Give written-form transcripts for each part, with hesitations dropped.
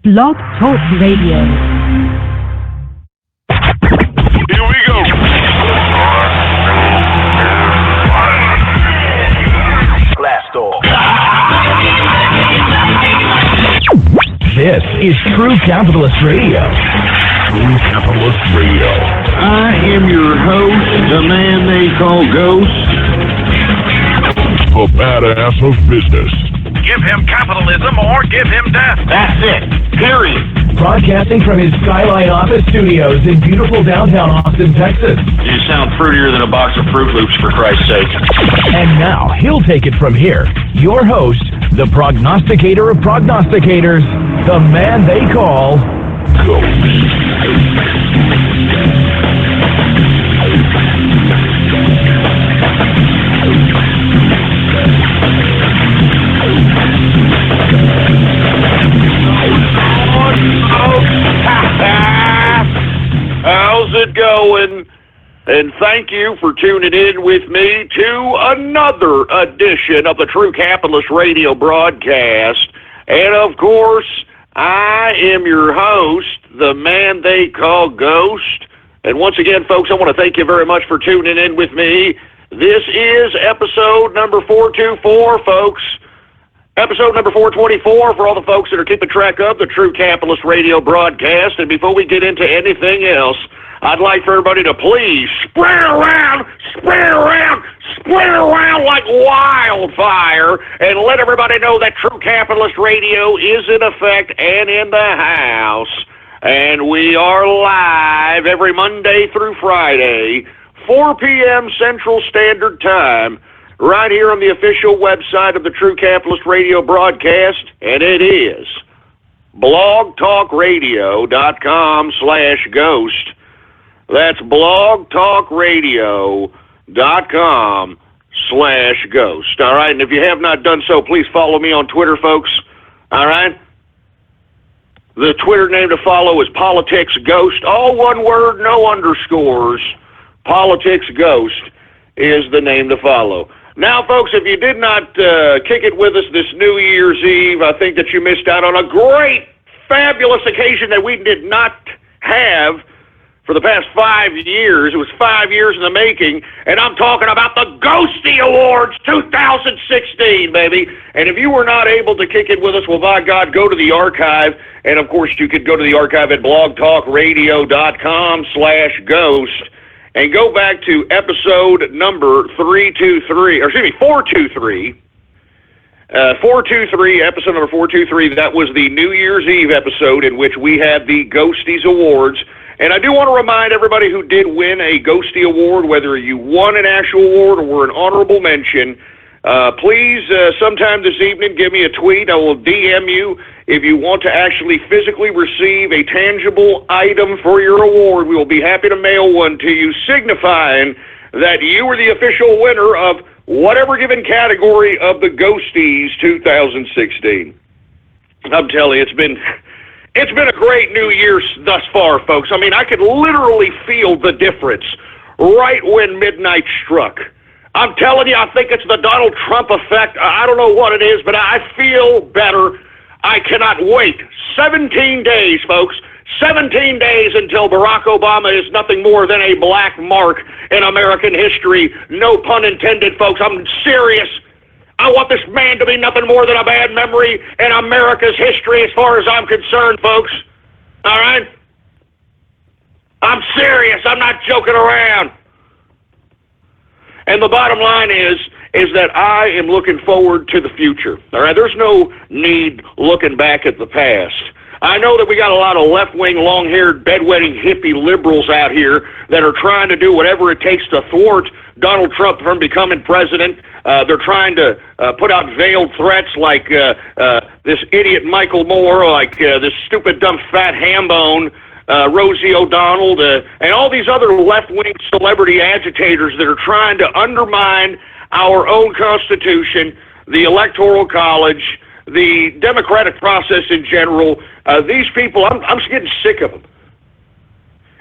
Blog Talk Radio. Here we go. Blast off. This is True Capitalist Radio. True Capitalist Radio. I am your host, the man they call Ghost. The badass of business. Give him capitalism or give him death. That's it. Period. Broadcasting from his Skyline office studios in beautiful downtown Austin, Texas. You sound fruitier than a box of Fruit Loops, for Christ's sake. And now, he'll take it from here. Your host, the prognosticator of prognosticators, the man they call Ghost. How's it going? And thank you for tuning in with me to another edition of the True Capitalist Radio broadcast. And of course, I am your host, the man they call Ghost. And once again, folks, I want to thank you very much for tuning in with me. This is episode number 424, folks. Episode number 424 for all the folks that are keeping track of the True Capitalist Radio broadcast. And before we get into anything else, I'd like for everybody to please spread around like wildfire and let everybody know that True Capitalist Radio is in effect and in the house. And we are live every Monday through Friday, 4 p.m. Central Standard Time, right here on the official website of the True Capitalist Radio broadcast, and it is blogtalkradio.com/ghost. That's blogtalkradio.com/ghost. All right, and if you have not done so, please follow me on Twitter, folks. All right? The Twitter name to follow is Politics Ghost. All one word, no underscores. Politics Ghost is the name to follow. Now, folks, if you did not kick it with us this New Year's Eve, I think that you missed out on a great, fabulous occasion that we did not have for the past 5 years. It was 5 years in the making, and I'm talking about the Ghosty Awards 2016, baby. And if you were not able to kick it with us, well, by God, go to the archive. And, of course, you could go to the archive at blogtalkradio.com/ghost. And go back to episode number 423. 423, episode number 423. That was the New Year's Eve episode in which we had the Ghosties Awards. And I do want to remind everybody who did win a Ghosty Award, whether you won an actual award or were an honorable mention, please, sometime this evening, give me a tweet. I will DM you. If you want to actually physically receive a tangible item for your award, we will be happy to mail one to you, signifying that you were the official winner of whatever given category of the Ghosties 2016. I'm telling you, it's been a great New Year thus far, folks. I mean, I could literally feel the difference right when midnight struck. I'm telling you, I think it's the Donald Trump effect. I don't know what it is, but I feel better. I cannot wait. 17 days, folks. 17 days until Barack Obama is nothing more than a black mark in American history. No pun intended, folks. I'm serious. I want this man to be nothing more than a bad memory in America's history as far as I'm concerned, folks. All right? I'm serious. I'm not joking around. And the bottom line is that I am looking forward to the future. All right, there's no need looking back at the past. I know that we got a lot of left-wing, long-haired, bedwetting hippie liberals out here that are trying to do whatever it takes to thwart Donald Trump from becoming president. They're trying to put out veiled threats like this idiot Michael Moore, like this stupid, dumb, fat hambone, Rosie O'Donnell, and all these other left-wing celebrity agitators that are trying to undermine our own Constitution, the Electoral College, the democratic process in general. These people, I'm getting sick of them.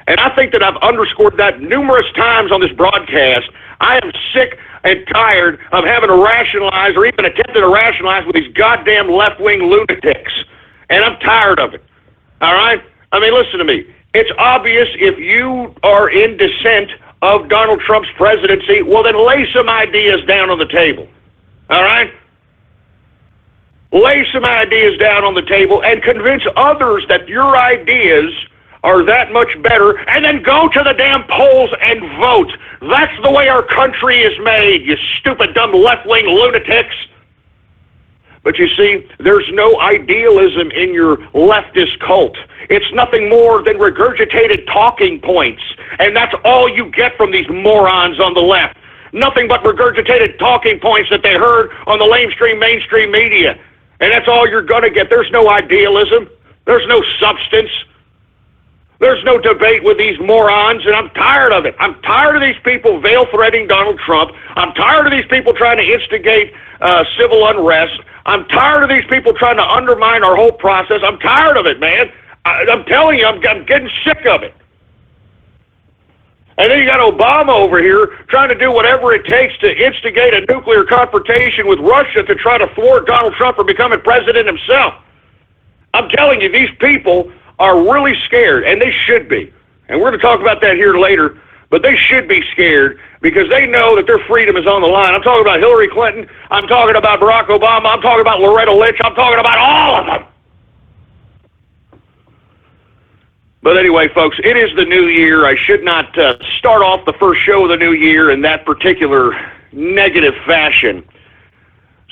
And I think that I've underscored that numerous times on this broadcast. I am sick and tired of having to rationalize or even attempting to rationalize with these goddamn left-wing lunatics. And I'm tired of it. All right? I mean, listen to me. It's obvious if you are in dissent of Donald Trump's presidency, well, then lay some ideas down on the table. All right? Lay some ideas down on the table and convince others that your ideas are that much better, and then go to the damn polls and vote. That's the way our country is made, you stupid, dumb, left-wing lunatics. But you see, there's no idealism in your leftist cult. It's nothing more than regurgitated talking points, and that's all you get from these morons on the left. Nothing but regurgitated talking points that they heard on the mainstream media. And that's all you're going to get. There's no idealism. There's no substance. There's no debate with these morons, and I'm tired of it. I'm tired of these people veil-threading Donald Trump. I'm tired of these people trying to instigate civil unrest. I'm tired of these people trying to undermine our whole process. I'm tired of it, man. I'm telling you, I'm getting sick of it. And then you got Obama over here trying to do whatever it takes to instigate a nuclear confrontation with Russia to try to thwart Donald Trump from becoming president himself. I'm telling you, these people are really scared, and they should be. And we're going to talk about that here later, but they should be scared because they know that their freedom is on the line. I'm talking about Hillary Clinton. I'm talking about Barack Obama. I'm talking about Loretta Lynch. I'm talking about all of them. But anyway, folks, it is the new year. I should not start off the first show of the new year in that particular negative fashion.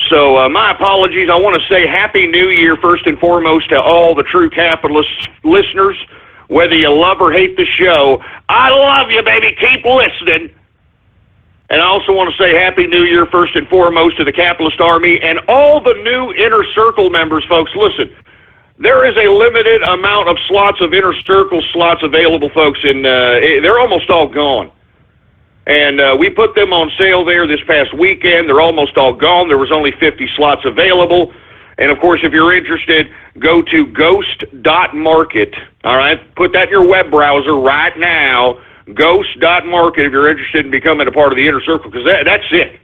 So my apologies. I want to say Happy New Year first and foremost to all the True Capitalist listeners. Whether you love or hate the show, I love you, baby. Keep listening. And I also want to say Happy New Year first and foremost to the Capitalist Army and all the new Inner Circle members, folks. Listen. There is a limited amount of slots of Inner Circle slots available, folks, and they're almost all gone. And we put them on sale there this past weekend. They're almost all gone. There was only 50 slots available. And, of course, if you're interested, go to ghost.market, all right? Put that in your web browser right now, ghost.market, if you're interested in becoming a part of the Inner Circle, because that's it.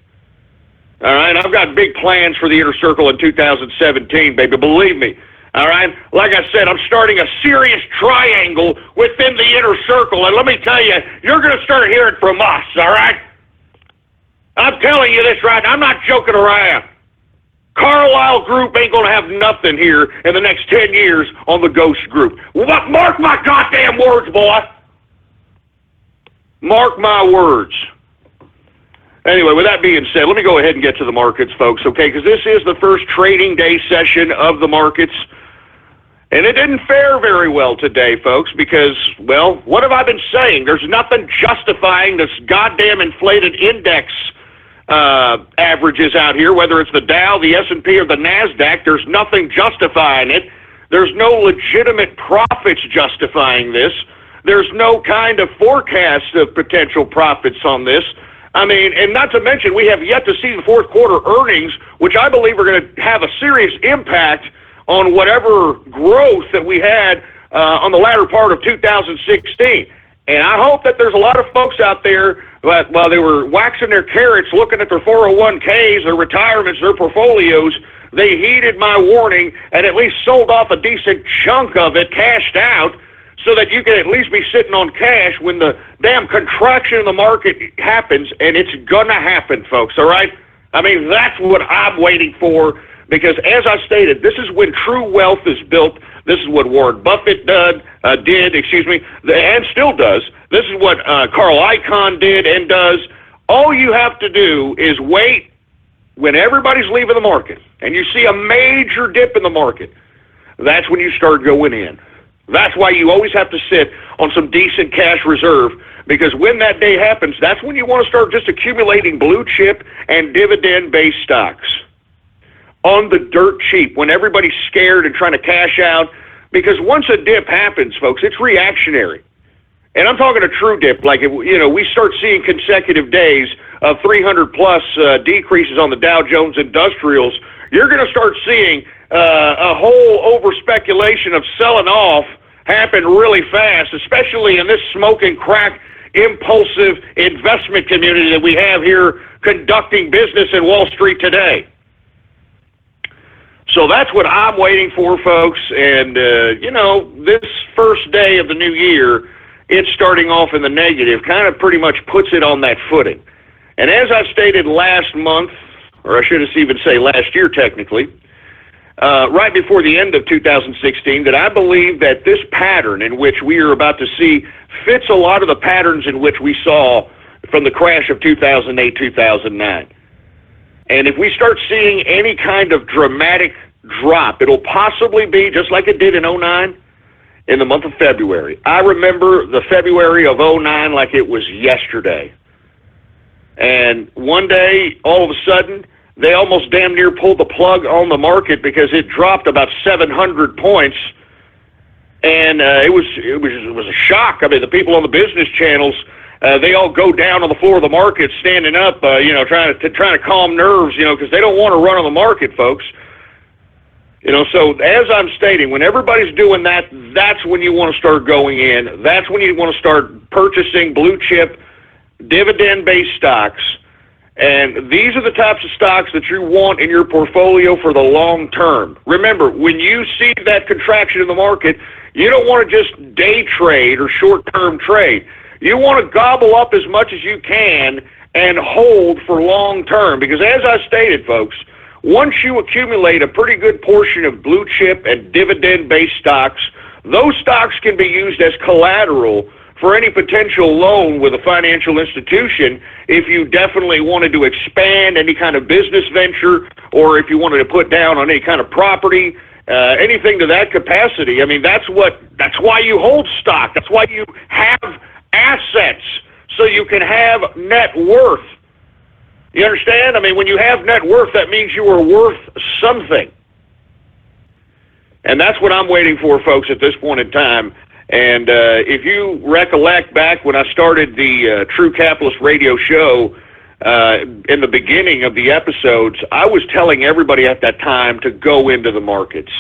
All right? I've got big plans for the Inner Circle in 2017, baby. Believe me. All right? Like I said, I'm starting a serious triangle within the Inner Circle, and let me tell you, you're going to start hearing from us, all right? I'm telling you this right now. I'm not joking around. Carlisle Group ain't going to have nothing here in the next 10 years on the Ghost Group. Mark my goddamn words, boy. Mark my words. Anyway, with that being said, let me go ahead and get to the markets, folks, okay? Because this is the first trading day session of the markets. And it didn't fare very well today, folks, because, well, what have I been saying? There's nothing justifying this goddamn inflated index averages out here, whether it's the Dow, the S&P, or the NASDAQ. There's nothing justifying it. There's no legitimate profits justifying this. There's no kind of forecast of potential profits on this. I mean, and not to mention, we have yet to see the fourth quarter earnings, which I believe are going to have a serious impact on whatever growth that we had on the latter part of 2016. And I hope that there's a lot of folks out there that while they were waxing their carrots, looking at their 401ks, their retirements, their portfolios, they heeded my warning and at least sold off a decent chunk of it, cashed out, so that you can at least be sitting on cash when the damn contraction in the market happens, and it's gonna happen, folks, all right? I mean, that's what I'm waiting for, because as I stated, this is when true wealth is built. This is what Warren Buffett did, and still does. This is what Carl Icahn did and does. All you have to do is wait when everybody's leaving the market, and you see a major dip in the market. That's when you start going in. That's why you always have to sit on some decent cash reserve, because when that day happens, that's when you want to start just accumulating blue chip and dividend-based stocks on the dirt cheap when everybody's scared and trying to cash out, because once a dip happens, folks, it's reactionary. And I'm talking a true dip, like, we start seeing consecutive days of 300-plus decreases on the Dow Jones Industrials, you're going to start seeing a whole over-speculation of selling off happen really fast, especially in this smoke and crack impulsive investment community that we have here conducting business in Wall Street today. So that's what I'm waiting for, folks. And, this first day of the new year, it's starting off in the negative, kind of pretty much puts it on that footing. And as I stated last month, or I should even say last year technically, right before the end of 2016, that I believe that this pattern in which we are about to see fits a lot of the patterns in which we saw from the crash of 2008, 2009. And if we start seeing any kind of dramatic drop, it'll possibly be just like it did in 2009 in the month of February. I remember the February of 2009 like it was yesterday. And one day, all of a sudden, they almost damn near pulled the plug on the market because it dropped about 700 points. And it was a shock. I mean, the people on the business channels, they all go down on the floor of the market, standing up, trying to calm nerves, because they don't want to run on the market, folks. So as I'm stating, when everybody's doing that, that's when you want to start going in. That's when you want to start purchasing blue chip, dividend-based stocks. And these are the types of stocks that you want in your portfolio for the long term. Remember, when you see that contraction in the market, you don't want to just day trade or short-term trade. You want to gobble up as much as you can and hold for long term. Because as I stated, folks, once you accumulate a pretty good portion of blue chip and dividend-based stocks, those stocks can be used as collateral for any potential loan with a financial institution if you definitely wanted to expand any kind of business venture, or if you wanted to put down on any kind of property, anything to that capacity. I mean, that's why you hold stock. That's why you have assets, so you can have net worth. You understand? I mean, when you have net worth, that means you are worth something. And that's what I'm waiting for, folks, at this point in time. And if you recollect back when I started the True Capitalist radio show, in the beginning of the episodes, I was telling everybody at that time to go into the markets.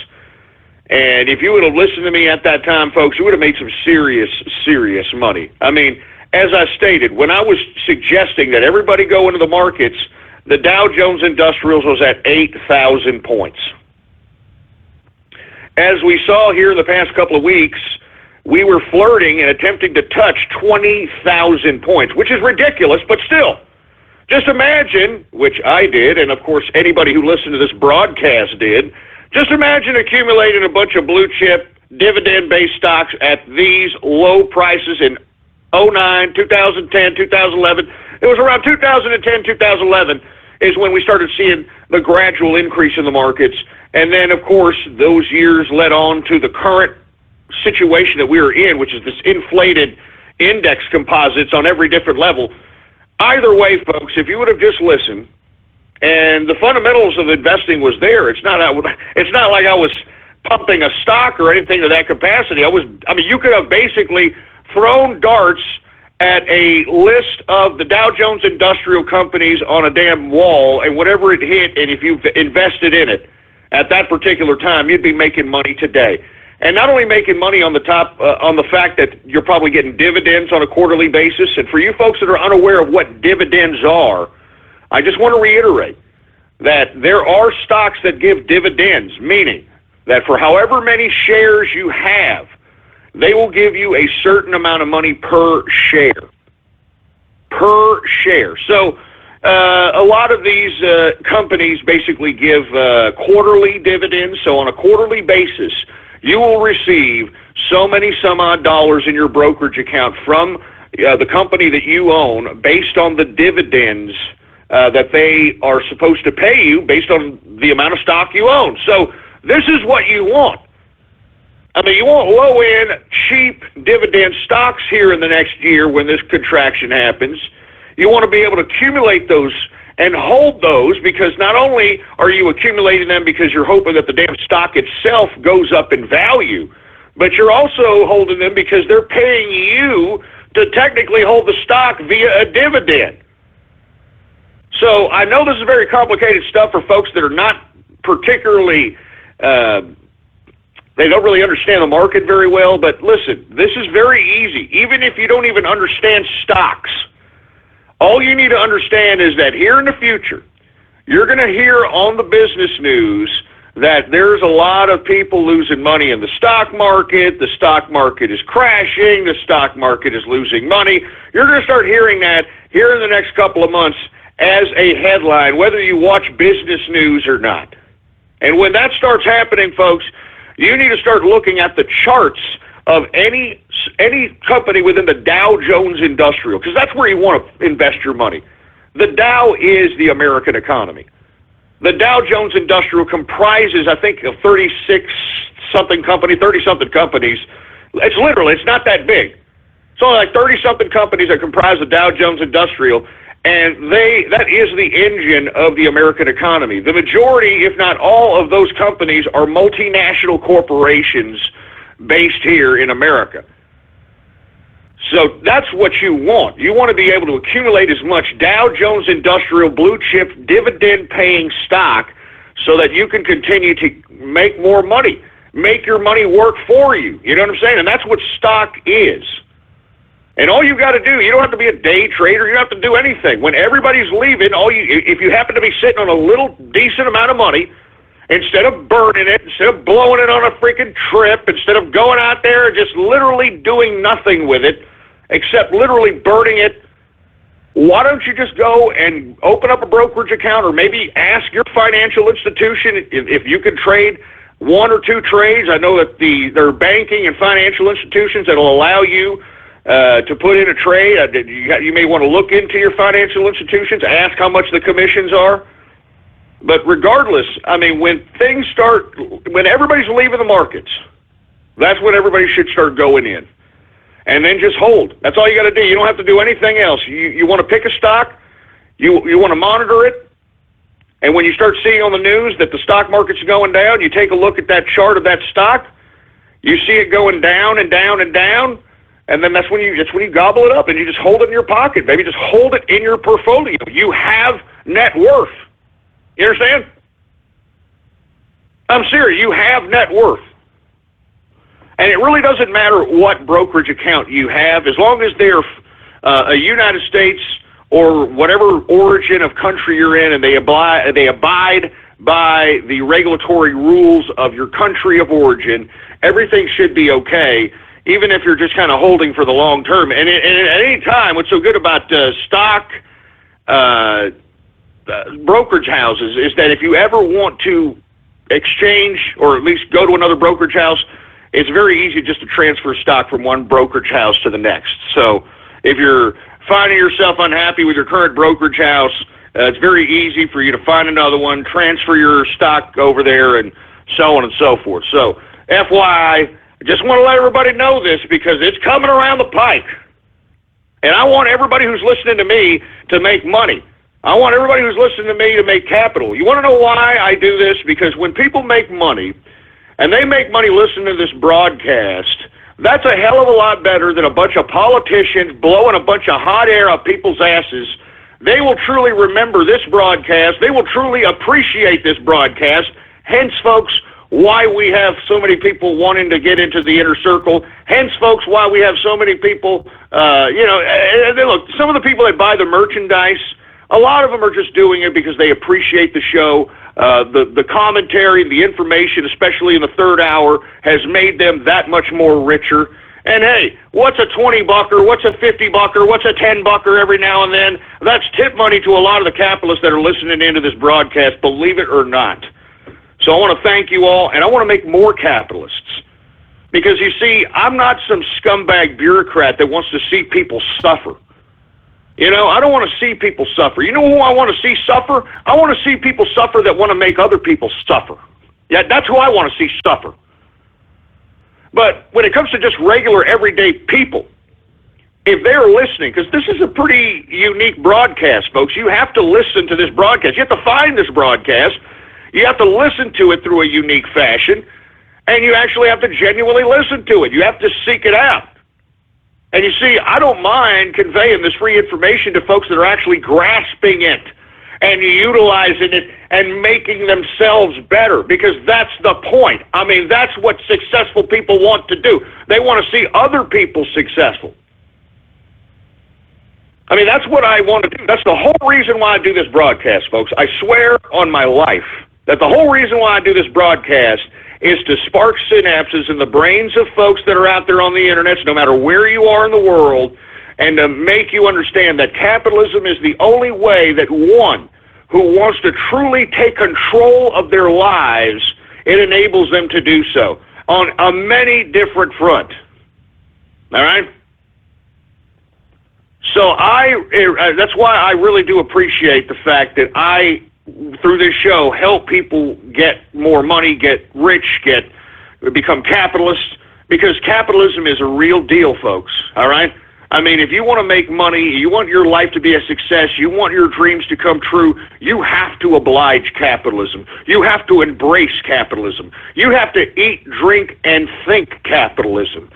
And if you would have listened to me at that time, folks, you would have made some serious, serious money. I mean, as I stated, when I was suggesting that everybody go into the markets, the Dow Jones Industrials was at 8,000 points. As we saw here in the past couple of weeks, we were flirting and attempting to touch 20,000 points, which is ridiculous, but still. Just imagine, which I did, and of course anybody who listened to this broadcast did, just imagine accumulating a bunch of blue chip, dividend-based stocks at these low prices in 2009, 2010, 2011. It was around 2010, 2011 is when we started seeing the gradual increase in the markets. And then, of course, those years led on to the current situation that we are in, which is this inflated index composites on every different level. Either way, folks, if you would have just listened, and the fundamentals of investing was there. It's not like I was pumping a stock or anything to that capacity. You could have basically thrown darts at a list of the Dow Jones Industrial companies on a damn wall, and whatever it hit, and if you've invested in it at that particular time, you'd be making money today. And not only making money on the top, on the fact that you're probably getting dividends on a quarterly basis. And for you folks that are unaware of what dividends are, I just want to reiterate that there are stocks that give dividends, meaning that for however many shares you have, they will give you a certain amount of money per share. Per share. So a lot of these companies basically give quarterly dividends. So on a quarterly basis, you will receive so many some odd dollars in your brokerage account from the company that you own based on the dividends that they are supposed to pay you based on the amount of stock you own. So this is what you want. I mean, you want low-end, cheap dividend stocks here in the next year when this contraction happens. You want to be able to accumulate those and hold those, because not only are you accumulating them because you're hoping that the damn stock itself goes up in value, but you're also holding them because they're paying you to technically hold the stock via a dividend. So I know this is very complicated stuff for folks that are not particularly, they don't really understand the market very well, but listen, this is very easy. Even if you don't even understand stocks, all you need to understand is that here in the future, you're going to hear on the business news that there's a lot of people losing money in the stock market. The stock market is crashing. The stock market is losing money. You're going to start hearing that here in the next couple of months as a headline, whether you watch business news or not. And when that starts happening, folks, you need to start looking at the charts of any company within the Dow Jones Industrial, because that's where you want to invest your money. The Dow is the American economy. The Dow Jones Industrial comprises, I think, of 30-something companies. It's not that big. It's only like 30-something companies that comprise the Dow Jones Industrial, and that is the engine of the American economy. The majority, if not all, of those companies are multinational corporations based here in America. So that's what you want. You want to be able to accumulate as much Dow Jones Industrial blue chip dividend paying stock so that you can continue to make more money, make your money work for you. You know what I'm saying? And that's what stock is. And all you've got to do, you don't have to be a day trader, you don't have to do anything. When everybody's leaving, if you happen to be sitting on a little decent amount of money, instead of burning it, instead of blowing it on a freaking trip, instead of going out there and just literally doing nothing with it, except literally burning it, why don't you just go and open up a brokerage account, or maybe ask your financial institution if you can trade one or two trades. I know that there are banking and financial institutions that will allow you to put in a trade. You may want to look into your financial institutions, ask how much the commissions are. But regardless, I mean, when everybody's leaving the markets, that's when everybody should start going in. And then just hold. That's all you got to do. You don't have to do anything else. You want to pick a stock, you want to monitor it, and when you start seeing on the news that the stock market's going down, you take a look at that chart of that stock, you see it going down and down and down, and then that's when you gobble it up and you just hold it in your pocket, baby. Just hold it in your portfolio. You have net worth. You understand? I'm serious. You have net worth. And it really doesn't matter what brokerage account you have, as long as they're a United States or whatever origin of country you're in, and they abide by the regulatory rules of your country of origin, everything should be okay, even if you're just kind of holding for the long term. And at any time, what's so good about stock brokerage houses is that if you ever want to exchange or at least go to another brokerage house, it's very easy just to transfer stock from one brokerage house to the next. So if you're finding yourself unhappy with your current brokerage house, it's very easy for you to find another one, transfer your stock over there, and so on and so forth. So FYI, I just want to let everybody know this because it's coming around the pike. And I want everybody who's listening to me to make money. I want everybody who's listening to me to make capital. You want to know why I do this? Because when people make money, and they make money listening to this broadcast, that's a hell of a lot better than a bunch of politicians blowing a bunch of hot air up people's asses. They will truly remember this broadcast. They will truly appreciate this broadcast. Hence, folks, why we have so many people wanting to get into the inner circle. Hence, folks, why we have so many people, look, some of the people that buy the merchandise, a lot of them are just doing it because they appreciate the show. The commentary, the information, especially in the third hour, has made them that much more richer. And hey, what's a $20-bucker? What's a $50-bucker? What's a $10-bucker every now and then? That's tip money to a lot of the capitalists that are listening into this broadcast, believe it or not. So I want to thank you all, and I want to make more capitalists. Because you see, I'm not some scumbag bureaucrat that wants to see people suffer. You know, I don't want to see people suffer. You know who I want to see suffer? I want to see people suffer that want to make other people suffer. Yeah, that's who I want to see suffer. But when it comes to just regular, everyday people, if they're listening, because this is a pretty unique broadcast, folks. You have to listen to this broadcast. You have to find this broadcast. You have to listen to it through a unique fashion, and you actually have to genuinely listen to it. You have to seek it out. And you see, I don't mind conveying this free information to folks that are actually grasping it and utilizing it and making themselves better, because that's the point. I mean, that's what successful people want to do. They want to see other people successful. I mean, that's what I want to do. That's the whole reason why I do this broadcast, folks. I swear on my life, that the whole reason why I do this broadcast is to spark synapses in the brains of folks that are out there on the internet, no matter where you are in the world, and to make you understand that capitalism is the only way that one who wants to truly take control of their lives, it enables them to do so on a many different front. All right? So that's why I really do appreciate the fact that I, through this show, help people get more money, get rich, become capitalists, because capitalism is a real deal, folks, all right? I mean, if you want to make money, you want your life to be a success, you want your dreams to come true, you have to oblige capitalism. You have to embrace capitalism. You have to eat, drink, and think capitalism.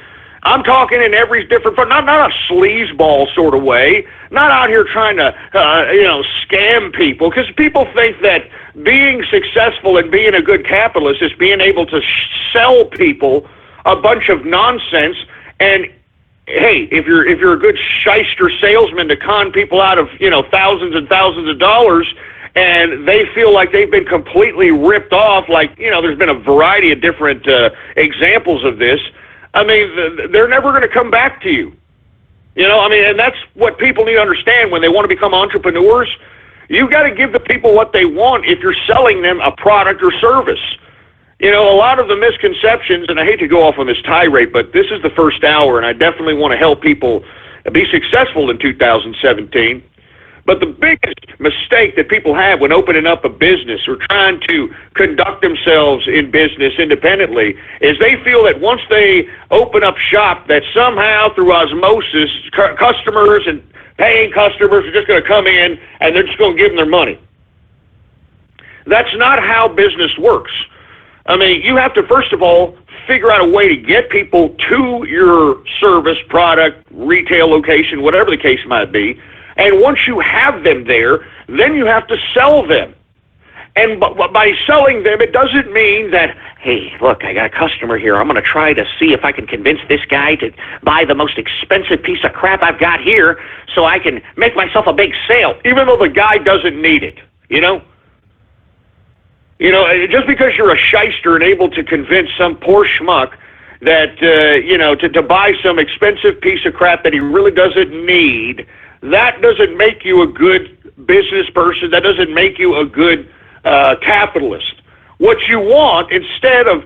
I'm talking in every different, not a sleazeball sort of way, not out here trying to, scam people, because people think that being successful and being a good capitalist is being able to sell people a bunch of nonsense. And hey, if you're a good shyster salesman to con people out of thousands and thousands of dollars, and they feel like they've been completely ripped off, like there's been a variety of different examples of this. I mean, they're never going to come back to you. And that's what people need to understand when they want to become entrepreneurs. You've got to give the people what they want if you're selling them a product or service. A lot of the misconceptions, and I hate to go off on this tirade, but this is the first hour, and I definitely want to help people be successful in 2017. But the biggest mistake that people have when opening up a business or trying to conduct themselves in business independently is they feel that once they open up shop, that somehow through osmosis, customers and paying customers are just going to come in and they're just going to give them their money. That's not how business works. I mean, you have to, first of all, figure out a way to get people to your service, product, retail location, whatever the case might be. And once you have them there, then you have to sell them. And by selling them, it doesn't mean that, hey, look, I got a customer here. I'm going to try to see if I can convince this guy to buy the most expensive piece of crap I've got here so I can make myself a big sale, even though the guy doesn't need it, just because you're a shyster and able to convince some poor schmuck that, to buy some expensive piece of crap that he really doesn't need, that doesn't make you a good business person. That doesn't make you a good capitalist. What you want, instead of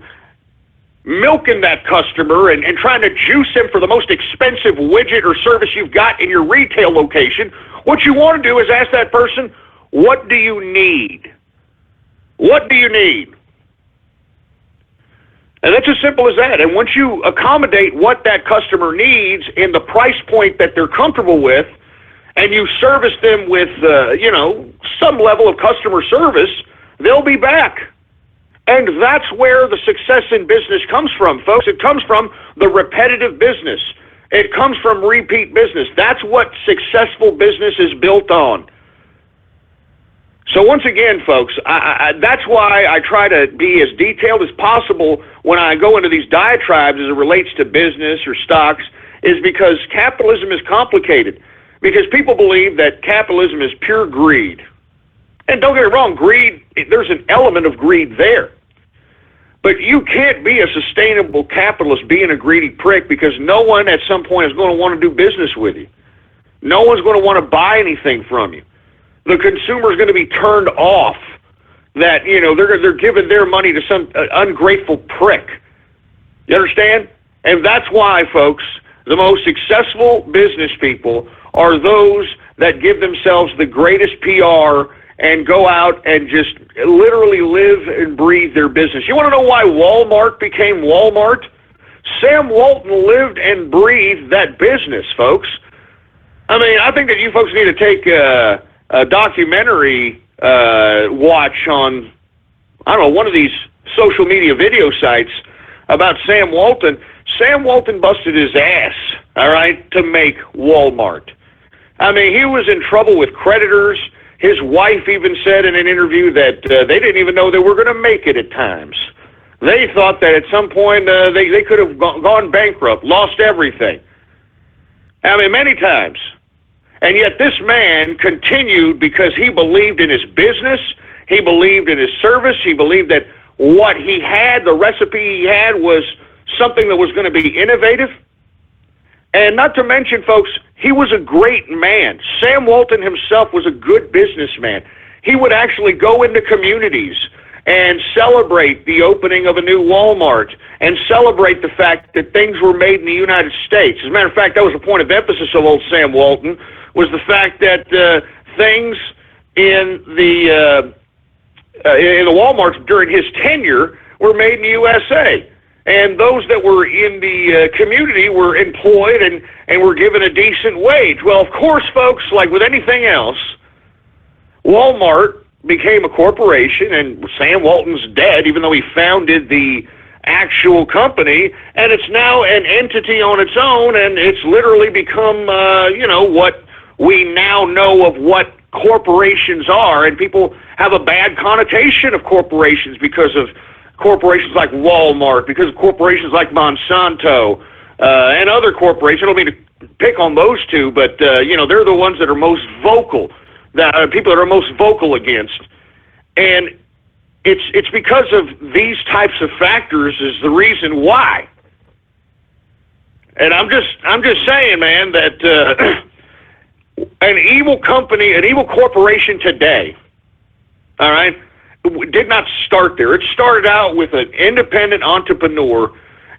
milking that customer and trying to juice him for the most expensive widget or service you've got in your retail location, what you want to do is ask that person, what do you need? What do you need? And that's as simple as that. And once you accommodate what that customer needs in the price point that they're comfortable with, and you service them with, some level of customer service, they'll be back. And that's where the success in business comes from, folks. It comes from the repetitive business. It comes from repeat business. That's what successful business is built on. So once again, folks, that's why I try to be as detailed as possible when I go into these diatribes as it relates to business or stocks, is because capitalism is complicated. Because people believe that capitalism is pure greed. And don't get me wrong, greed, there's an element of greed there. But you can't be a sustainable capitalist being a greedy prick, because no one at some point is going to want to do business with you. No one's going to want to buy anything from you. The consumer is going to be turned off that, they're giving their money to some ungrateful prick. You understand? And that's why, folks, the most successful business people are those that give themselves the greatest PR and go out and just literally live and breathe their business. You want to know why Walmart became Walmart? Sam Walton lived and breathed that business, folks. I mean, I think that you folks need to take a documentary watch on, one of these social media video sites about Sam Walton. Sam Walton busted his ass, all right, to make Walmart. I mean, he was in trouble with creditors. His wife even said in an interview that they didn't even know they were going to make it at times. They thought that at some point they could have gone bankrupt, lost everything. I mean, many times. And yet this man continued because he believed in his business, He believed in his service. He believed that what he had, the recipe he had, was something that was going to be innovative. And not to mention, folks, he was a great man. Sam Walton himself was a good businessman. He would actually go into communities and celebrate the opening of a new Walmart and celebrate the fact that things were made in the United States. As a matter of fact, that was a point of emphasis of old Sam Walton, was the fact that things in the Walmarts during his tenure were made in the USA. And those that were in the community were employed and were given a decent wage. Well, of course, folks, like with anything else, Walmart became a corporation, and Sam Walton's dead, even though he founded the actual company, and it's now an entity on its own, and it's literally become, what we now know of what corporations are, and people have a bad connotation of corporations because of corporations like Walmart, because of corporations like Monsanto, and other corporations. I don't mean to pick on those two, but, they're the ones that are most vocal, that people that are most vocal against. And it's because of these types of factors is the reason why. And I'm just saying, man, that an evil company, an evil corporation today, all right, did not start there. It started out with an independent entrepreneur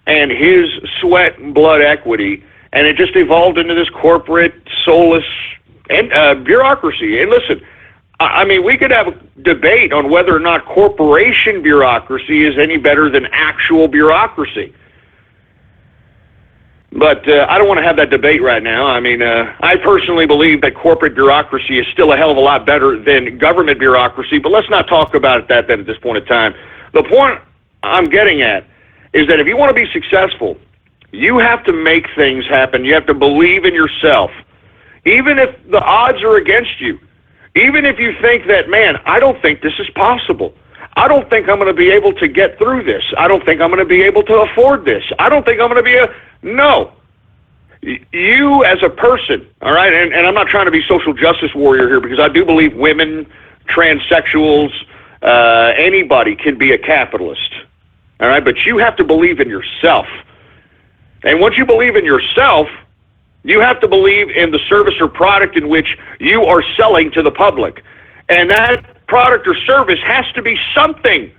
and his sweat and blood equity, and it just evolved into this corporate, soulless bureaucracy. And listen, I mean, we could have a debate on whether or not corporation bureaucracy is any better than actual bureaucracy. But I don't want to have that debate right now. I mean, I personally believe that corporate bureaucracy is still a hell of a lot better than government bureaucracy, but let's not talk about that then at this point in time. The point I'm getting at is that if you want to be successful, you have to make things happen. You have to believe in yourself. Even if the odds are against you, even if you think that, man, I don't think this is possible. I don't think I'm going to be able to get through this. I don't think I'm going to be able to afford this. I don't think I'm going to be No. You as a person, all right, and I'm not trying to be social justice warrior here because I do believe women, transsexuals, anybody can be a capitalist, all right, but you have to believe in yourself. And once you believe in yourself, you have to believe in the service or product in which you are selling to the public. And that product or service has to be something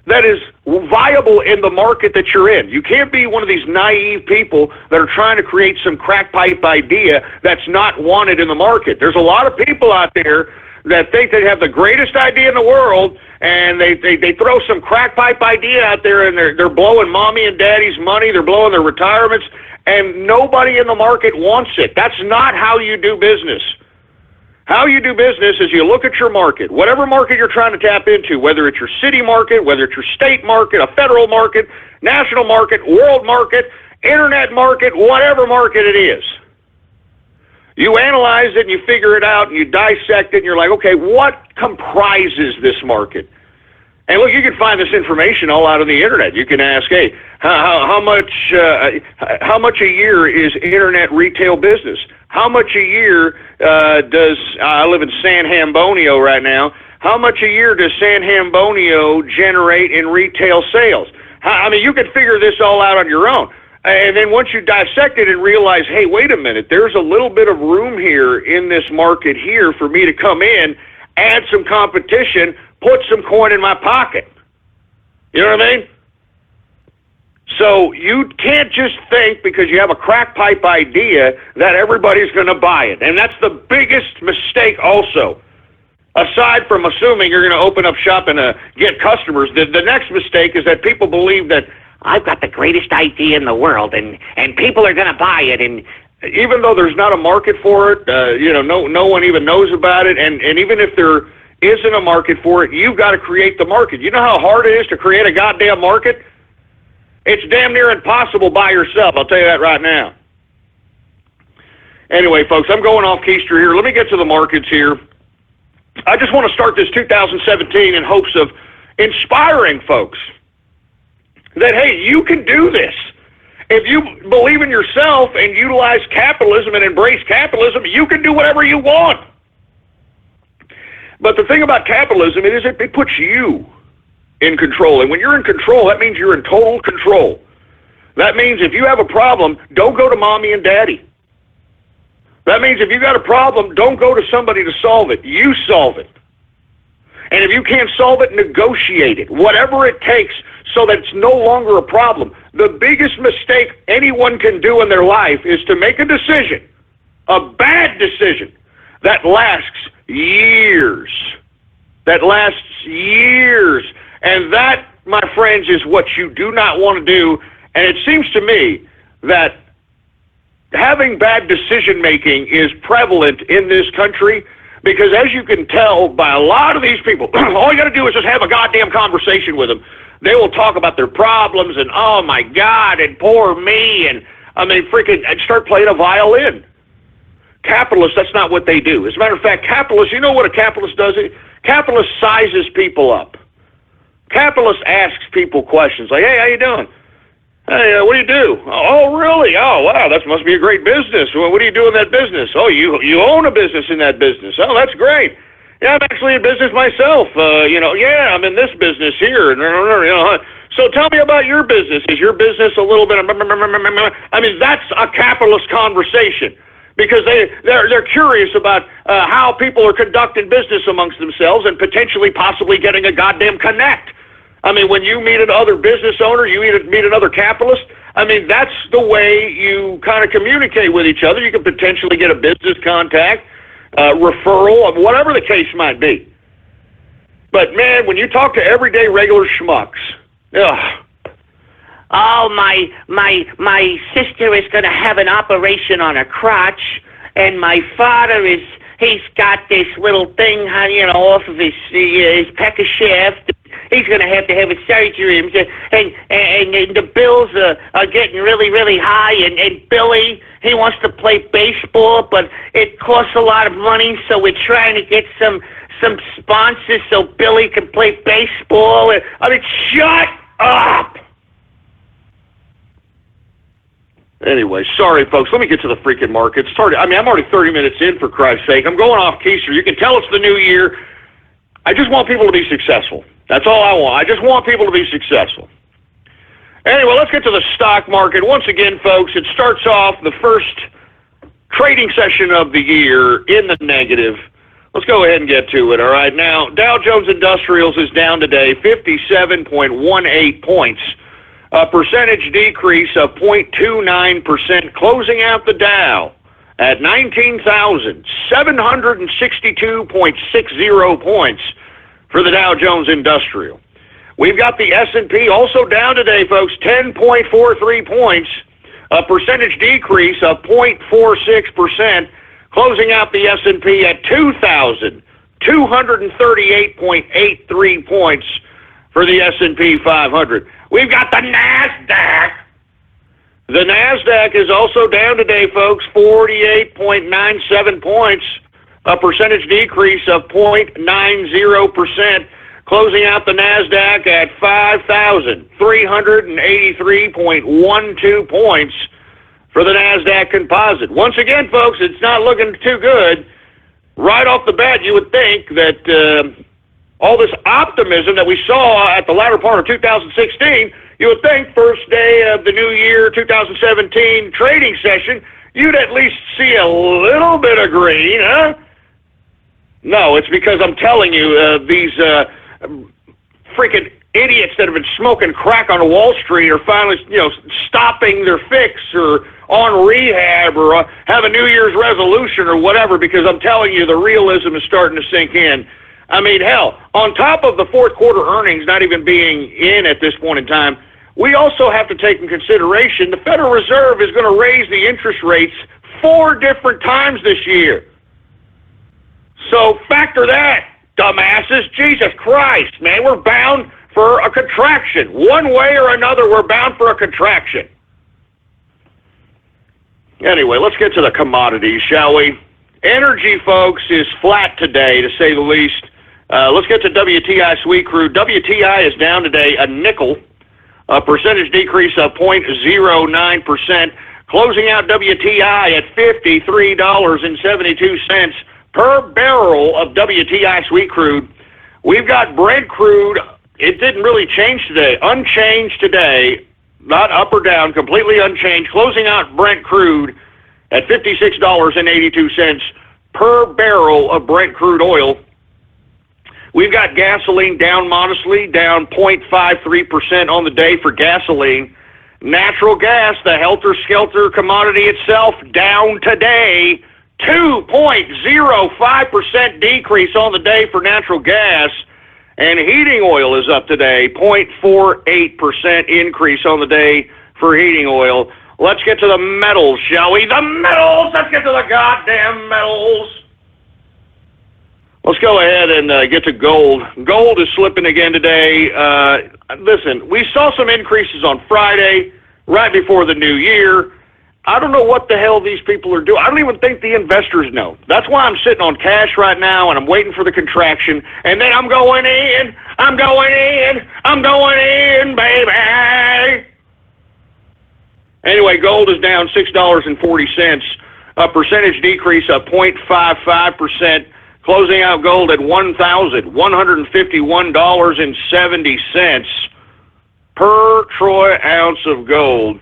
that is viable in the market that you're in. You can't be one of these naive people that are trying to create some crack pipe idea that's not wanted in the market. There's a lot of people out there that think they have the greatest idea in the world, and they throw some crack pipe idea out there, and they're blowing mommy and daddy's money, they're blowing their retirements, and nobody in the market wants it. That's not how you do business. How you do business is you look at your market, whatever market you're trying to tap into, whether it's your city market, whether it's your state market, a federal market, national market, world market, internet market, whatever market it is. You analyze it and you figure it out and you dissect it and you're like, okay, what comprises this market? And look, you can find this information all out on the internet. You can ask, hey, how much a year is internet retail business? How much a year I live in San Hambonio right now, how much a year does San Hambonio generate in retail sales? I mean, you can figure this all out on your own. And then once you dissect it and realize, hey, wait a minute, there's a little bit of room here in this market here for me to come in, add some competition, put some coin in my pocket. You know what I mean? So you can't just think because you have a crack pipe idea that everybody's going to buy it. And that's the biggest mistake also. Aside from assuming you're going to open up shop and get customers, the next mistake is that people believe that I've got the greatest idea in the world and people are going to buy it. And even though there's not a market for it, no one even knows about it. And even if there isn't a market for it, you've got to create the market. You know how hard it is to create a goddamn market? It's damn near impossible by yourself, I'll tell you that right now. Anyway, folks, I'm going off keister here. Let me get to the markets here. I just want to start this 2017 in hopes of inspiring folks that, hey, you can do this. If you believe in yourself and utilize capitalism and embrace capitalism, you can do whatever you want. But the thing about capitalism is it puts you in control. And when you're in control, that means you're in total control. That means if you have a problem, don't go to mommy and daddy. That means if you got a problem, don't go to somebody to solve it. You solve it. And if you can't solve it, negotiate it. Whatever it takes so that it's no longer a problem. The biggest mistake anyone can do in their life is to make a decision, a bad decision, that lasts years. That lasts years. And that, my friends, is what you do not want to do. And it seems to me that having bad decision-making is prevalent in this country because, as you can tell by a lot of these people, all you got to do is just have a goddamn conversation with them. They will talk about their problems and, oh, my God, and poor me, and, I mean, freaking start playing a violin. Capitalists, that's not what they do. As a matter of fact, capitalists, you know what a capitalist does? Capitalist sizes people up. Capitalist asks people questions like, hey, how you doing? Hey, what do you do? Oh, really? Oh, wow, that must be a great business. Well, what do you do in that business? Oh, you own a business in that business. Oh, that's great. Yeah, I'm actually in business myself. Yeah, I'm in this business here. So tell me about your business. Is your business a little bit of... I mean, that's a capitalist conversation because they're curious about how people are conducting business amongst themselves and potentially possibly getting a goddamn connect. I mean, when you meet another business owner, you meet another capitalist, I mean, that's the way you kind of communicate with each other. You can potentially get a business contact, referral, whatever the case might be. But, man, when you talk to everyday regular schmucks, ugh. Oh, my sister is going to have an operation on her crotch, and my father he's got this little thing, off of his pecker shaft. He's going to have a surgery, and the bills are getting really, really high. And Billy, he wants to play baseball, but it costs a lot of money, so we're trying to get some sponsors so Billy can play baseball. I mean, shut up! Anyway, sorry, folks. Let me get to the freaking market. I'm already 30 minutes in, for Christ's sake. I'm going off keister. You can tell it's the new year. I just want people to be successful. That's all I want. I just want people to be successful. Anyway, let's get to the stock market. Once again, folks, it starts off the first trading session of the year in the negative. Let's go ahead and get to it, all right? Now, Dow Jones Industrials is down today 57.18 points, a percentage decrease of 0.29%, closing out the Dow at 19,762.60 points for the Dow Jones Industrial. We've got the S&P also down today, folks, 10.43 points, a percentage decrease of 0.46%, closing out the S&P at 2,238.83 points for the S&P 500. We've got the NASDAQ. The NASDAQ is also down today, folks, 48.97 points, a percentage decrease of 0.90%, closing out the NASDAQ at 5,383.12 points for the NASDAQ composite. Once again, folks, it's not looking too good. Right off the bat, you would think that all this optimism that we saw at the latter part of 2016, you would think first day of the new year, 2017 trading session, you'd at least see a little bit of green, huh? No, it's because I'm telling you, these freaking idiots that have been smoking crack on Wall Street are finally, stopping their fix or on rehab or have a New Year's resolution or whatever, because I'm telling you, the realism is starting to sink in. I mean, hell, on top of the fourth quarter earnings not even being in at this point in time, we also have to take in consideration the Federal Reserve is going to raise the interest rates 4 different times this year. So factor that, dumbasses. Jesus Christ, man, we're bound for a contraction. One way or another, we're bound for a contraction. Anyway, let's get to the commodities, shall we? Energy, folks, is flat today, to say the least. Let's get to WTI sweet crude. WTI is down today a nickel, a percentage decrease of 0.09%, closing out WTI at $53.72 per barrel of WTI sweet crude. We've got Brent crude. It didn't really change today. Unchanged today, not up or down, completely unchanged. Closing out Brent crude at $56.82 per barrel of Brent crude oil. We've got gasoline down modestly, down 0.53% on the day for gasoline. Natural gas, the helter-skelter commodity itself, down today. 2.05% decrease on the day for natural gas. And heating oil is up today, 0.48% increase on the day for heating oil. Let's get to the metals, shall we? The metals! Let's get to the goddamn metals! Let's go ahead and get to gold. Gold is slipping again today. Listen, we saw some increases on Friday, right before the new year. I don't know what the hell these people are doing. I don't even think the investors know. That's why I'm sitting on cash right now, and I'm waiting for the contraction. And then I'm going in, baby. Anyway, gold is down $6.40, a percentage decrease of 0.55%, closing out gold at $1,151.70 per troy ounce of gold.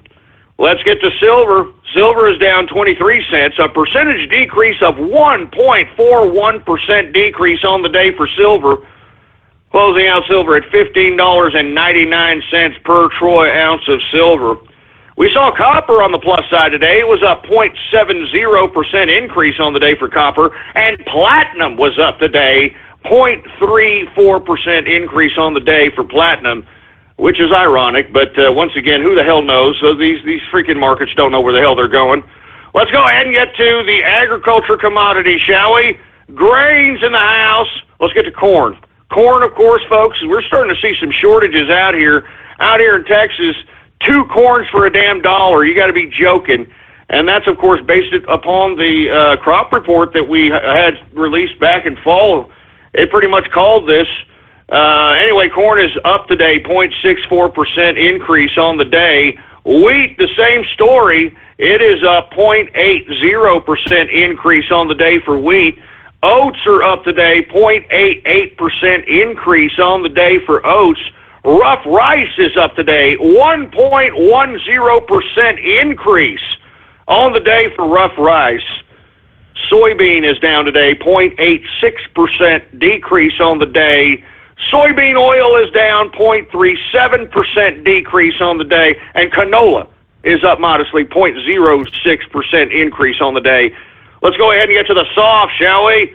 Let's get to silver. Silver is down 23 cents, a percentage decrease of 1.41% decrease on the day for silver, closing out silver at $15.99 per troy ounce of silver. We saw copper on the plus side today. It was up 0.70% increase on the day for copper, and platinum was up today, 0.34% increase on the day for platinum, which is ironic, but once again, who the hell knows? So these freaking markets don't know where the hell they're going. Let's go ahead and get to the agriculture commodity, shall we? Grains in the house. Let's get to corn. Corn, of course, folks, we're starting to see some shortages out here in Texas. 2 corns for a damn dollar. You got to be joking. And that's, of course, based upon the crop report that we had released back in fall. It pretty much called this. Anyway, corn is up today, 0.64% increase on the day. Wheat, the same story. It is up 0.80% increase on the day for wheat. Oats are up today, 0.88% increase on the day for oats. Rough rice is up today, 1.10% increase on the day for rough rice. Soybean is down today, 0.86% decrease on the day. Soybean oil is down 0.37% decrease on the day, and canola is up modestly, 0.06% increase on the day. Let's go ahead and get to the soft, shall we?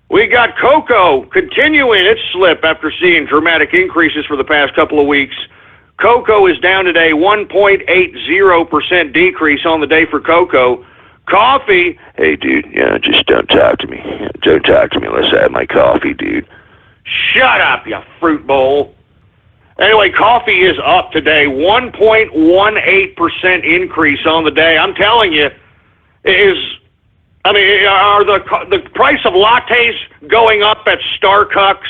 We got cocoa continuing its slip after seeing dramatic increases for the past couple of weeks. Cocoa is down today, 1.80% decrease on the day for cocoa. Coffee, hey dude, just don't talk to me. Don't talk to me unless I have my coffee, dude. Shut up, you fruit bowl. Anyway, coffee is up today, 1.18% increase on the day. I'm telling you, are the price of lattes going up at Starbucks?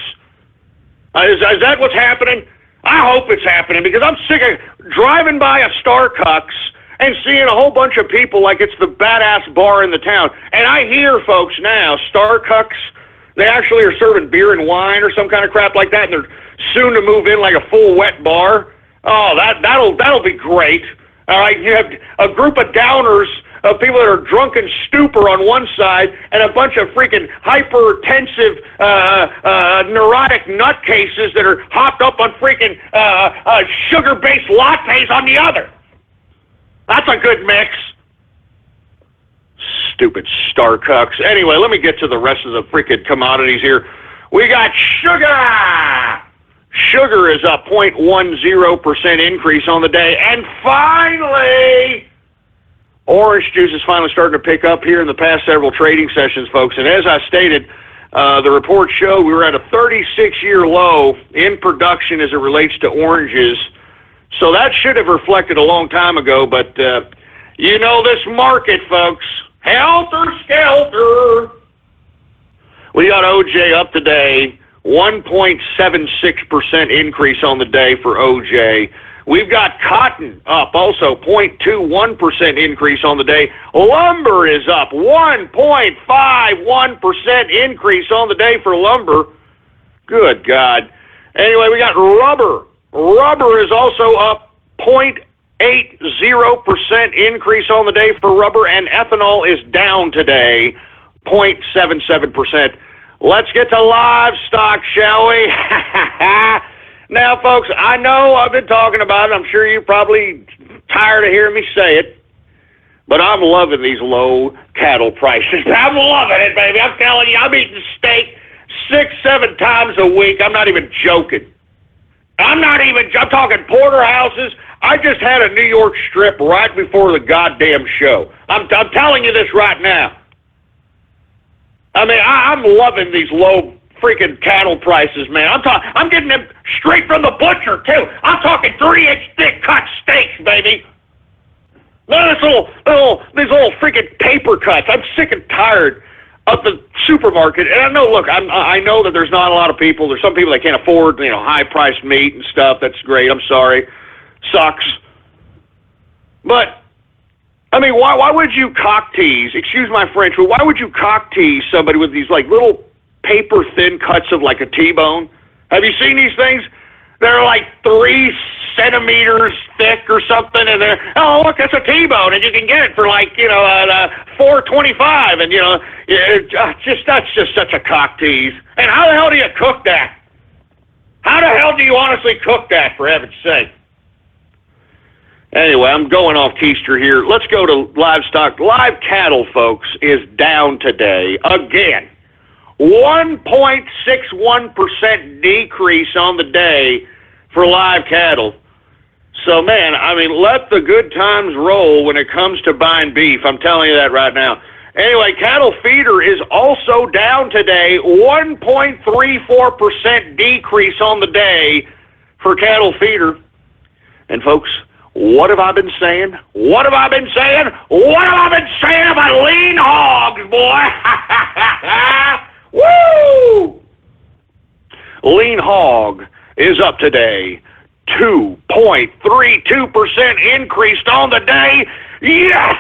Is that what's happening? I hope it's happening, because I'm sick of driving by a Starbucks and seeing a whole bunch of people like it's the badass bar in the town. And I hear, folks, now, Starbucks, they actually are serving beer and wine or some kind of crap like that, and they're soon to move in like a full wet bar. Oh, that'll be great. All right, you have a group of downers, of people that are drunken stupor on one side, and a bunch of freaking hypertensive, neurotic nutcases that are hopped up on freaking sugar-based lattes on the other. That's a good mix. Stupid Starbucks. Anyway, let me get to the rest of the freaking commodities here. We got sugar. Sugar is up 0.10% increase on the day. And finally, orange juice is finally starting to pick up here in the past several trading sessions, folks. And as I stated, the report showed we were at a 36-year low in production as it relates to oranges. So that should have reflected a long time ago. But, you know this market, folks. Helter-skelter. We got OJ up today, 1.76% increase on the day for OJ. We've got cotton up also, 0.21% increase on the day. Lumber is up, 1.51% increase on the day for lumber. Good God. Anyway, we got rubber. Rubber is also up 0.80% increase on the day for rubber, and ethanol is down today, 0.77%. Let's get to livestock, shall we? Now, folks, I know I've been talking about it. I'm sure you're probably tired of hearing me say it, but I'm loving these low cattle prices. I'm loving it, baby. I'm telling you, I'm eating steak 6-7 times a week. I'm not even joking. I'm talking porterhouses. I just had a New York strip right before the goddamn show. I'm telling you this right now. I mean, I'm loving these low freaking cattle prices, man. I'm getting them straight from the butcher too. I'm talking 3-inch thick cut steaks, baby. None of these little freaking paper cuts. I'm sick and tired of the supermarket. And I know, look, I know that there's not a lot of people. There's some people that can't afford, high priced meat and stuff. That's great. I'm sorry. Sucks. But I mean, why would you cock tease? Excuse my French, but why would you cock tease somebody with these like little paper thin cuts of like a T-bone? Have you seen these things? They're like 3 centimeters thick or something, and they're, oh look, that's a T-bone, and you can get it for like $4.25, and that's just such a cock tease. And how the hell do you cook that? How the hell do you honestly cook that, for heaven's sake? Anyway, I'm going off keister here. Let's go to livestock. Live cattle, folks, is down today again. 1.61% decrease on the day for live cattle. So, man, I mean, let the good times roll when it comes to buying beef. I'm telling you that right now. Anyway, cattle feeder is also down today. 1.34% decrease on the day for cattle feeder. And, folks, what have I been saying? What have I been saying? What have I been saying about lean hogs, boy? Woo! Lean hog is up today. 2.32% increased on the day. Yes!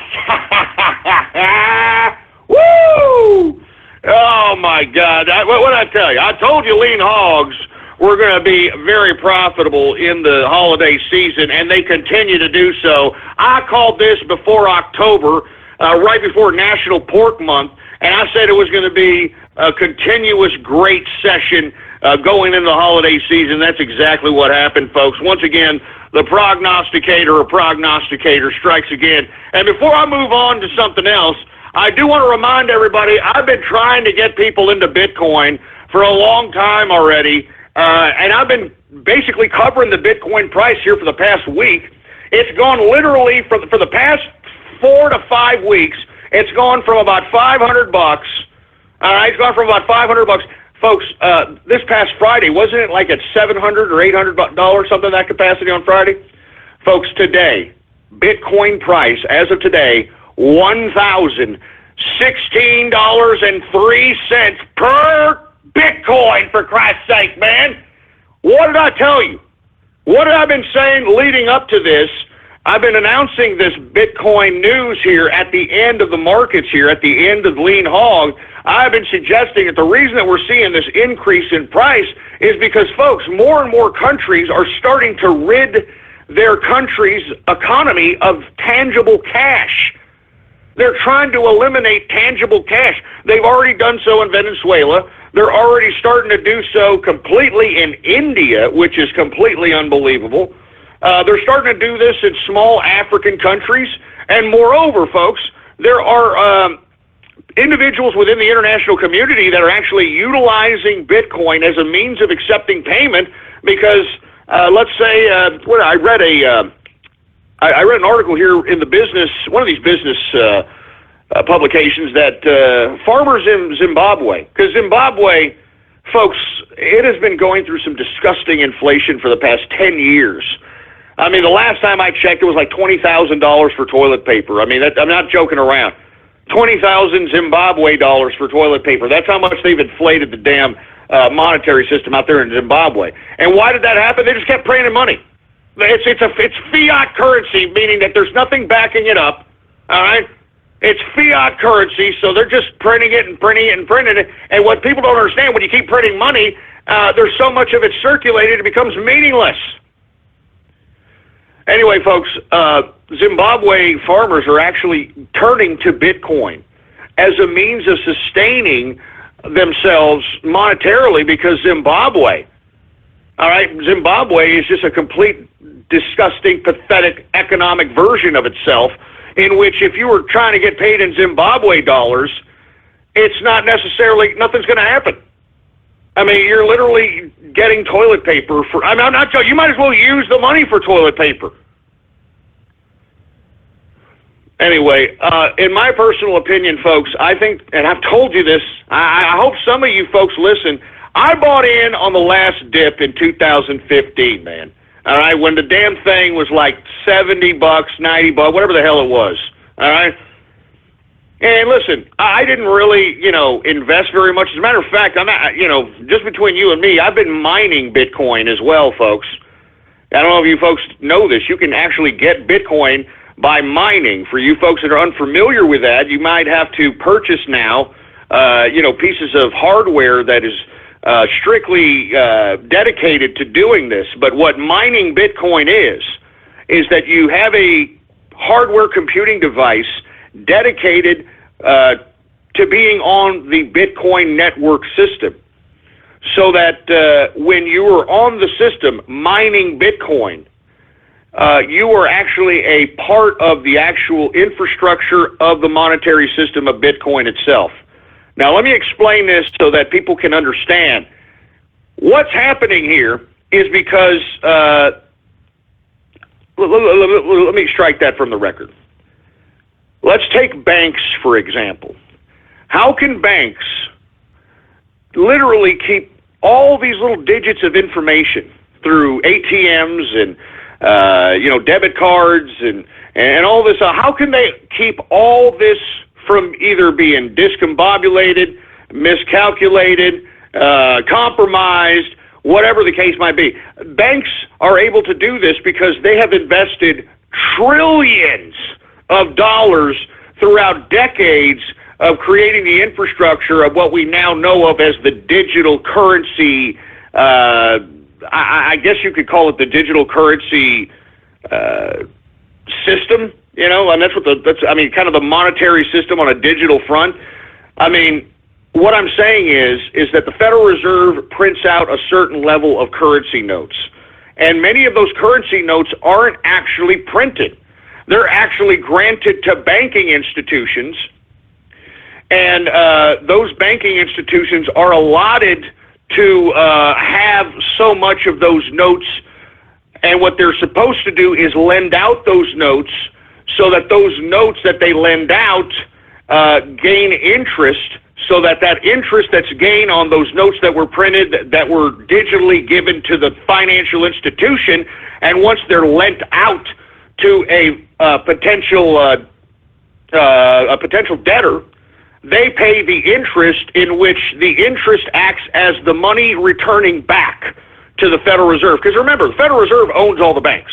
Woo! Oh, my God. What did I tell you? I told you lean hogs were going to be very profitable in the holiday season, and they continue to do so. I called this before October, right before National Pork Month, and I said it was going to be a continuous great session going into the holiday season. That's exactly what happened, folks. Once again, the prognosticator strikes again. And before I move on to something else, I do want to remind everybody, I've been trying to get people into Bitcoin for a long time already, and I've been basically covering the Bitcoin price here for the past week. It's gone literally for the past 4 to 5 weeks. It's gone from about $500. All right, it's gone from about $500. Folks, this past Friday, wasn't it like at $700 or $800 something, that capacity on Friday? Folks, today, Bitcoin price as of today, $1,016.03 per Bitcoin, for Christ's sake, man. What did I tell you? What have I been saying leading up to this? I've been announcing this Bitcoin news here at the end of the markets here, at the end of lean hog. I've been suggesting that the reason that we're seeing this increase in price is because, folks, more and more countries are starting to rid their country's economy of tangible cash. They're trying to eliminate tangible cash. They've already done so in Venezuela. They're already starting to do so completely in India, which is completely unbelievable. They're starting to do this in small African countries. And moreover, folks, there are individuals within the international community that are actually utilizing Bitcoin as a means of accepting payment because, let's say, I read an article here in the business, one of these business publications, that farmers in Zimbabwe, because Zimbabwe, folks, it has been going through some disgusting inflation for the past 10 years. I mean, the last time I checked, it was like $20,000 for toilet paper. I mean, I'm not joking around. 20,000 Zimbabwe dollars for toilet paper. That's how much they've inflated the damn monetary system out there in Zimbabwe. And why did that happen? They just kept printing money. It's fiat currency, meaning that there's nothing backing it up. All right, it's fiat currency, so they're just printing it and printing it and printing it. And what people don't understand, when you keep printing money, there's so much of it circulated, it becomes meaningless. Anyway, folks, Zimbabwe farmers are actually turning to Bitcoin as a means of sustaining themselves monetarily, because Zimbabwe is just a complete, disgusting, pathetic economic version of itself, in which if you were trying to get paid in Zimbabwe dollars, it's not necessarily, nothing's going to happen. I mean, you're literally getting toilet paper for, I'm not joking, you might as well use the money for toilet paper. Anyway, in my personal opinion, folks, I think, and I've told you this, I hope some of you folks listen, I bought in on the last dip in 2015, man. All right, when the damn thing was like $70, $90, whatever the hell it was. All right. And listen, I didn't really, invest very much. As a matter of fact, I'm not, just between you and me, I've been mining Bitcoin as well, folks. I don't know if you folks know this. You can actually get Bitcoin by mining. For you folks that are unfamiliar with that, you might have to purchase now, pieces of hardware that is strictly dedicated to doing this. But what mining Bitcoin is that you have a hardware computing device dedicated to being on the Bitcoin network system, so that when you are on the system mining Bitcoin, you are actually a part of the actual infrastructure of the monetary system of Bitcoin itself. Now, let me explain this so that people can understand. What's happening here is because, let me strike that from the record. Let's take banks, for example. How can banks literally keep all these little digits of information through ATMs and, debit cards and all this? How can they keep all this from either being discombobulated, miscalculated, compromised, whatever the case might be? Banks are able to do this because they have invested trillions of dollars throughout decades of creating the infrastructure of what we now know of as the digital currency. I guess you could call it the digital currency system, and that's kind of the monetary system on a digital front. I mean, what I'm saying is that the Federal Reserve prints out a certain level of currency notes, and many of those currency notes aren't actually printed. They're actually granted to banking institutions, and those banking institutions are allotted to have so much of those notes, and what they're supposed to do is lend out those notes so that those notes that they lend out gain interest, so that interest that's gained on those notes that were printed, that were digitally given to the financial institution, and once they're lent out to a potential debtor, they pay the interest, in which the interest acts as the money returning back to the Federal Reserve. Because remember, the Federal Reserve owns all the banks,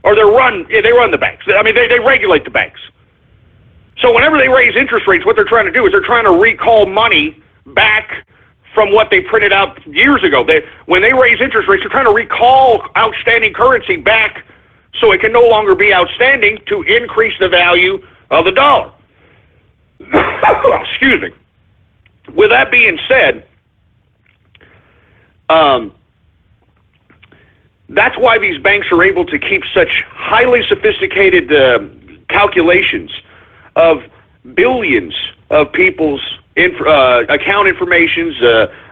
or they run the banks. I mean, they regulate the banks. So whenever they raise interest rates, what they're trying to do is they're trying to recall money back from what they printed out years ago. When they raise interest rates, they're trying to recall outstanding currency back so it can no longer be outstanding, to increase the value of the dollar. Excuse me. With that being said, that's why these banks are able to keep such highly sophisticated calculations of billions of people's account informations,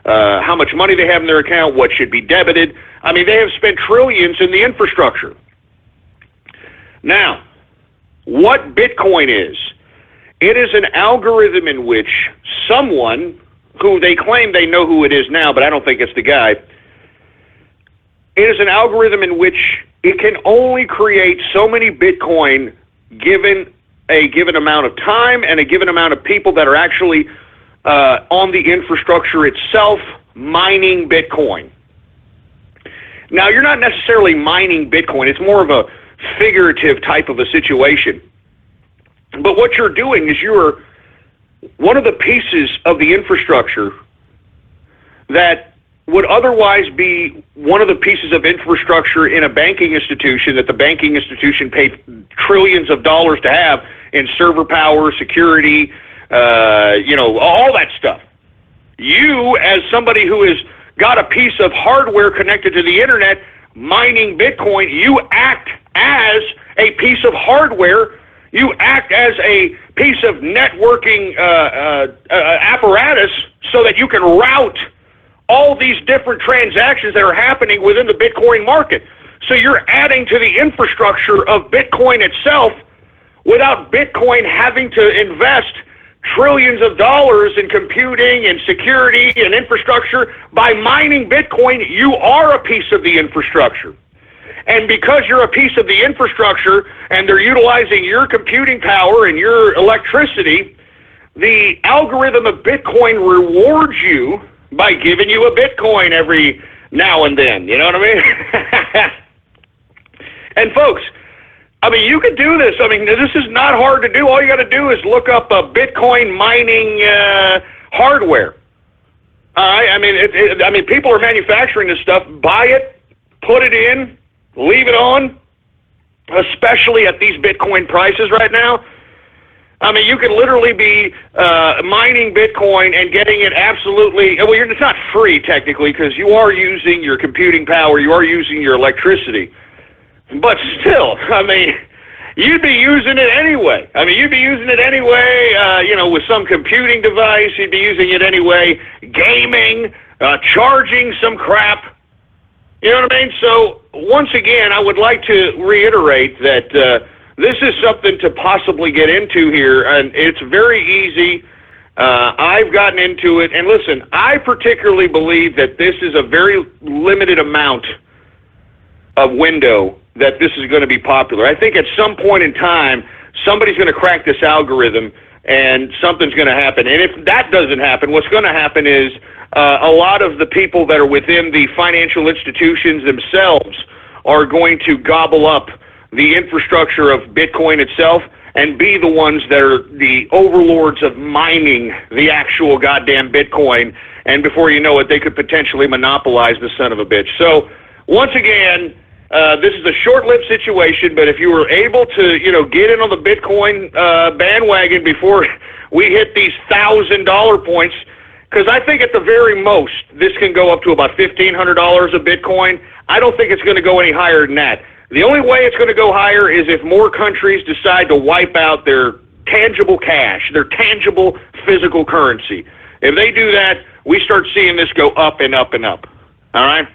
how much money they have in their account, what should be debited. I mean, they have spent trillions in the infrastructure. Now, what Bitcoin is, it is an algorithm in which someone, who they claim they know who it is now, but I don't think it's the guy, it is an algorithm in which it can only create so many Bitcoin given a given amount of time and a given amount of people that are actually on the infrastructure itself mining Bitcoin. Now, you're not necessarily mining Bitcoin. It's more of a figurative type of a situation. But what you're doing is you're one of the pieces of the infrastructure that would otherwise be one of the pieces of infrastructure in a banking institution that the banking institution paid trillions of dollars to have in server power, security, all that stuff. You, as somebody who has got a piece of hardware connected to the internet, mining Bitcoin, you act as a piece of hardware. You act as a piece of networking apparatus so that you can route all these different transactions that are happening within the Bitcoin market. So you're adding to the infrastructure of Bitcoin itself without Bitcoin having to invest trillions of dollars in computing and security and infrastructure. By mining Bitcoin, you are a piece of the infrastructure. And because you're a piece of the infrastructure and they're utilizing your computing power and your electricity, the algorithm of Bitcoin rewards you by giving you a Bitcoin every now and then. You know what I mean? And folks, you can do this. This is not hard to do. All you got to do is look up a Bitcoin mining hardware. All right? People are manufacturing this stuff. Buy it, put it in, leave it on, especially at these Bitcoin prices right now. You could literally be mining Bitcoin and getting it absolutely, it's not free technically because you are using your computing power, you are using your electricity. But still, you'd be using it anyway. You'd be using it anyway, with some computing device, you'd be using it anyway, gaming, charging some crap. You know what I mean? So, once again, I would like to reiterate that this is something to possibly get into here, and it's very easy. I've gotten into it, and listen, I particularly believe that this is a very limited amount of window that this is going to be popular. I think at some point in time, somebody's going to crack this algorithm, and something's going to happen. And if that doesn't happen, what's going to happen is a lot of the people that are within the financial institutions themselves are going to gobble up the infrastructure of Bitcoin itself and be the ones that are the overlords of mining the actual goddamn Bitcoin. And before you know it, they could potentially monopolize the son of a bitch. So, once again, this is a short-lived situation, but if you were able to, get in on the Bitcoin bandwagon before we hit these $1,000 points, because I think at the very most, this can go up to about $1,500 a Bitcoin. I don't think it's going to go any higher than that. The only way it's going to go higher is if more countries decide to wipe out their tangible cash, their tangible physical currency. If they do that, we start seeing this go up and up and up. All right?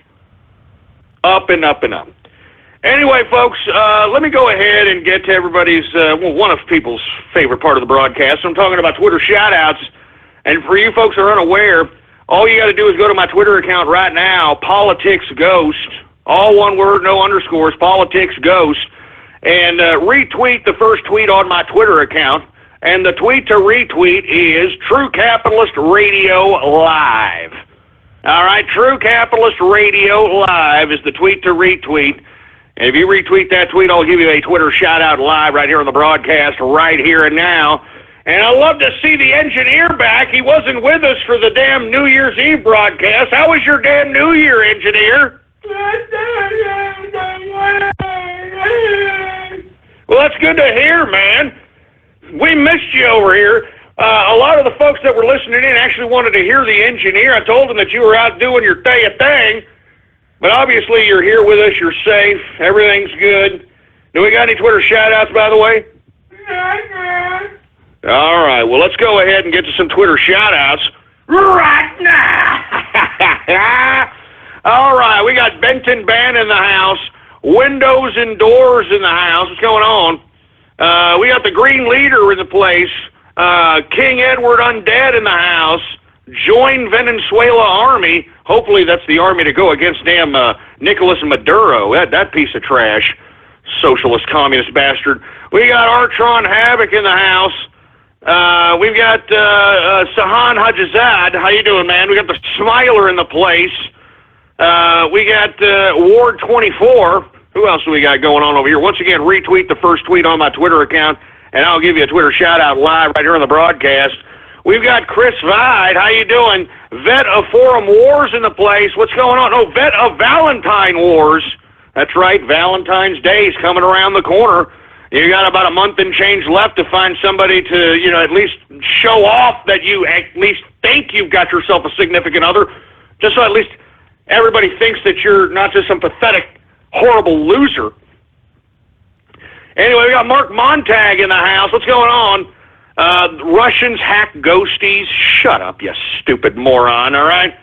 Up and up and up. Anyway, folks, let me go ahead and get to everybody's, one of people's favorite part of the broadcast. I'm talking about Twitter shout-outs. And for you folks who are unaware, all you got to do is go to my Twitter account right now, Politics Ghost, all one word, no underscores, Politics Ghost, and retweet the first tweet on my Twitter account. And the tweet to retweet is True Capitalist Radio Live. All right, True Capitalist Radio Live is the tweet to retweet. And if you retweet that tweet, I'll give you a Twitter shout-out live right here on the broadcast, right here and now. And I'd love to see the engineer back. He wasn't with us for the damn New Year's Eve broadcast. How was your damn New Year, engineer? Well, that's good to hear, man. We missed you over here. A lot of the folks that were listening in actually wanted to hear the engineer. I told them that you were out doing your thing. But obviously you're here with us. You're safe. Everything's good. Do we got any Twitter shout-outs, by the way? All right. Well, let's go ahead and get to some Twitter shout-outs right now. All right. We got Benton Ban in the house. Windows and doors in the house. What's going on? We got the Green Leader in the place. King Edward Undead in the house. Join Venezuela Army. Hopefully that's the army to go against damn Nicolas Maduro. That piece of trash. Socialist communist bastard. We got Artron Havoc in the house. We've got Sahan Hajizad. How you doing, man? We got the Smiler in the place. We got Ward 24. Who else do we got going on over here? Once again, retweet the first tweet on my Twitter account, and I'll give you a Twitter shout-out live right here on the broadcast. We've got Chris Vide. How you doing? Vet of Forum Wars in the place. What's going on? Oh, Vet of Valentine Wars. That's right, Valentine's Day is coming around the corner. You got about a month and change left to find somebody to, at least show off that you at least think you've got yourself a significant other, just so at least everybody thinks that you're not just some pathetic, horrible loser. Anyway, we got Mark Montag in the house. What's going on? Russians hack ghosties. Shut up, you stupid moron, all right?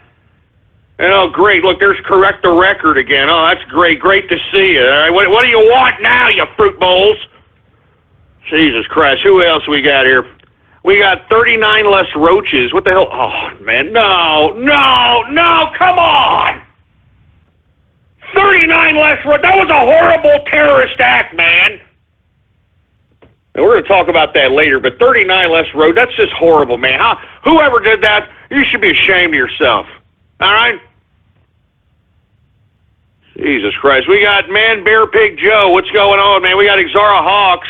Oh, great. Look, there's Correct the Record again. Oh, that's great. Great to see you. All right? What do you want now, you fruit bowls? Jesus Christ. Who else we got here? We got 39 less roaches. What the hell? Oh, man. No. Come on. 39 less roaches. That was a horrible terrorist act, man. And we're going to talk about that later, but 39 less roaches, that's just horrible, man. Whoever did that, you should be ashamed of yourself. All right? Jesus Christ. We got Man Bear Pig Joe. What's going on, man? We got Exara Hawks.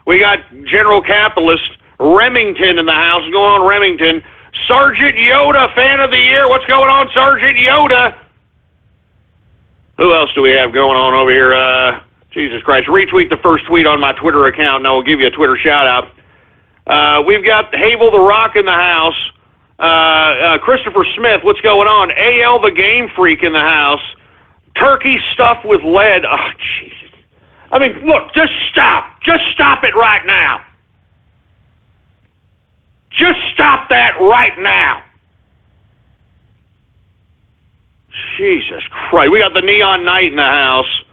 We got General Capitalist Remington in the house. What's going on, Remington? Sergeant Yoda, Fan of the Year. What's going on, Sergeant Yoda? Who else do we have going on over here? Jesus Christ. Retweet the first tweet on my Twitter account, and I will give you a Twitter shout-out. We've got Havel the Rock in the house. Christopher Smith, what's going on? AL the Game Freak in the house. Turkey stuffed with lead. Oh, Jesus. I mean, look, just stop. Just stop it right now. Just stop that right now. Jesus Christ. We got the Neon Knight in the house.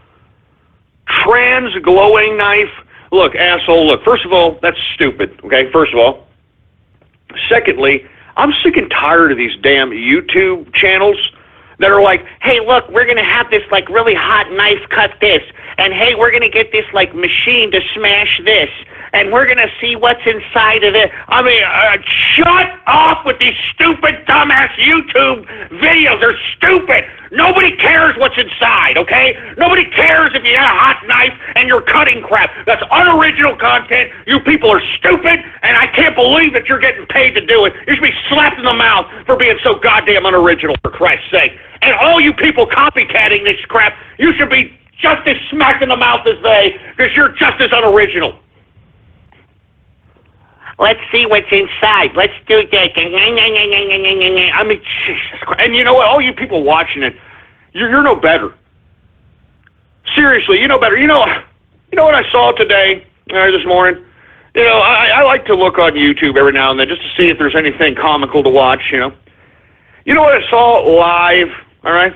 Trans glowing knife. Look, asshole, look. First of all, that's stupid, okay? First of all. Secondly, I'm sick and tired of these damn YouTube channels that are like, hey, look, we're going to have this, like, really hot knife cut this. And, hey, we're going to get this, like, machine to smash this. And we're going to see what's inside of it. I mean, shut off with these stupid, dumbass YouTube videos. They're stupid. Nobody cares what's inside, okay? Nobody cares if you got a hot knife and you're cutting crap. That's unoriginal content. You people are stupid, and I can't believe that you're getting paid to do it. You should be slapped in the mouth for being so goddamn unoriginal, for Christ's sake. And all you people copycatting this crap, you should be just as smacked in the mouth as they, because you're just as unoriginal. Let's see what's inside. Let's do that. I mean, Jesus Christ. And you know what? All you people watching it, you're no better. Seriously, you know better. You know what I saw today, this morning? I like to look on YouTube every now and then just to see if there's anything comical to watch, You know what I saw live, all right?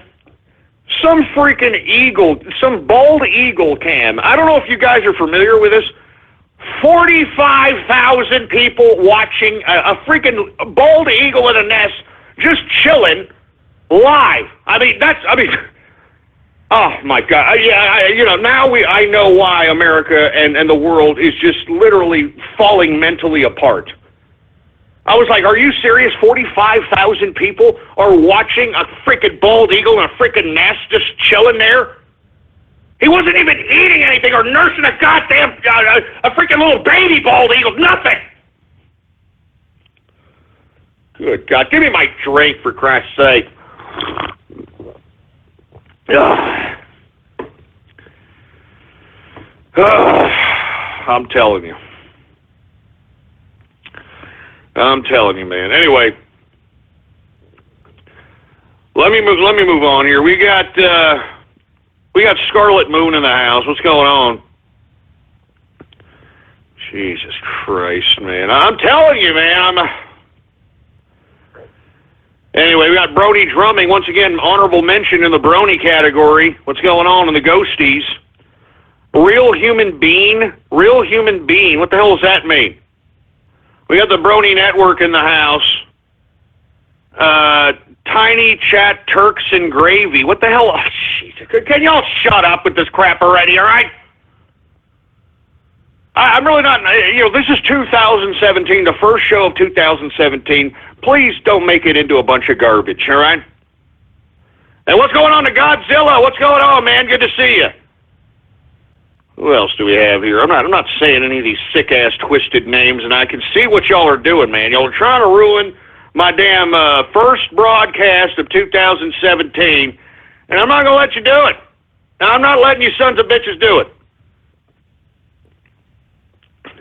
Some freaking eagle, some bald eagle cam. I don't know if you guys are familiar with this. 45,000 people watching a freaking bald eagle in a nest just chilling live. Oh my God. Now I know why America and the world is just literally falling mentally apart. I was like, are you serious? 45,000 people are watching a freaking bald eagle in a freaking nest just chilling there? He wasn't even eating anything or nursing a goddamn, a freaking little baby bald eagle. Nothing. Good God. Give me my drink, for Christ's sake. I'm telling you. I'm telling you, man. Anyway, let me move on here. We got Scarlet Moon in the house. What's going on? Jesus Christ, man. I'm telling you, man. Anyway, we got Brony Drumming. Once again, honorable mention in the Brony category. What's going on in the ghosties? Real human being? Real human being. What the hell does that mean? We got the Brony Network in the house. Tiny Chat Turks and Gravy. What the hell? Oh, Jesus. Can y'all shut up with this crap already, all right? I'm really not, this is 2017, the first show of 2017. Please don't make it into a bunch of garbage, all right? Hey, what's going on to Godzilla? What's going on, man? Good to see you. Who else do we have here? I'm not saying any of these sick-ass twisted names, and I can see what y'all are doing, man. Y'all are trying to ruin my damn first broadcast of 2017, and I'm not going to let you do it. Now, I'm not letting you sons of bitches do it.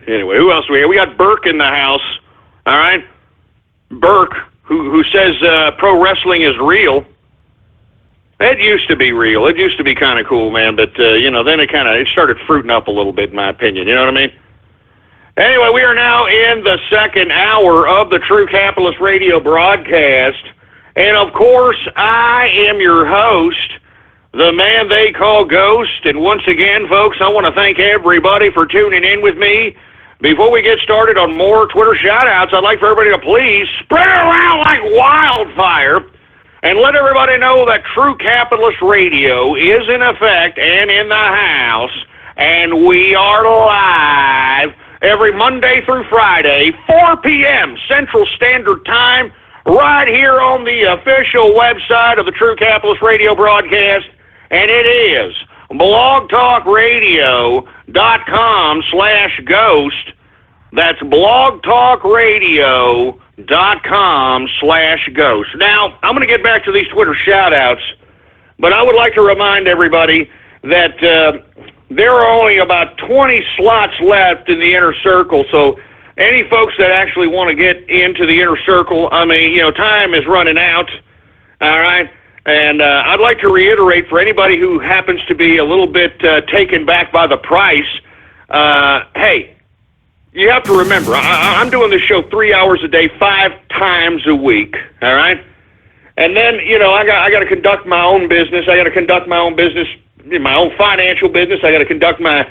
Anyway, who else do we have? We got Burke in the house, all right? Burke, who says pro wrestling is real. It used to be real. It used to be kind of cool, man, but, then it started fruiting up a little bit, in my opinion. You know what I mean? Anyway, we are now in the second hour of the True Capitalist Radio broadcast, and, of course, I am your host, the man they call Ghost, and once again, folks, I want to thank everybody for tuning in with me. Before we get started on more Twitter shout-outs, I'd like for everybody to please spread it around like wildfire and let everybody know that True Capitalist Radio is in effect and in the house, and we are live every Monday through Friday, 4 p.m. Central Standard Time, right here on the official website of the True Capitalist Radio broadcast, and it is blogtalkradio.com/ghost. That's blogtalkradio.com/ghost. Now, I'm going to get back to these Twitter shout-outs, but I would like to remind everybody that there are only about 20 slots left in the inner circle, so any folks that actually want to get into the inner circle, time is running out, all right? And I'd like to reiterate for anybody who happens to be a little bit taken back by the price, hey, you have to remember, I'm doing this show 3 hours a day, 5 times a week, all right? And then, I got to conduct my own business. I got to conduct my own business, my own financial business. I got to conduct my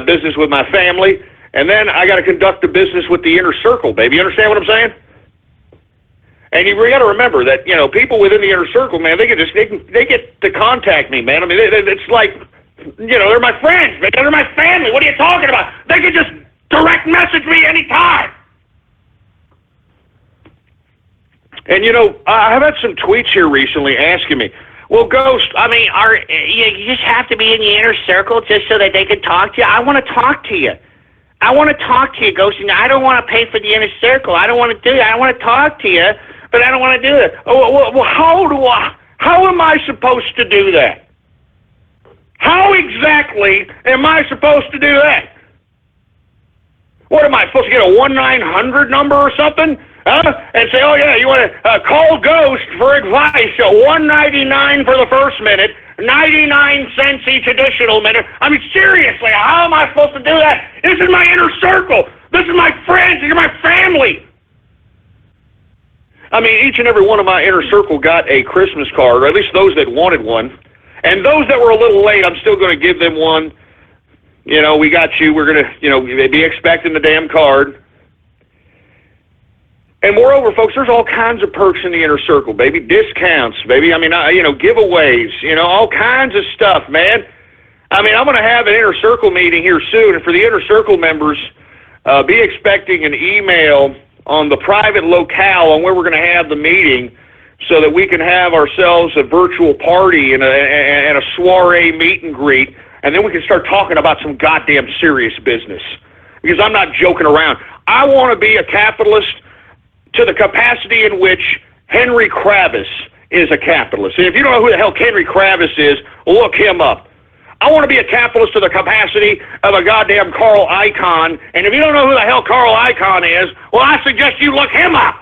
business with my family. And then I got to conduct the business with the inner circle, baby. You understand what I'm saying? And you got to remember that, people within the inner circle, man, they get to contact me, man. I mean, it's like, they're my friends, man. They're my family. What are you talking about? They can just direct message me anytime. And, I have had some tweets here recently asking me, well, Ghost, you just have to be in the inner circle just so that they can talk to you? I want to talk to you. I want to talk to you, Ghost, and I don't want to pay for the inner circle. I don't want to do that. I want to talk to you, but I don't want to do it. Well, how am I supposed to do that? How exactly am I supposed to do that? What am I supposed to get, a 1-900 number or something? And say, oh yeah, you want to call Ghost for advice at $1.99 for the first minute, 99 cents each additional minute. I mean, seriously, how am I supposed to do that? This is my inner circle. This is my friends. You're my family. I mean, each and every one of my inner circle got a Christmas card, or at least those that wanted one. And those that were a little late, I'm still going to give them one. We got you. We're going to, be expecting the damn card. And moreover, folks, there's all kinds of perks in the inner circle, baby. Discounts, baby. Giveaways, all kinds of stuff, man. I'm going to have an inner circle meeting here soon. And for the inner circle members, be expecting an email on the private locale on where we're going to have the meeting so that we can have ourselves a virtual party and a soiree meet and greet. And then we can start talking about some goddamn serious business. Because I'm not joking around. I want to be a capitalist to the capacity in which Henry Kravis is a capitalist. And if you don't know who the hell Henry Kravis is, look him up. I want to be a capitalist to the capacity of a goddamn Carl Icahn. And if you don't know who the hell Carl Icahn is, well, I suggest you look him up.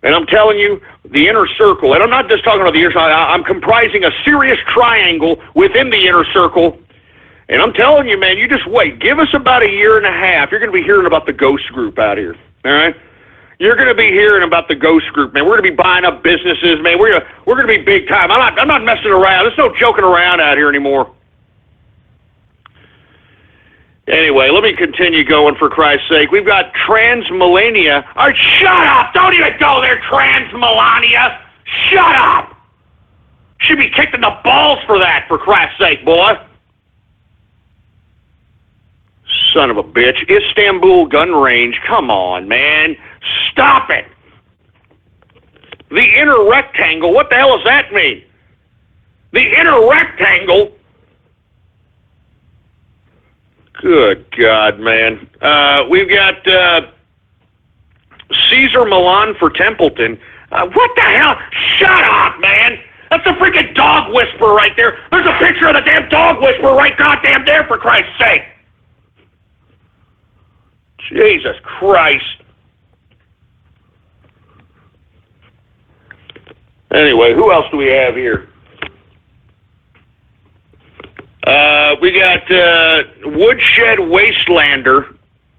And I'm telling you, the inner circle, and I'm not just talking about the inner circle, I'm comprising a serious triangle within the inner circle. And I'm telling you, man, you just wait. Give us about a year and a half. You're going to be hearing about the Ghost Group out here, all right? You're going to be hearing about the Ghost Group, man. We're going to be buying up businesses, man. We're going to be big time. I'm not messing around. There's no joking around out here anymore. Anyway, let me continue going, for Christ's sake. We've got Transmillennia. All right, shut up! Don't even go there, Transmillennia! Shut up! Should be kicked in the balls for that, for Christ's sake, boy. Son of a bitch. Istanbul gun range. Come on, man. Stop it! The inner rectangle? What the hell does that mean? The inner rectangle? Good God, man. We've got Caesar Milan for Templeton. What the hell? Shut up, man. That's a freaking dog whisperer right there. There's a picture of the damn dog whisperer right goddamn there, for Christ's sake. Jesus Christ. Anyway, who else do we have here? We got Woodshed Wastelander.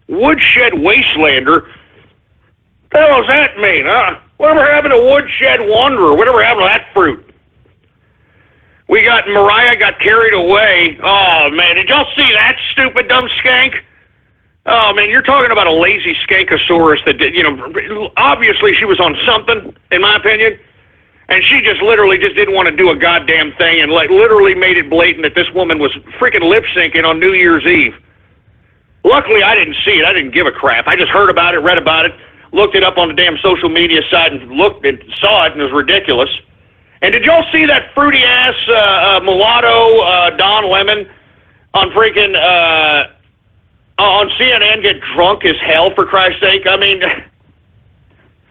Woodshed Wastelander? What the hell does that mean, huh? Whatever happened to Woodshed Wanderer? Whatever happened to that fruit? We got Mariah got carried away. Oh, man, did y'all see that stupid dumb skank? Oh, man, you're talking about a lazy skankosaurus that did, obviously she was on something, in my opinion. And she just literally just didn't want to do a goddamn thing and literally made it blatant that this woman was freaking lip-syncing on New Year's Eve. Luckily, I didn't see it. I didn't give a crap. I just heard about it, read about it, looked it up on the damn social media site and looked and saw it, and it was ridiculous. And did y'all see that fruity-ass mulatto Don Lemon on freaking on CNN get drunk as hell, for Christ's sake? I mean...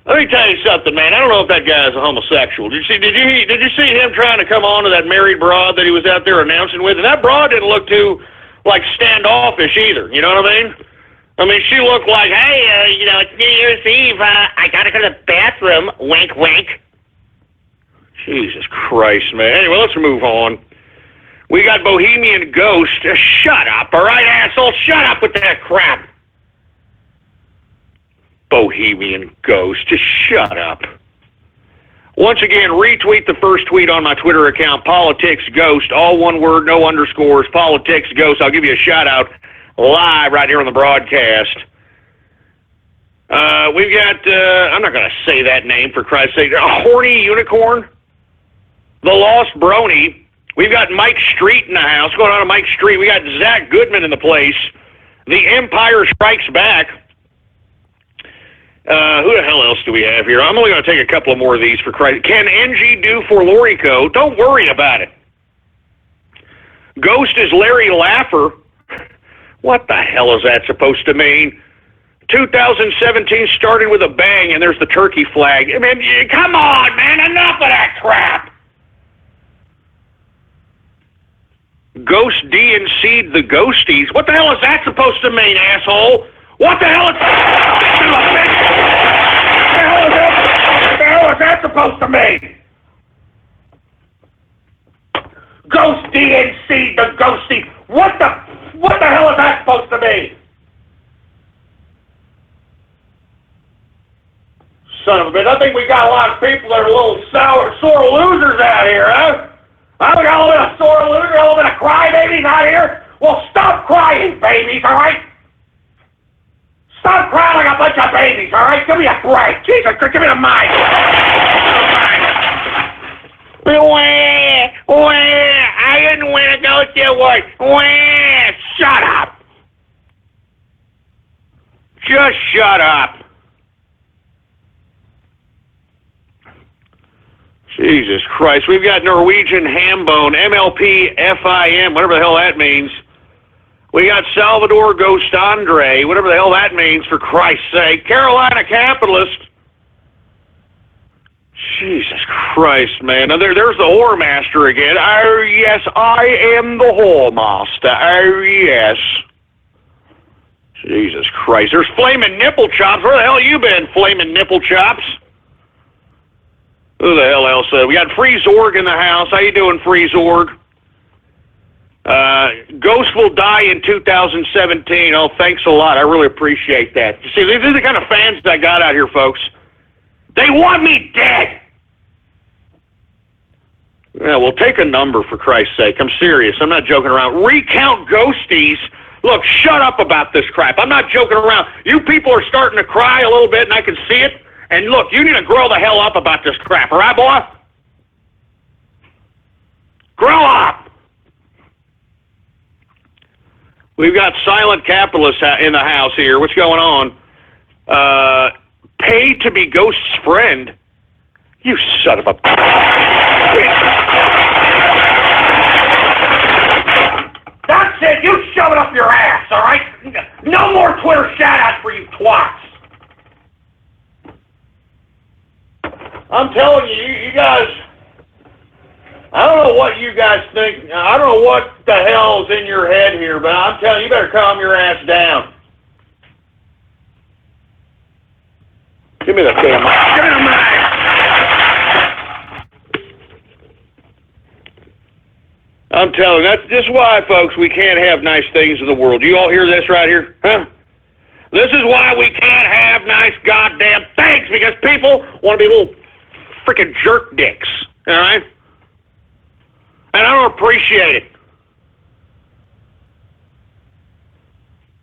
Let me tell you something, man. I don't know if that guy is a homosexual. Did you see him trying to come on to that married broad that he was out there announcing with? And that broad didn't look too, standoffish either. You know what I mean? I mean, she looked like, hey, it's New Year's Eve. I gotta go to the bathroom. Wink, wink. Jesus Christ, man. Anyway, let's move on. We got Bohemian Ghost. Shut up, all right, asshole? Shut up with that crap. Bohemian Ghost. Just shut up. Once again, retweet the first tweet on my Twitter account, Politics Ghost, all one word, no underscores, Politics Ghost. I'll give you a shout-out live right here on the broadcast. We've got, I'm not going to say that name, for Christ's sake, a horny unicorn, the Lost Brony. We've got Mike Street in the house. What's going on at Mike Street? We got Zach Goodman in the place. The Empire Strikes Back. Who the hell else do we have here? I'm only going to take a couple of more of these, for Christ. Can NG do for Lorico? Don't worry about it. Ghost is Larry Laffer. What the hell is that supposed to mean? 2017 started with a bang, and there's the turkey flag. I mean, come on, man, enough of that crap. Ghost DNC'd the ghosties. What the hell is that supposed to mean, asshole? What the hell is that supposed to mean? Ghost DNC the ghosty. What the hell is that supposed to mean? Son of a bitch. I think we got a lot of people that are a little sore losers out here, huh? We got a little bit of sore loser, a little bit of crybabies out here. Well, stop crying, babies, all right? Stop crying like a bunch of babies, all right? Give me a break. Jesus, give me the mic. I didn't win a Ghosty Award. Shut up. Just shut up. Jesus Christ. We've got Norwegian Hambone, MLP FIM, whatever the hell that means. We got Salvador Ghost Andre, whatever the hell that means, for Christ's sake. Carolina Capitalist. Jesus Christ, man. Now there's the whore master again. Oh, yes, I am the whore master. Oh, yes. Jesus Christ. There's Flaming Nipple Chops. Where the hell you been, Flaming Nipple Chops? Who the hell else? We got Free Zorg in the house. How you doing, Free Zorg? Ghost will die in 2017. Oh, thanks a lot. I really appreciate that. See, these are the kind of fans I got out here, folks. They want me dead. Yeah, well, take a number, for Christ's sake. I'm serious. I'm not joking around. Recount ghosties. Look, shut up about this crap. I'm not joking around. You people are starting to cry a little bit, and I can see it. And look, you need to grow the hell up about this crap, all right, boy? Grow up. We've got Silent Capitalists in the house here. What's going on? Pay to be Ghost's friend. You son of a... That's it. You shove it up your ass, all right? No more Twitter shout-outs for you twats. I'm telling you, you guys... I don't know what you guys think. I don't know what the hell's in your head here, but I'm telling you, you better calm your ass down. Give me the damn mic. Give me the mic. I'm telling you, this is why, folks, we can't have nice things in the world. Do you all hear this right here? Huh? This is why we can't have nice goddamn things, because people want to be little freaking jerk dicks, all right? And I don't appreciate it.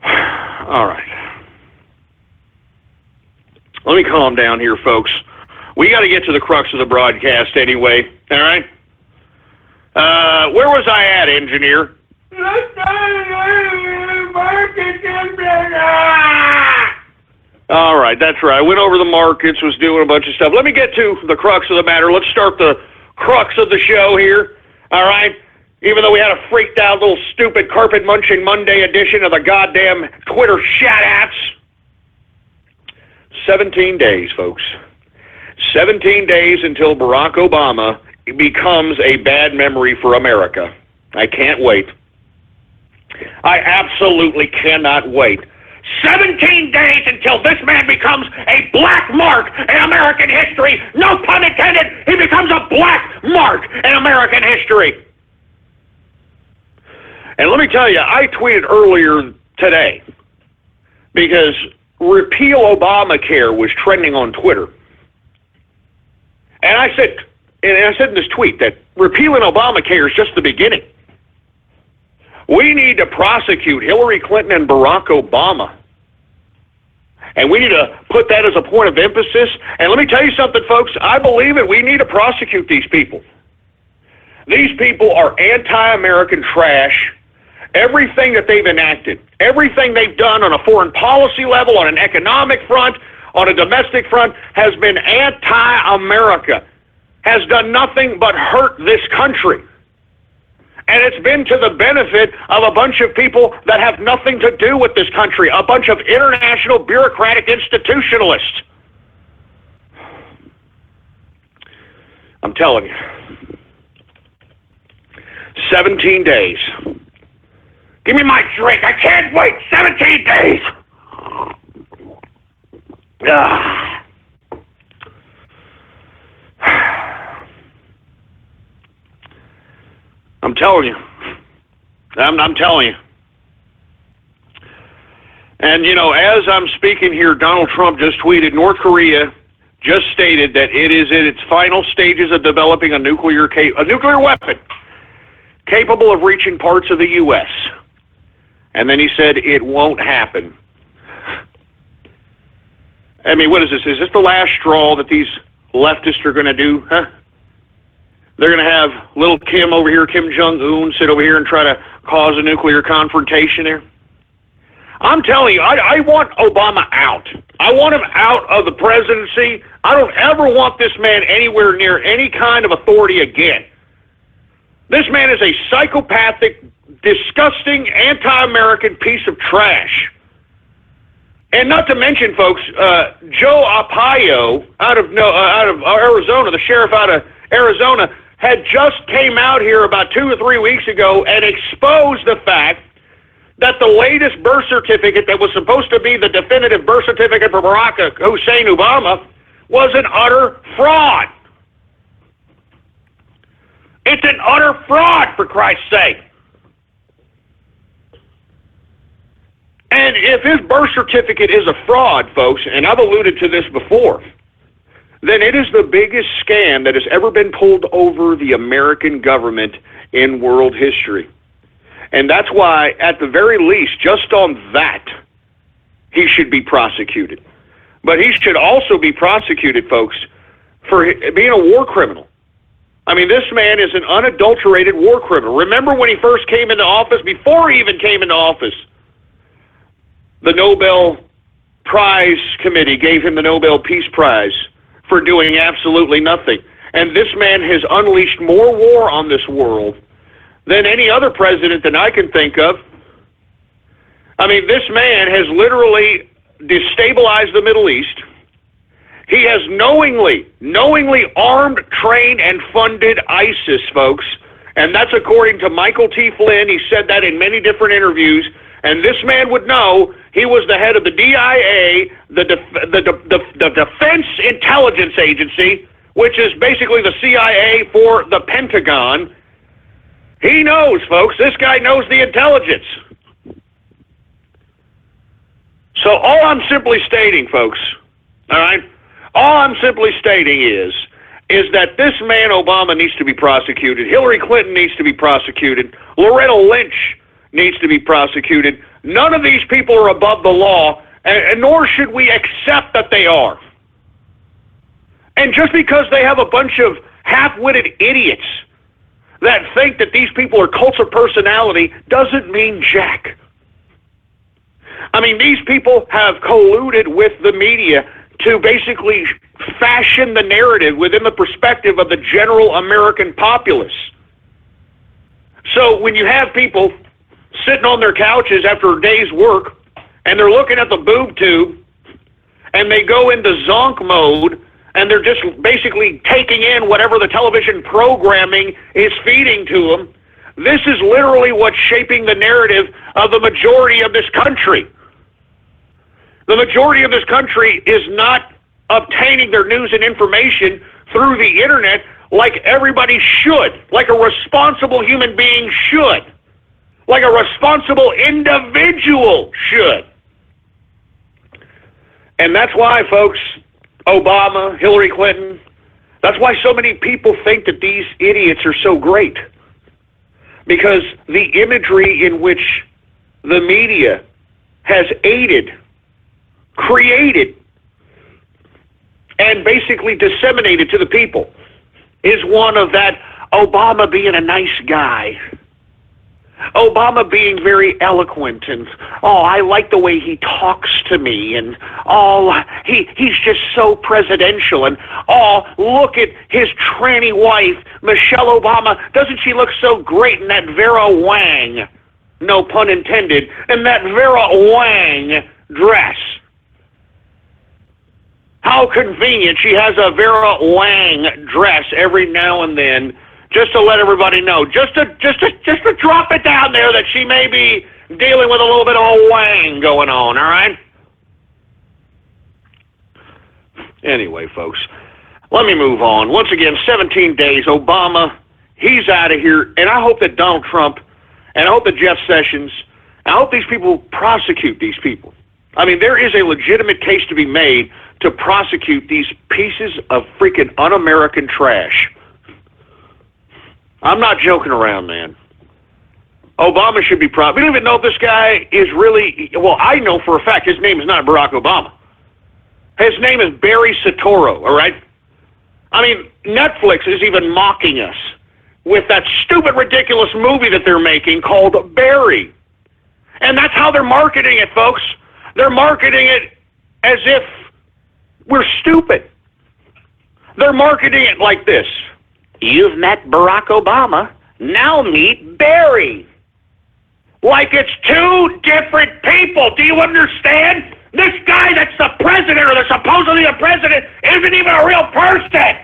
All right. Let me calm down here, folks. We got to get to the crux of the broadcast anyway, all right? Where was I at, engineer? All right, that's right. I went over the markets, was doing a bunch of stuff. Let me get to the crux of the matter. Let's start the crux of the show here. All right? Even though we had a freaked out little stupid carpet munching Monday edition of the goddamn Twitter shout-outs. 17 days, folks. 17 days until Barack Obama becomes a bad memory for America. I can't wait. I absolutely cannot wait. 17 days until this man becomes a black mark in American history. No pun intended. He becomes a black mark in American history. And let me tell you, I tweeted earlier today because repeal Obamacare was trending on Twitter. And I said in this tweet that repealing Obamacare is just the beginning. We need to prosecute Hillary Clinton and Barack Obama. And we need to put that as a point of emphasis. And let me tell you something, folks. I believe it. We need to prosecute these people. These people are anti-American trash. Everything that they've enacted, everything they've done on a foreign policy level, on an economic front, on a domestic front, has been anti-America, has done nothing but hurt this country. And it's been to the benefit of a bunch of people that have nothing to do with this country, a bunch of international bureaucratic institutionalists. I'm telling you. 17 days. Give me my drink. I can't wait. 17 days. I'm telling you. I'm telling you. And, you know, as I'm speaking here, Donald Trump just tweeted, North Korea just stated that it is in its final stages of developing a nuclear weapon capable of reaching parts of the U.S. And then he said it won't happen. I mean, what is this? Is this the last straw that these leftists are going to do? Huh? They're going to have little Kim over here, Kim Jong-un, sit over here and try to cause a nuclear confrontation there? I'm telling you, I want Obama out. I want him out of the presidency. I don't ever want this man anywhere near any kind of authority again. This man is a psychopathic, disgusting, anti-American piece of trash. And not to mention, folks, Joe Arpaio out of Arizona, the sheriff out of Arizona, had just came out here about 2 or 3 weeks ago and exposed the fact that the latest birth certificate that was supposed to be the definitive birth certificate for Barack Hussein Obama was an utter fraud. It's an utter fraud, for Christ's sake. And if his birth certificate is a fraud, folks, and I've alluded to this before, then it is the biggest scam that has ever been pulled over the American government in world history. And that's why, at the very least, just on that, he should be prosecuted. But he should also be prosecuted, folks, for being a war criminal. I mean, this man is an unadulterated war criminal. Remember when he first came into office, before he even came into office, the Nobel Prize Committee gave him the Nobel Peace Prize for doing absolutely nothing. And this man has unleashed more war on this world than any other president that I can think of. I mean, this man has literally destabilized the Middle East. He has knowingly armed, trained, and funded ISIS, folks. And that's according to Michael T. Flynn. He said that in many different interviews. And this man would know. He was the head of the DIA, the Defense Intelligence Agency, which is basically the CIA for the Pentagon. He knows, folks. This guy knows the intelligence. So all I'm simply stating, folks, all right, all I'm simply stating is that this man, Obama, needs to be prosecuted. Hillary Clinton needs to be prosecuted. Loretta Lynch needs to be prosecuted. None of these people are above the law, and nor should we accept that they are. And just because they have a bunch of half-witted idiots that think that these people are cults of personality doesn't mean jack. I mean, these people have colluded with the media to basically fashion the narrative within the perspective of the general American populace. So when you have people sitting on their couches after a day's work, and they're looking at the boob tube, and they go into zonk mode, and they're just basically taking in whatever the television programming is feeding to them, this is literally what's shaping the narrative of the majority of this country. The majority of this country is not obtaining their news and information through the internet like everybody should, like a responsible human being should, like a responsible individual should. And that's why, folks, Obama, Hillary Clinton, that's why so many people think that these idiots are so great. Because the imagery in which the media has aided, created, and basically disseminated to the people is one of that Obama being a nice guy. Obama being very eloquent and, oh, I like the way he talks to me, and, oh, he's just so presidential, and, oh, look at his tranny wife, Michelle Obama. Doesn't she look so great in that Vera Wang, no pun intended, in that Vera Wang dress? How convenient she has a Vera Wang dress every now and then, just to let everybody know, just to drop it down there that she may be dealing with a little bit of a wang going on, all right? Anyway, folks, let me move on. Once again, 17 days, Obama, he's out of here, and I hope that Donald Trump, and I hope that Jeff Sessions, I hope these people prosecute these people. I mean, there is a legitimate case to be made to prosecute these pieces of freaking un-American trash. I'm not joking around, man. Obama should be proud. We don't even know if this guy is really, well, I know for a fact his name is not Barack Obama. His name is Barry Soetoro, all right? I mean, Netflix is even mocking us with that stupid, ridiculous movie that they're making called Barry. And that's how they're marketing it, folks. They're marketing it as if we're stupid. They're marketing it like this. You've met Barack Obama, now meet Barry. Like it's two different people. Do you understand? This guy that's the president, or the supposedly the president, isn't even a real person.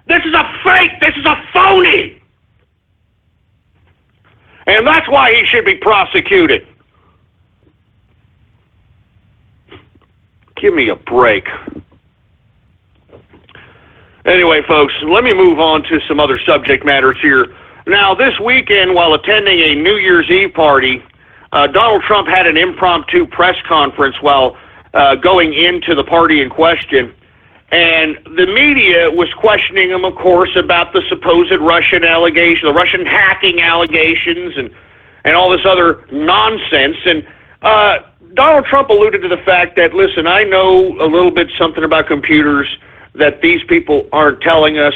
This is a fake. This is a phony. And that's why he should be prosecuted. Give me a break. Anyway, folks, let me move on to some other subject matters here. Now, this weekend, while attending a New Year's Eve party, Donald Trump had an impromptu press conference while going into the party in question. And the media was questioning him, of course, about the supposed Russian allegation, the Russian hacking allegations, and all this other nonsense. And Donald Trump alluded to the fact that, listen, I know a little bit something about computers that these people aren't telling us.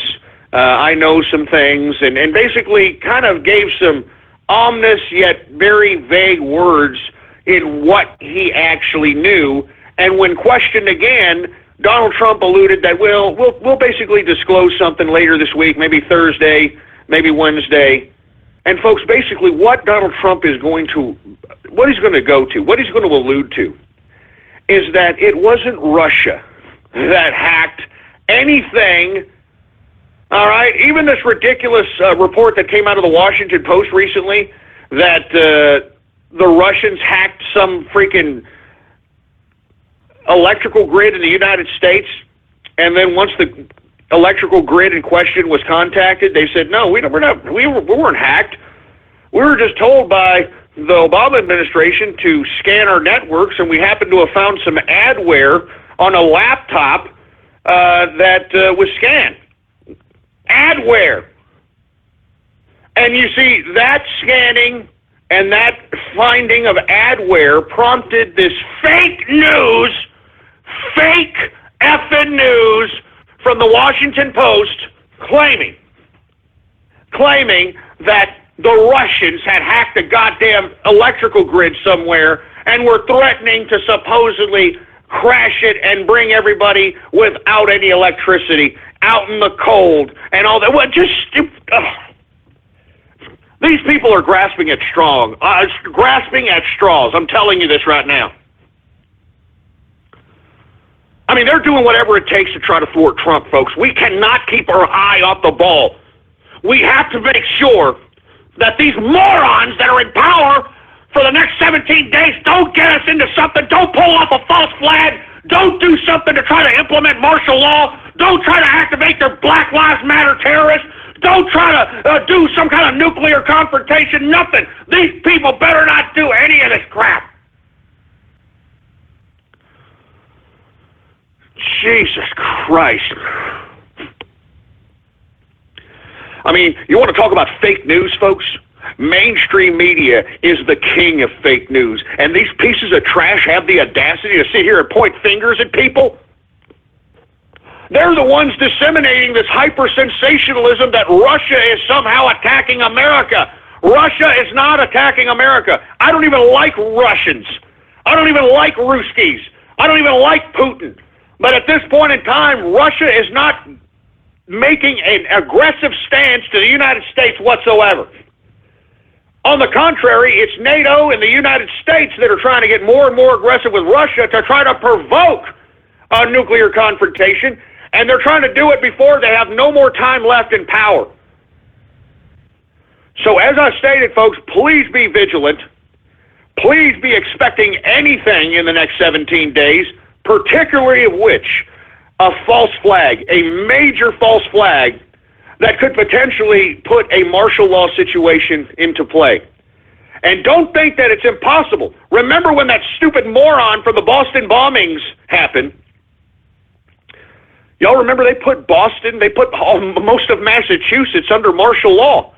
I know some things, and basically kind of gave some ominous yet very vague words in what he actually knew. And when questioned again, Donald Trump alluded that we'll basically disclose something later this week, maybe Thursday, maybe Wednesday. And folks, basically what Donald Trump is going to, what he's going to go to, what he's going to allude to, is that it wasn't Russia that hacked anything. All right, even this ridiculous report that came out of the Washington Post recently that the Russians hacked some freaking electrical grid in the United States, and then once the electrical grid in question was contacted, they said, no, we weren't hacked. We were just told by the Obama administration to scan our networks, and we happened to have found some adware on a laptop that was scanned. Adware. And you see, that scanning and that finding of adware prompted this fake effing news from the Washington Post claiming that the Russians had hacked a goddamn electrical grid somewhere and were threatening to supposedly crash it and bring everybody without any electricity out in the cold and all that. Well, these people are grasping at straws. I'm telling you this right now. I mean, they're doing whatever it takes to try to thwart Trump, folks. We cannot keep our eye off the ball. We have to make sure that these morons that are in power for the next 17 days don't get us into something, don't pull off a false flag, don't do something to try to implement martial law, don't try to activate their Black Lives Matter terrorists, don't try to do some kind of nuclear confrontation, nothing. These people better not do any of this crap. Jesus Christ. I mean, you want to talk about fake news, folks? Mainstream media is the king of fake news. And these pieces of trash have the audacity to sit here and point fingers at people? They're the ones disseminating this hyper-sensationalism that Russia is somehow attacking America. Russia is not attacking America. I don't even like Russians. I don't even like Ruskies. I don't even like Putin. But at this point in time, Russia is not making an aggressive stance to the United States whatsoever. On the contrary, it's NATO and the United States that are trying to get more and more aggressive with Russia to try to provoke a nuclear confrontation, and they're trying to do it before they have no more time left in power. So as I stated, folks, please be vigilant. Please be expecting anything in the next 17 days, particularly of which a false flag, a major false flag that could potentially put a martial law situation into play. And don't think that it's impossible. Remember when that stupid moron from the Boston bombings happened? Y'all remember they put Boston, they put most of Massachusetts under martial law.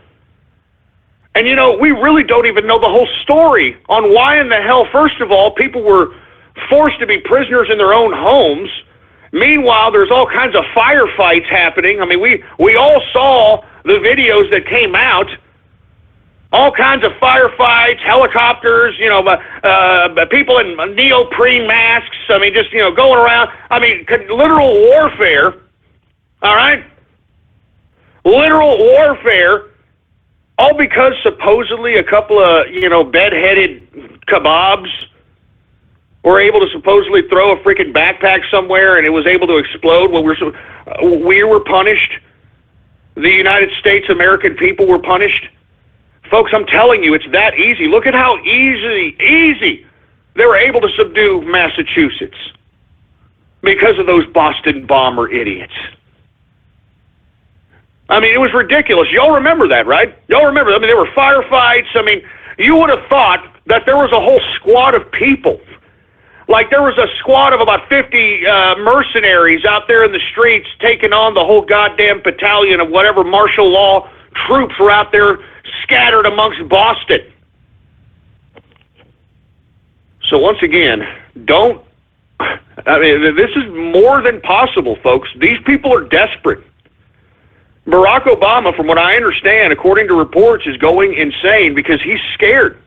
And you know, we really don't even know the whole story on why in the hell, first of all, people were forced to be prisoners in their own homes. Meanwhile, there's all kinds of firefights happening. I mean, we all saw the videos that came out. All kinds of firefights, helicopters, you know, people in neoprene masks. I mean, just, you know, going around. I mean, literal warfare, all right? Literal warfare, all because supposedly a couple of, you know, bed-headed kebabs were able to supposedly throw a freaking backpack somewhere and it was able to explode. Well, we were punished. The United States, American people were punished. Folks, I'm telling you, it's that easy. Look at how easy they were able to subdue Massachusetts because of those Boston bomber idiots. I mean, it was ridiculous. Y'all remember that, right? Y'all remember, I mean, there were firefights. I mean, you would have thought that there was a whole squad of people. Like there was a squad of about 50 mercenaries out there in the streets taking on the whole goddamn battalion of whatever martial law troops were out there scattered amongst Boston. So once again, I mean, this is more than possible, folks. These people are desperate. Barack Obama, from what I understand, according to reports, is going insane because he's scared.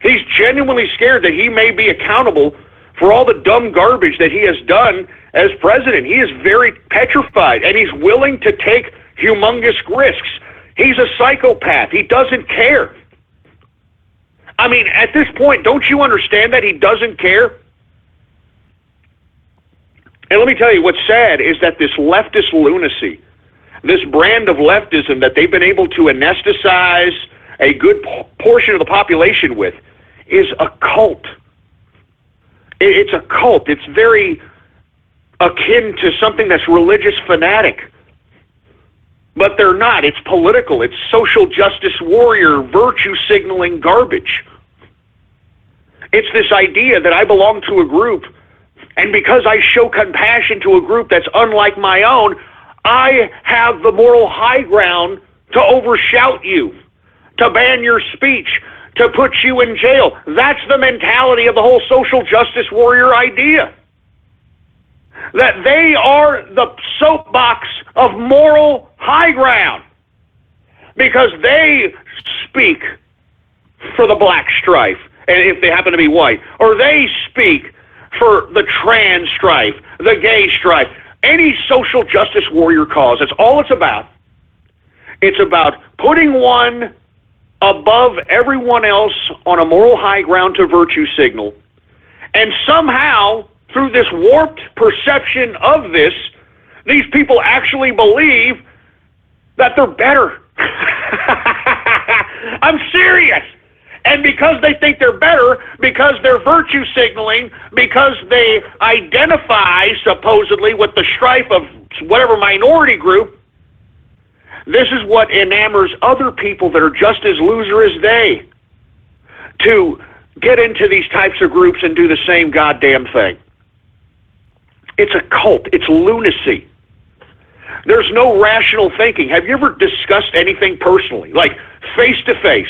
He's genuinely scared that he may be accountable for all the dumb garbage that he has done as president. He is very petrified, and he's willing to take humongous risks. He's a psychopath. He doesn't care. I mean, at this point, don't you understand that he doesn't care? And let me tell you, what's sad is that this leftist lunacy, this brand of leftism that they've been able to anesthetize a good portion of the population with, is a cult. It's a cult. It's very akin to something that's religious fanatic. But they're not. It's political. It's social justice warrior, virtue signaling garbage. It's this idea that I belong to a group, and because I show compassion to a group that's unlike my own, I have the moral high ground to overshout you, to ban your speech, to put you in jail. That's the mentality of the whole social justice warrior idea. That they are the soapbox of moral high ground because they speak for the black strife, and if they happen to be white, or they speak for the trans strife, the gay strife, any social justice warrior cause. That's all it's about. It's about putting one above everyone else on a moral high ground to virtue signal, and somehow, through this warped perception of this, these people actually believe that they're better. I'm serious. And because they think they're better, because they're virtue signaling, because they identify supposedly with the strife of whatever minority group, this is what enamors other people that are just as loser as they to get into these types of groups and do the same goddamn thing. It's a cult. It's lunacy. There's no rational thinking. Have you ever discussed anything personally, like face to face?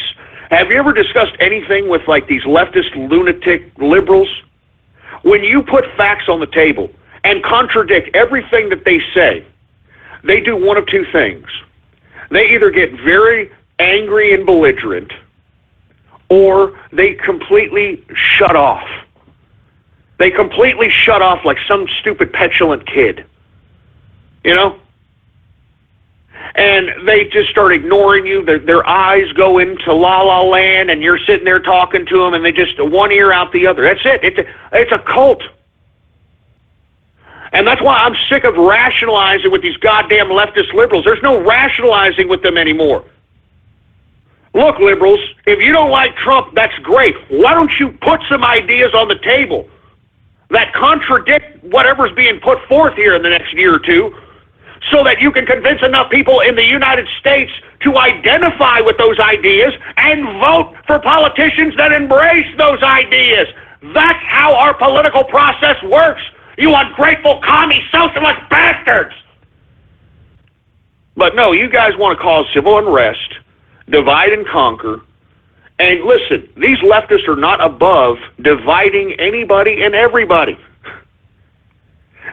Have you ever discussed anything with like these leftist lunatic liberals? When you put facts on the table and contradict everything that they say, they do one of two things. They either get very angry and belligerent, or they completely shut off. They completely shut off like some stupid petulant kid, you know? And they just start ignoring you. Their eyes go into la-la land, and you're sitting there talking to them, and they just one ear out the other. That's it. It's a cult. And that's why I'm sick of rationalizing with these goddamn leftist liberals. There's no rationalizing with them anymore. Look, liberals, if you don't like Trump, that's great. Why don't you put some ideas on the table that contradict whatever's being put forth here in the next year or two, so that you can convince enough people in the United States to identify with those ideas and vote for politicians that embrace those ideas. That's how our political process works, you ungrateful commie socialist bastards! But no, you guys want to cause civil unrest, divide and conquer, and listen, these leftists are not above dividing anybody and everybody.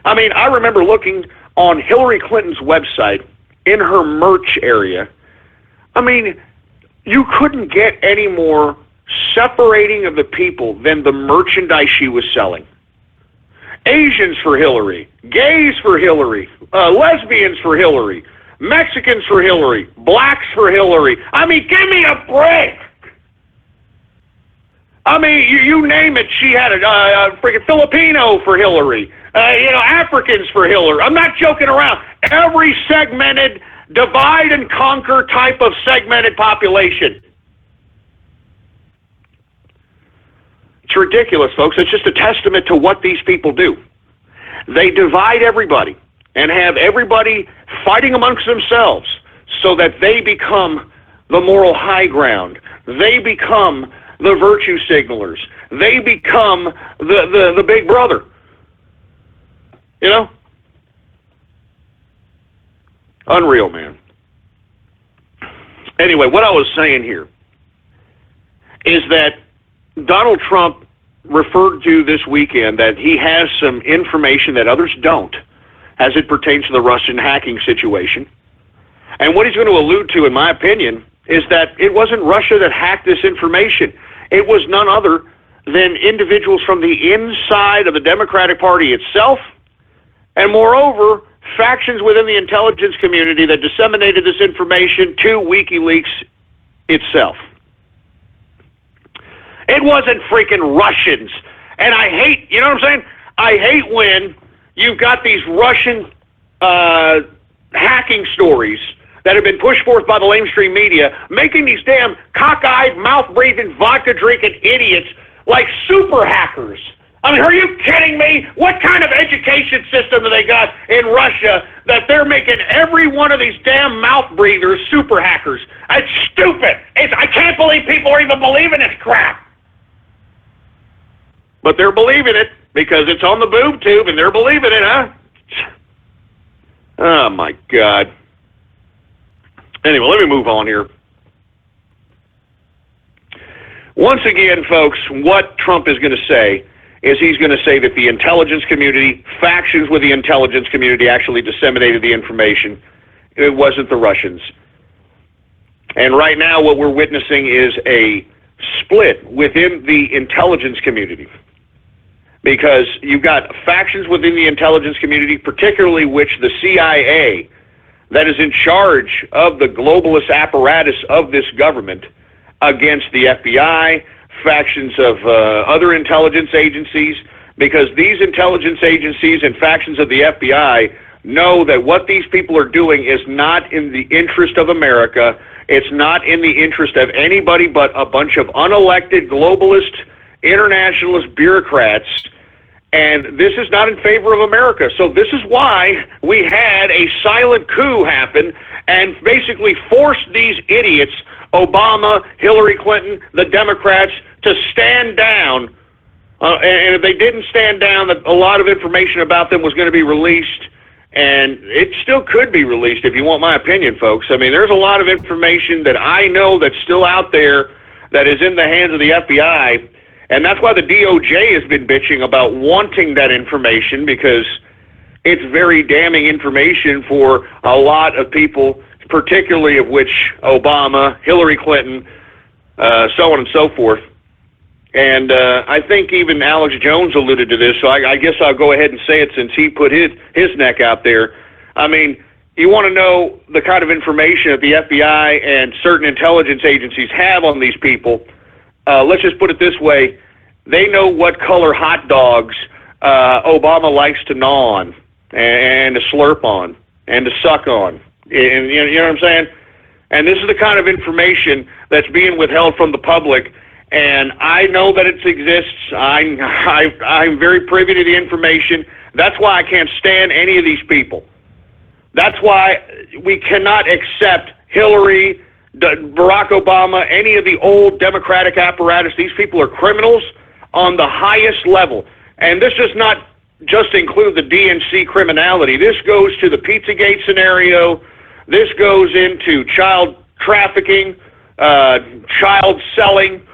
I mean, I remember looking on Hillary Clinton's website, in her merch area. I mean, you couldn't get any more separating of the people than the merchandise she was selling. Asians for Hillary, gays for Hillary, lesbians for Hillary, Mexicans for Hillary, blacks for Hillary. I mean, give me a break! I mean, you name it, she had a freaking Filipino for Hillary. Africans for Hillary. I'm not joking around. Every segmented, divide and conquer type of segmented population. It's ridiculous, folks. It's just a testament to what these people do. They divide everybody and have everybody fighting amongst themselves so that they become the moral high ground. They become the virtue signalers. They become the big brother. You know? Unreal, man. Anyway, what I was saying here is that Donald Trump referred to this weekend that he has some information that others don't as it pertains to the Russian hacking situation. And what he's going to allude to, in my opinion, is that it wasn't Russia that hacked this information. It was none other than individuals from the inside of the Democratic Party itself, and moreover, factions within the intelligence community that disseminated this information to WikiLeaks itself. It wasn't freaking Russians. And I hate, you know what I'm saying? I hate when you've got these Russian hacking stories that have been pushed forth by the lamestream media, making these damn cockeyed, mouth-breathing, vodka-drinking idiots like super hackers. I mean, are you kidding me? What kind of education system have they got in Russia that they're making every one of these damn mouth-breathers super hackers? It's stupid. I can't believe people are even believing this crap. But they're believing it because it's on the boob tube and they're believing it, huh? Oh, my God. Anyway, let me move on here. Once again, folks, what Trump is going to say is he's going to say that the intelligence community, factions with the intelligence community actually disseminated the information. It wasn't the Russians. And right now what we're witnessing is a split within the intelligence community. Because you've got factions within the intelligence community, particularly which the CIA, that is in charge of the globalist apparatus of this government, against the FBI, factions of other intelligence agencies, because these intelligence agencies and factions of the FBI know that what these people are doing is not in the interest of America. It's not in the interest of anybody but a bunch of unelected globalist, internationalist bureaucrats, and this is not in favor of America. So this is why we had a silent coup happen and basically forced these idiots, Obama, Hillary Clinton, the Democrats, to stand down. And if they didn't stand down, a lot of information about them was going to be released, and it still could be released if you want my opinion, folks. I mean, there's a lot of information that I know that's still out there that is in the hands of the FBI, and that's why the DOJ has been bitching about wanting that information, because it's very damning information for a lot of people, particularly of which Obama, Hillary Clinton, so on and so forth. And I think even Alex Jones alluded to this, so I guess I'll go ahead and say it since he put his neck out there. I mean, you want to know the kind of information that the FBI and certain intelligence agencies have on these people. Let's just put it this way. They know what color hot dogs Obama likes to gnaw on and to slurp on and to suck on. And you know what I'm saying? And this is the kind of information that's being withheld from the public. And I know that it exists. I'm very privy to the information. That's why I can't stand any of these people. That's why we cannot accept Hillary, Barack Obama, any of the old Democratic apparatus. These people are criminals on the highest level. And this does not just include the DNC criminality. This goes to the Pizzagate scenario. This goes into child trafficking, child selling.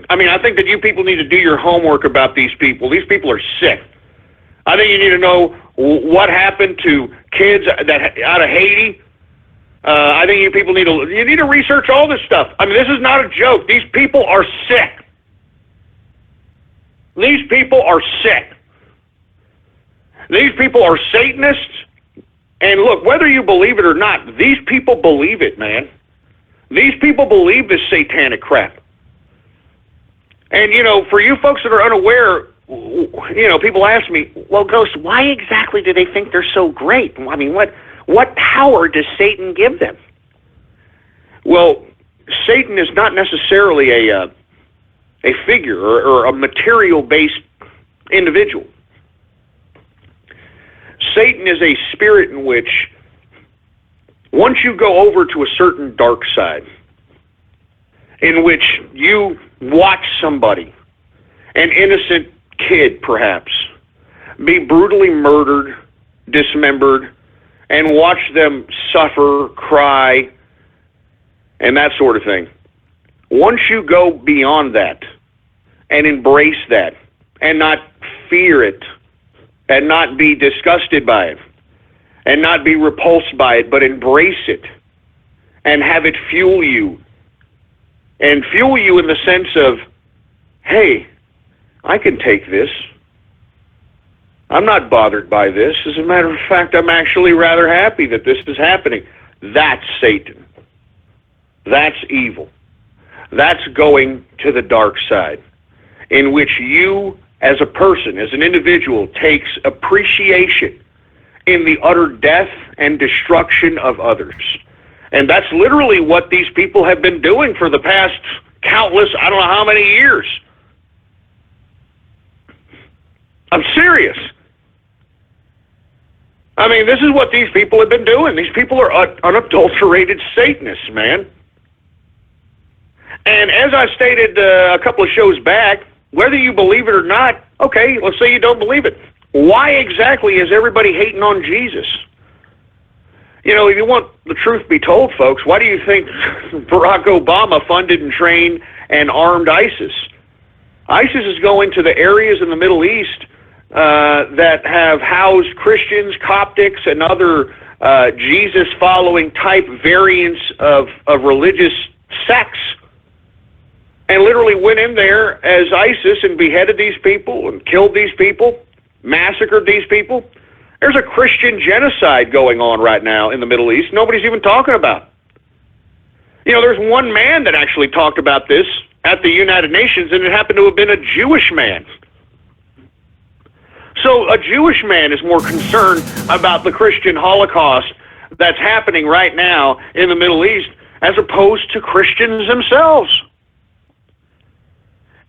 I mean, I think that you people need to do your homework about these people. These people are sick. I think you need to know what happened to kids that out of Haiti. I think you people need to research all this stuff. I mean, this is not a joke. These people are sick. These people are sick. These people are Satanists. And look, whether you believe it or not, these people believe it, man. These people believe this satanic crap. And, you know, for you folks that are unaware, you know, people ask me, well, Ghost, why exactly do they think they're so great? I mean, what power does Satan give them? Well, Satan is not necessarily a figure or a material-based individual. Satan is a spirit in which, once you go over to a certain dark side, in which you watch somebody, an innocent kid perhaps, be brutally murdered, dismembered, and watch them suffer, cry, and that sort of thing. Once you go beyond that and embrace that and not fear it and not be disgusted by it and not be repulsed by it, but embrace it and have it fuel you, and fuel you in the sense of, hey, I can take this. I'm not bothered by this. As a matter of fact, I'm actually rather happy that this is happening. That's Satan. That's evil. That's going to the dark side, in which you, as a person, as an individual, takes appreciation in the utter death and destruction of others. And that's literally what these people have been doing for the past countless, I don't know how many years. I'm serious. I mean, this is what these people have been doing. These people are unadulterated Satanists, man. And as I stated a couple of shows back, whether you believe it or not, okay, let's say you don't believe it. Why exactly is everybody hating on Jesus? You know, if you want the truth be told, folks, why do you think Barack Obama funded and trained and armed ISIS? ISIS is going to the areas in the Middle East that have housed Christians, Coptics, and other Jesus-following type variants of religious sects, and literally went in there as ISIS and beheaded these people and killed these people, massacred these people. There's a Christian genocide going on right now in the Middle East. Nobody's even talking about. You know, there's one man that actually talked about this at the United Nations, and it happened to have been a Jewish man. So a Jewish man is more concerned about the Christian Holocaust that's happening right now in the Middle East as opposed to Christians themselves.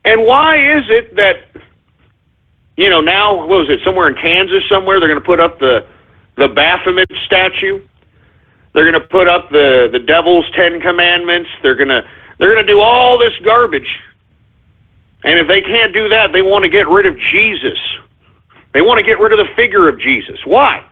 And why is it that, you know, now, what was it, somewhere in Kansas somewhere, they're going to put up the Baphomet statue? They're going to put up the Devil's Ten Commandments. They're going to do all this garbage. And if they can't do that, they want to get rid of Jesus. They want to get rid of the figure of Jesus. Why?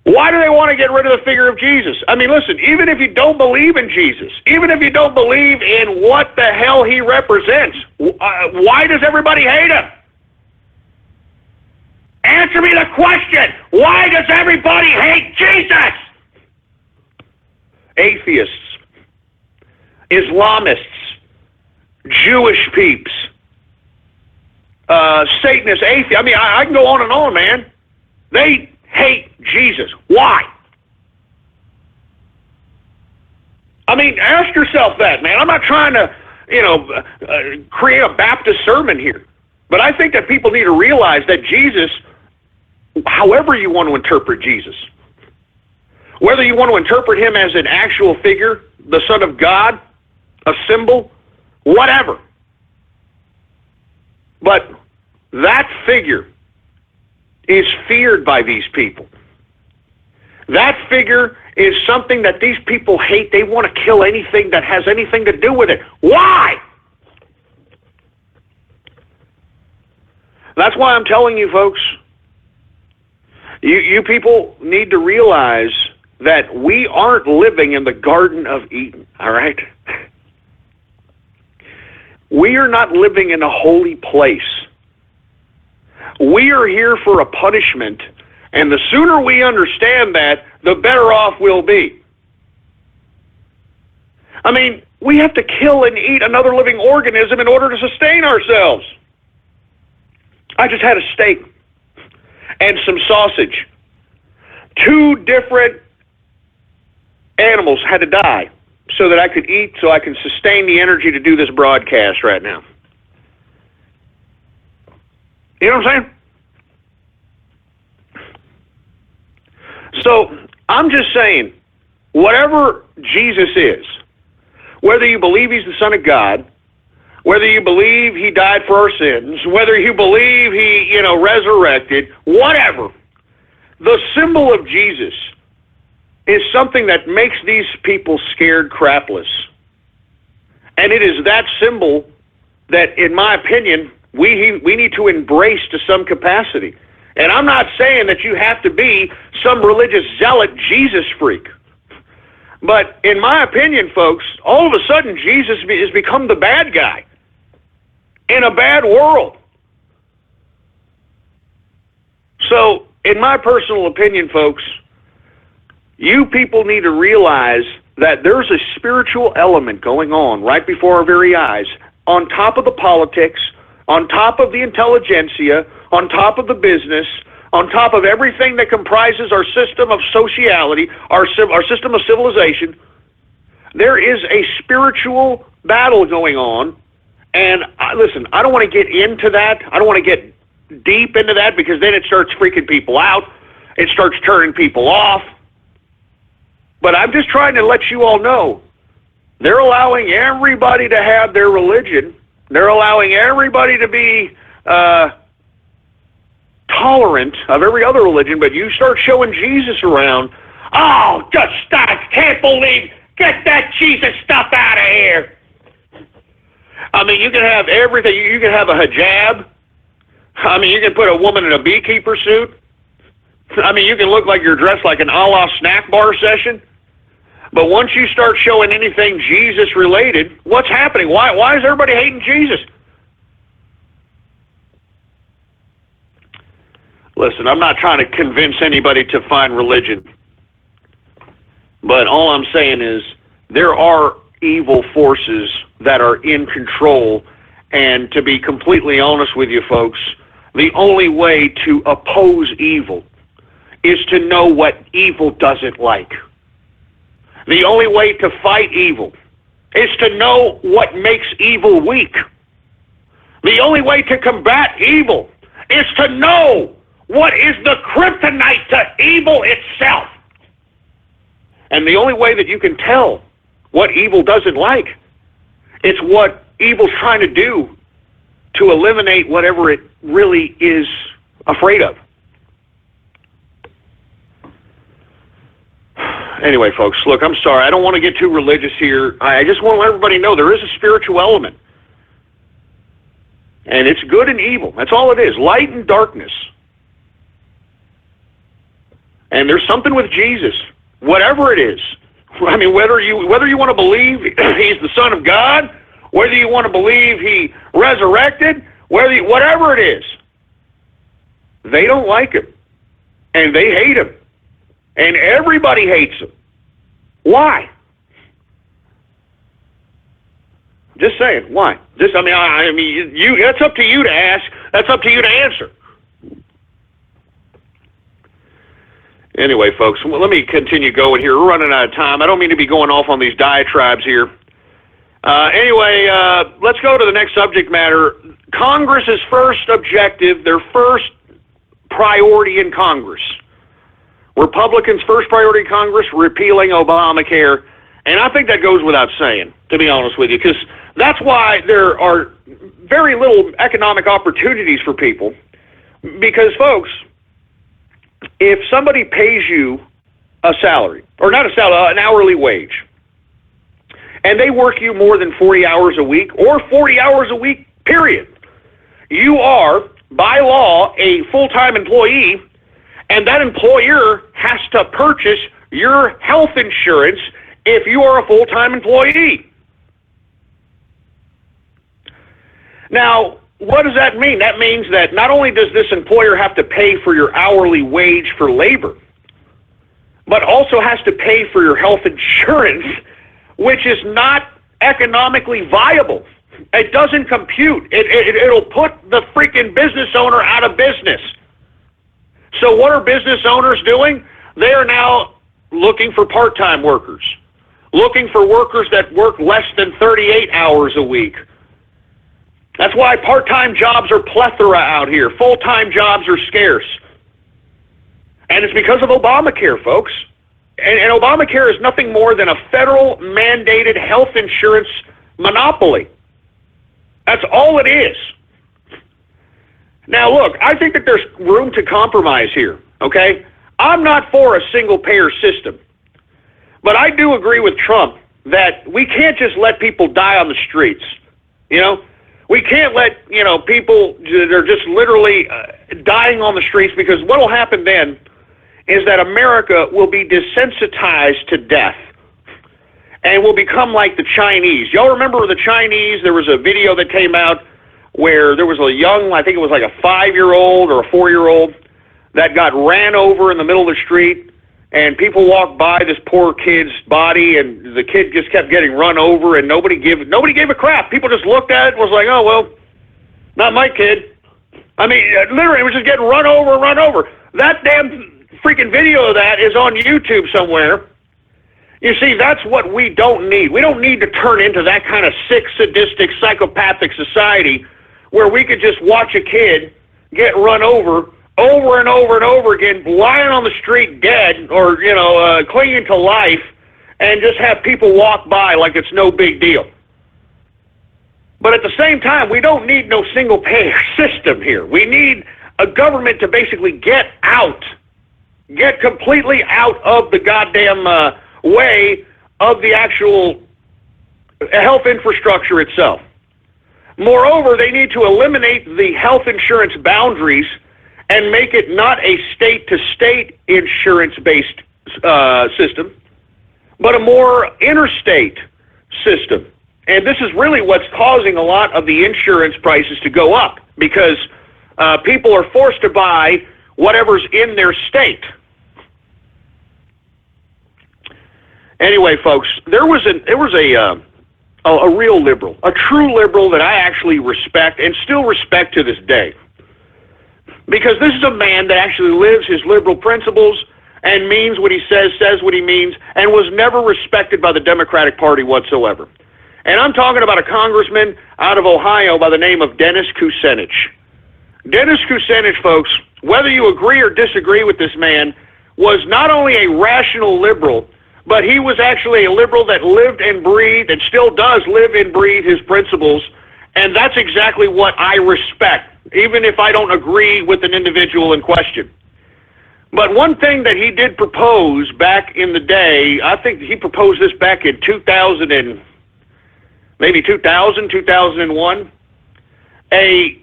Why do they want to get rid of the figure of Jesus? I mean, listen, even if you don't believe in Jesus, even if you don't believe in what the hell he represents, why does everybody hate him? Answer me the question. Why does everybody hate Jesus? Atheists, Islamists, Jewish peeps, Satanists, atheists. I mean, I can go on and on, man. They hate Jesus. Why? I mean, ask yourself that, man. I'm not trying to, create a Baptist sermon here. But I think that people need to realize that Jesus, however you want to interpret Jesus, whether you want to interpret him as an actual figure, the Son of God, a symbol, whatever. But that figure is feared by these people. That figure is something that these people hate. They want to kill anything that has anything to do with it. Why? That's why I'm telling you, folks, you people need to realize that we aren't living in the Garden of Eden, all right? We are not living in a holy place. We are here for a punishment, and the sooner we understand that, the better off we'll be. I mean, we have to kill and eat another living organism in order to sustain ourselves. I just had a steak and some sausage. 2 different animals had to die so that I could eat, so I can sustain the energy to do this broadcast right now. You know what I'm saying? So, I'm just saying, whatever Jesus is, whether you believe he's the Son of God, whether you believe he died for our sins, whether you believe he, resurrected, whatever, the symbol of Jesus is something that makes these people scared crapless. And it is that symbol that, in my opinion, we need to embrace to some capacity. And I'm not saying that you have to be some religious zealot Jesus freak. But in my opinion, folks, all of a sudden Jesus has become the bad guy in a bad world. So, in my personal opinion, folks, you people need to realize that there's a spiritual element going on right before our very eyes on top of the politics, on top of the intelligentsia, on top of the business, on top of everything that comprises our system of sociality, our system of civilization. There is a spiritual battle going on, and listen, I don't want to get into that. I don't want to get deep into that because then it starts freaking people out. It starts turning people off. But I'm just trying to let you all know, they're allowing everybody to have their religion. They're allowing everybody to be tolerant of every other religion, but you start showing Jesus around, oh, just stop, can't believe, get that Jesus stuff out of here. I mean, you can have everything. You can have a hijab. I mean, you can put a woman in a beekeeper suit. I mean, you can look like you're dressed like an a-la snack bar session. But once you start showing anything Jesus-related, what's happening? Why is everybody hating Jesus? Listen, I'm not trying to convince anybody to find religion. But all I'm saying is there are evil forces that are in control. And to be completely honest with you folks, the only way to oppose evil is to know what evil doesn't like. The only way to fight evil is to know what makes evil weak. The only way to combat evil is to know what is the kryptonite to evil itself. And the only way that you can tell what evil doesn't like, it's what evil's trying to do to eliminate whatever it really is afraid of. Anyway, folks, look, I'm sorry. I don't want to get too religious here. I just want to let everybody know there is a spiritual element. And it's good and evil. That's all it is, light and darkness. And there's something with Jesus, whatever it is. I mean, whether you want to believe he's the Son of God, whether you want to believe he resurrected, whatever it is, they don't like him. And they hate him. And everybody hates him. Why? Just saying, why? I mean, that's up to you to ask. That's up to you to answer. Anyway, folks, let me continue going here. We're running out of time. I don't mean to be going off on these diatribes here. Anyway, let's go to the next subject matter. Congress's first objective, their first priority in Congress. Republicans' first priority in Congress, repealing Obamacare. And I think that goes without saying, to be honest with you, because that's why there are very little economic opportunities for people. Because, folks, if somebody pays you a salary, or not a salary, an hourly wage, and they work you more than 40 hours a week, or 40 hours a week, period, you are, by law, a full-time employee, and that employer has to purchase your health insurance if you are a full-time employee. Now, what does that mean? That means that not only does this employer have to pay for your hourly wage for labor, but also has to pay for your health insurance, which is not economically viable. It doesn't compute. It'll put the freaking business owner out of business. So what are business owners doing? They are now looking for part-time workers, looking for workers that work less than 38 hours a week. That's why part-time jobs are plethora out here. Full-time jobs are scarce. And it's because of Obamacare, folks. And Obamacare is nothing more than a federal mandated health insurance monopoly. That's all it is. Now, look, I think that there's room to compromise here, okay? I'm not for a single-payer system. But I do agree with Trump that we can't just let people die on the streets, you know? We can't let, people that are just literally dying on the streets, because what will happen then is that America will be desensitized to death and will become like the Chinese. Y'all remember the Chinese? There was a video that came out where there was a young, I think it was like a 5-year-old or a 4-year-old that got ran over in the middle of the street, and people walked by this poor kid's body, and the kid just kept getting run over, and nobody gave a crap. People just looked at it and was like, oh, well, not my kid. I mean, literally, it was just getting run over. That damn freaking video of that is on YouTube somewhere. You see, that's what we don't need. We don't need to turn into that kind of sick, sadistic, psychopathic society where we could just watch a kid get run over and over again, lying on the street dead or, clinging to life, and just have people walk by like it's no big deal. But at the same time, we don't need no single-payer system here. We need a government to basically get completely out of the goddamn way of the actual health infrastructure itself. Moreover, they need to eliminate the health insurance boundaries and make it not a state-to-state insurance-based system, but a more interstate system. And this is really what's causing a lot of the insurance prices to go up, because people are forced to buy whatever's in their state. Anyway, folks, there was a real liberal, a true liberal that I actually respect and still respect to this day. Because this is a man that actually lives his liberal principles and means what he says what he means, and was never respected by the Democratic Party whatsoever. And I'm talking about a congressman out of Ohio by the name of Dennis Kucinich. Dennis Kucinich, folks, whether you agree or disagree with this man, was not only a rational liberal, but he was actually a liberal that lived and breathed and still does live and breathe his principles, and that's exactly what I respect, even if I don't agree with an individual in question. But one thing that he did propose back in the day, I think he proposed this back in 2001, a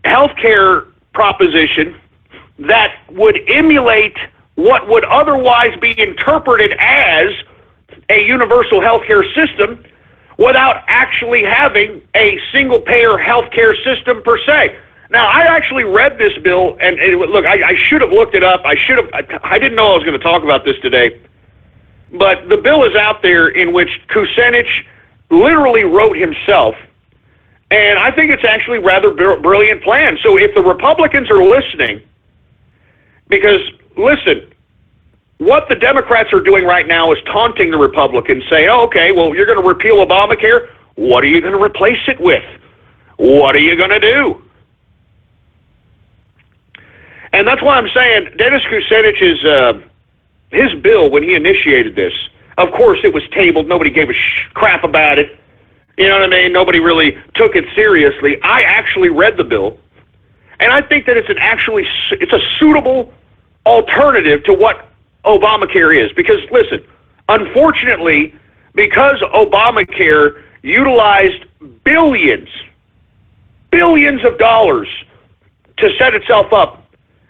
healthcare proposition that would emulate what would otherwise be interpreted as a universal healthcare system without actually having a single-payer healthcare system per se. Now, I actually read this bill, and look, I should have looked it up. I didn't know I was going to talk about this today. But the bill is out there in which Kucinich literally wrote himself, and I think it's actually rather brilliant plan. So if the Republicans are listening, because, listen, what the Democrats are doing right now is taunting the Republicans, saying, oh, okay, well, you're going to repeal Obamacare. What are you going to replace it with? What are you going to do? And that's why I'm saying Dennis Kucinich's his bill, when he initiated this, of course it was tabled. Nobody gave a crap about it. You know what I mean? Nobody really took it seriously. I actually read the bill, and I think that it's a suitable alternative to what Obamacare is. Because, listen, unfortunately, because Obamacare utilized billions of dollars to set itself up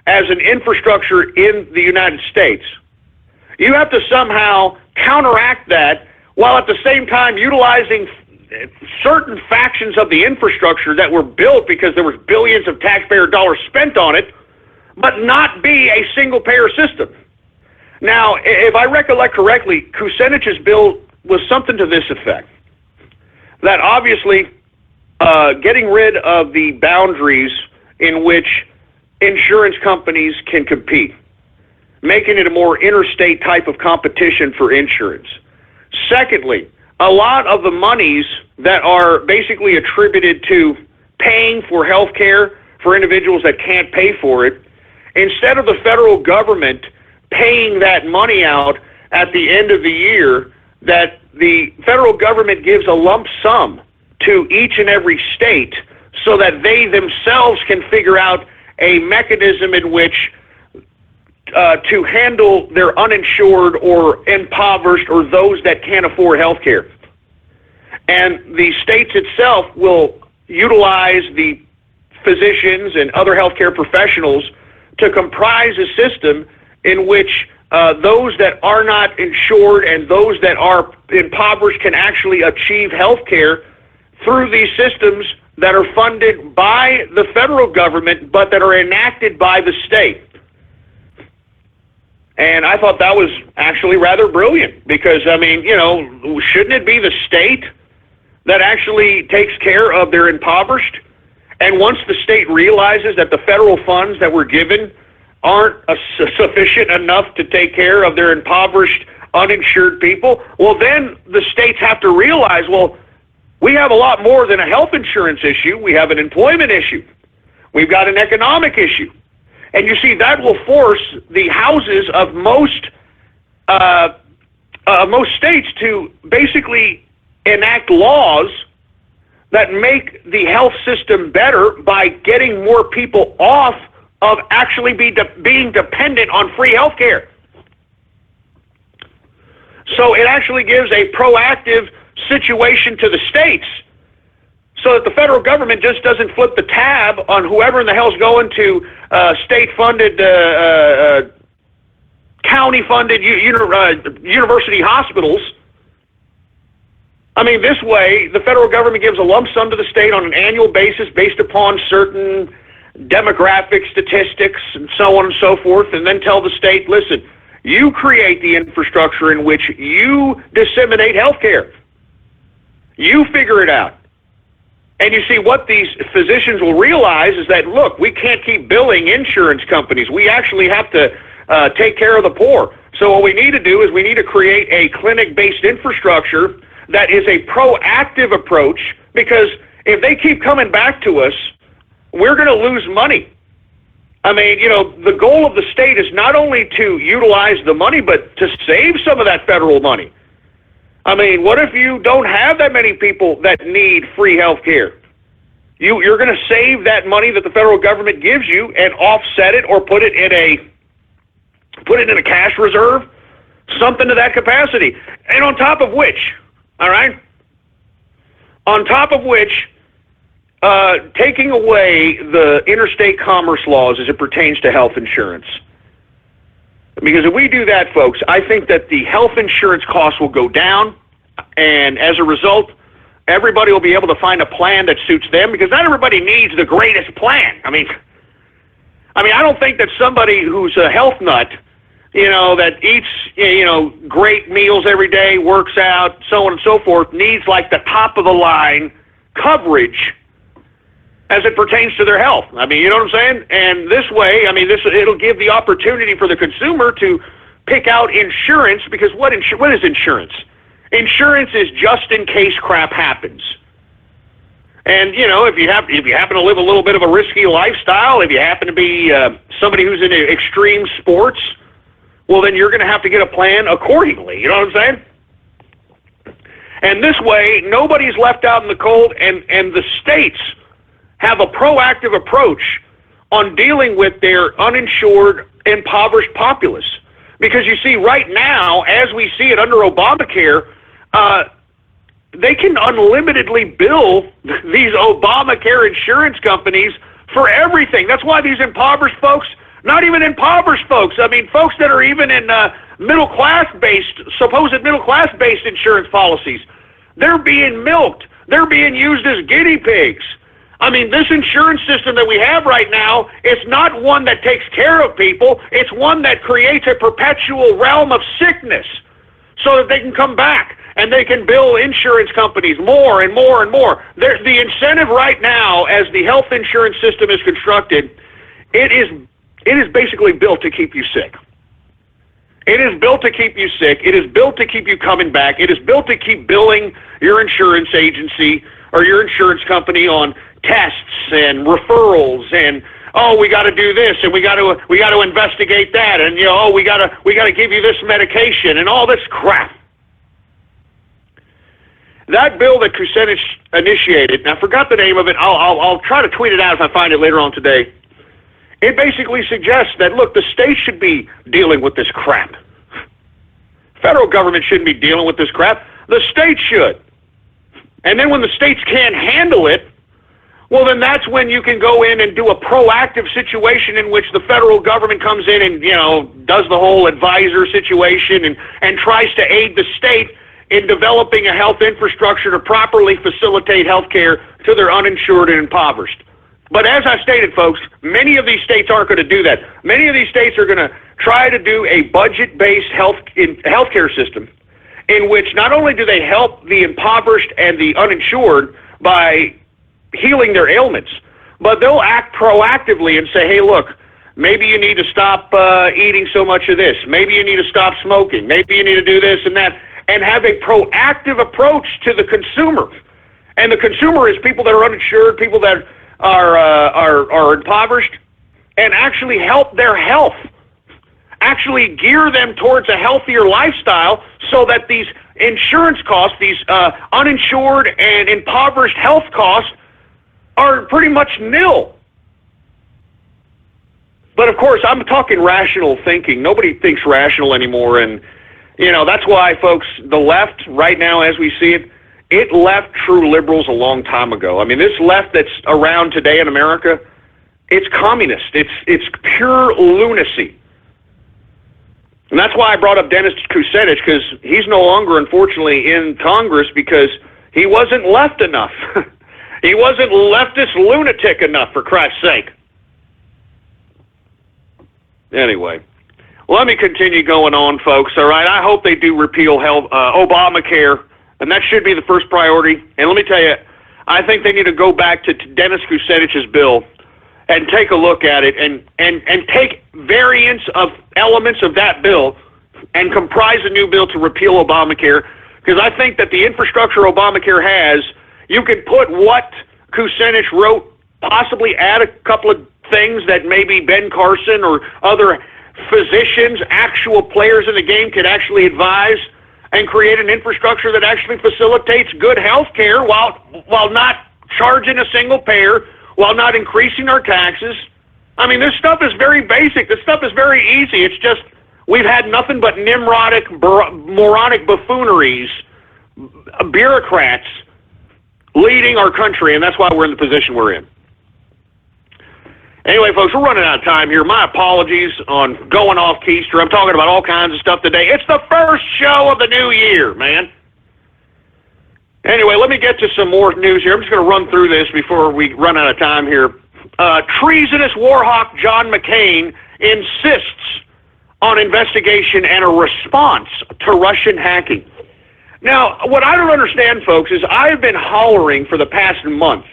as an infrastructure in the United States, you have to somehow counteract that while at the same time utilizing certain factions of the infrastructure that were built because there was billions of taxpayer dollars spent on it, but not be a single-payer system. Now, if I recollect correctly, Kucinich's bill was something to this effect, that obviously getting rid of the boundaries in which insurance companies can compete, making it a more interstate type of competition for insurance. Secondly, a lot of the monies that are basically attributed to paying for health care for individuals that can't pay for it, instead of the federal government paying that money out at the end of the year, that the federal government gives a lump sum to each and every state so that they themselves can figure out a mechanism in which to handle their uninsured or impoverished or those that can't afford health care. And the states itself will utilize the physicians and other healthcare professionals to comprise a system in which those that are not insured and those that are impoverished can actually achieve health care through these systems that are funded by the federal government but that are enacted by the state. And I thought that was actually rather brilliant because, I mean, you know, shouldn't it be the state that actually takes care of their impoverished? And once the state realizes that the federal funds that were given aren't sufficient enough to take care of their impoverished, uninsured people, well, then the states have to realize, well, we have a lot more than a health insurance issue. We have an employment issue. We've got an economic issue. And you see, that will force the houses of most states to basically enact laws that make the health system better by getting more people off of actually being dependent on free health care. So it actually gives a proactive situation to the states so that the federal government just doesn't flip the tab on whoever in the hell's going to state-funded, county-funded university hospitals. I mean, this way, the federal government gives a lump sum to the state on an annual basis based upon certain demographic statistics and so on and so forth, and then tell the state, listen, you create the infrastructure in which you disseminate health care. You figure it out. And you see, what these physicians will realize is that, look, we can't keep billing insurance companies. We actually have to take care of the poor. So what we need to do is we need to create a clinic-based infrastructure that is a proactive approach, because if they keep coming back to us, we're going to lose money. I mean, you know, the goal of the state is not only to utilize the money, but to save some of that federal money. I mean, what if you don't have that many people that need free health care? You're going to save that money that the federal government gives you and offset it, or put it in a cash reserve, something to that capacity. And on top of which, taking away the interstate commerce laws as it pertains to health insurance. Because if we do that, folks, I think that the health insurance costs will go down, and as a result, everybody will be able to find a plan that suits them, because not everybody needs the greatest plan. I mean, I don't think that somebody who's a health nut, you know, that eats, you know, great meals every day, works out, so on and so forth, needs like the top of the line coverage as it pertains to their health. I mean, you know what I'm saying? And this way, I mean, it'll give the opportunity for the consumer to pick out insurance, because what is insurance? Insurance is just in case crap happens. And, you know, if you happen to live a little bit of a risky lifestyle, if you happen to be somebody who's into extreme sports, well, then you're going to have to get a plan accordingly. You know what I'm saying? And this way, nobody's left out in the cold, and the states have a proactive approach on dealing with their uninsured, impoverished populace. Because you see, right now, as we see it under Obamacare, they can unlimitedly bill these Obamacare insurance companies for everything. That's why these impoverished folks, not even impoverished folks, I mean, folks that are even in supposed middle-class-based insurance policies, they're being milked. They're being used as guinea pigs. I mean, this insurance system that we have right now is not one that takes care of people. It's one that creates a perpetual realm of sickness so that they can come back and they can bill insurance companies more and more and more. The incentive right now, as the health insurance system is constructed, it is basically built to keep you sick. It is built to keep you sick. It is built to keep you coming back. It is built to keep billing your insurance agency or your insurance company on tests and referrals, and we got to do this, and we got to investigate that, and we got to give you this medication and all this crap. That bill that Kucinich initiated, and I forgot the name of it. I'll try to tweet it out if I find it later on today. It basically suggests that, look, the state should be dealing with this crap. Federal government shouldn't be dealing with this crap. The state should. And then when the states can't handle it, well, then that's when you can go in and do a proactive situation in which the federal government comes in and, does the whole advisor situation and tries to aid the state in developing a health infrastructure to properly facilitate health care to their uninsured and impoverished. But as I stated, folks, many of these states aren't going to do that. Many of these states are going to try to do a budget-based healthcare system in which not only do they help the impoverished and the uninsured by healing their ailments, but they'll act proactively and say, hey, look, maybe you need to stop eating so much of this. Maybe you need to stop smoking. Maybe you need to do this and that, and have a proactive approach to the consumer. And the consumer is people that are uninsured, people that are impoverished, and actually help their health, actually gear them towards a healthier lifestyle so that these insurance costs, these uninsured and impoverished health costs, are pretty much nil. But of course, I'm talking rational thinking. Nobody thinks rational anymore, and that's why, folks, the left right now, as we see it, it left true liberals a long time ago. I mean, this left that's around today in America, it's communist. It's pure lunacy. And that's why I brought up Dennis Kucinich, because he's no longer, unfortunately, in Congress because he wasn't left enough. He wasn't leftist lunatic enough, for Christ's sake. Anyway, let me continue going on, folks, all right? I hope they do repeal Obamacare, and that should be the first priority. And let me tell you, I think they need to go back to Dennis Kucinich's bill and take a look at it and take variants of elements of that bill and comprise a new bill to repeal Obamacare, because I think that the infrastructure Obamacare has, you could put what Kucinich wrote, possibly add a couple of things that maybe Ben Carson or other physicians, actual players in the game, could actually advise, and create an infrastructure that actually facilitates good health care while not charging a single payer, while not increasing our taxes. I mean, this stuff is very basic. This stuff is very easy. It's just we've had nothing but nimrotic, moronic buffooneries, bureaucrats leading our country, and that's why we're in the position we're in. Anyway, folks, we're running out of time here. My apologies on going off keister. I'm talking about all kinds of stuff today. It's the first show of the new year, man. Anyway, let me get to some more news here. I'm just going to run through this before we run out of time here. Treasonous war hawk John McCain insists on investigation and a response to Russian hacking. Now, what I don't understand, folks, is I've been hollering for the past month,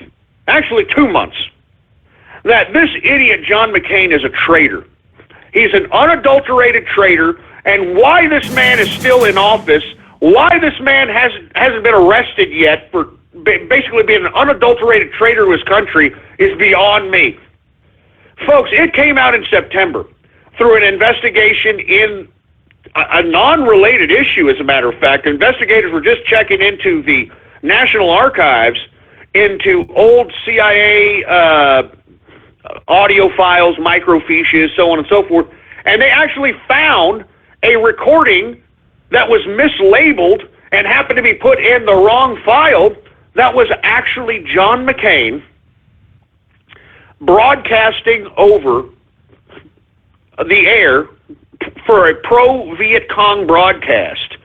actually 2 months, that this idiot John McCain is a traitor. He's an unadulterated traitor, and why this man is still in office, why this man hasn't been arrested yet for basically being an unadulterated traitor to his country is beyond me. Folks, it came out in September through an investigation in a non-related issue, as a matter of fact. Investigators were just checking into the National Archives, into old CIA audio files, microfiches, so on and so forth, and they actually found a recording that was mislabeled and happened to be put in the wrong file. That was actually John McCain broadcasting over the air for a pro-Viet Cong broadcast,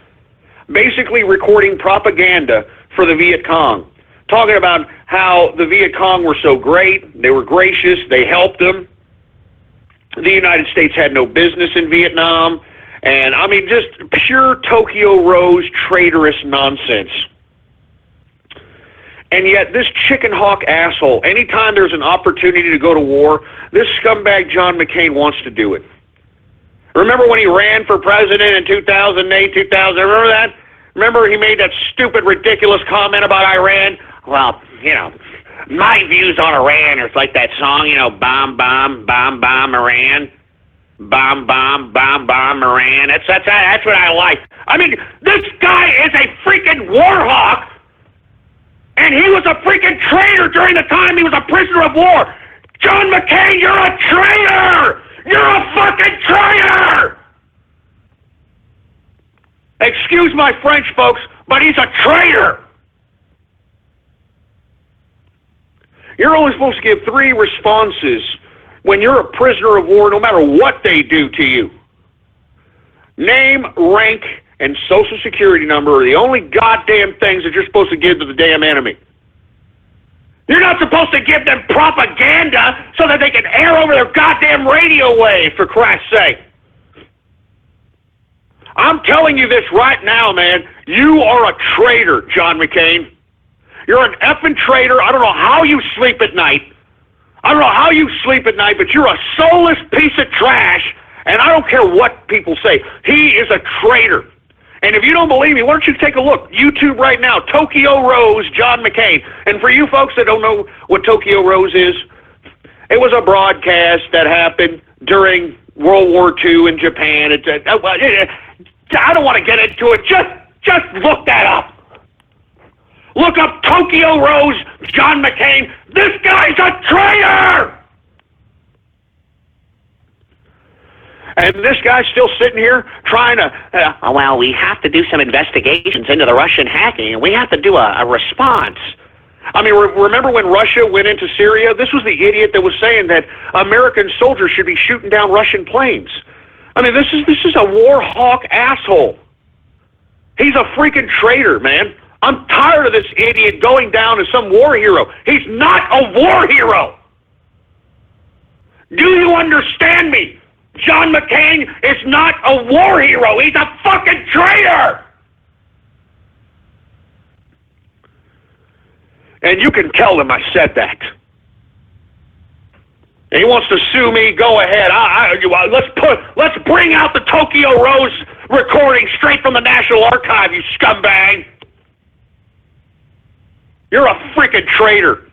basically recording propaganda for the Viet Cong, talking about how the Viet Cong were so great, they were gracious, they helped them. The United States had no business in Vietnam, and I mean, just pure Tokyo Rose traitorous nonsense. And yet this chicken hawk asshole, anytime there's an opportunity to go to war, this scumbag John McCain wants to do it. Remember when he ran for president in 2008, remember that? Remember he made that stupid, ridiculous comment about Iran? Well, my views on Iran are like that song, bomb, bomb, bomb, bomb, Iran. Bomb, bomb, bomb, bomb, Iran. That's what I like. I mean, this guy is a freaking war hawk, and he was a freaking traitor during the time he was a prisoner of war. John McCain, you're a traitor! You're a fucking traitor! Excuse my French, folks, but he's a traitor! You're only supposed to give 3 responses when you're a prisoner of war, no matter what they do to you. Name, rank, and social security number are the only goddamn things that you're supposed to give to the damn enemy. You're not supposed to give them propaganda so that they can air over their goddamn radio wave, for Christ's sake. I'm telling you this right now, man. You are a traitor, John McCain. You're an effing traitor. I don't know how you sleep at night. I don't know how you sleep at night, but you're a soulless piece of trash, and I don't care what people say. He is a traitor. And if you don't believe me, why don't you take a look? YouTube right now, Tokyo Rose, John McCain. And for you folks that don't know what Tokyo Rose is, it was a broadcast that happened during World War II in Japan. I don't want to get into it. Just look that up. Look up Tokyo Rose, John McCain. This guy's a traitor! And this guy's still sitting here trying to, well, we have to do some investigations into the Russian hacking, and we have to do a response. I mean, remember when Russia went into Syria? This was the idiot that was saying that American soldiers should be shooting down Russian planes. I mean, this is a war hawk asshole. He's a freaking traitor, man. I'm tired of this idiot going down as some war hero. He's not a war hero. Do you understand me? John McCain is not a war hero. He's a fucking traitor. And you can tell him I said that. And he wants to sue me. Go ahead. Let's bring out the Tokyo Rose recording straight from the National Archive, you scumbag. You're a freaking traitor.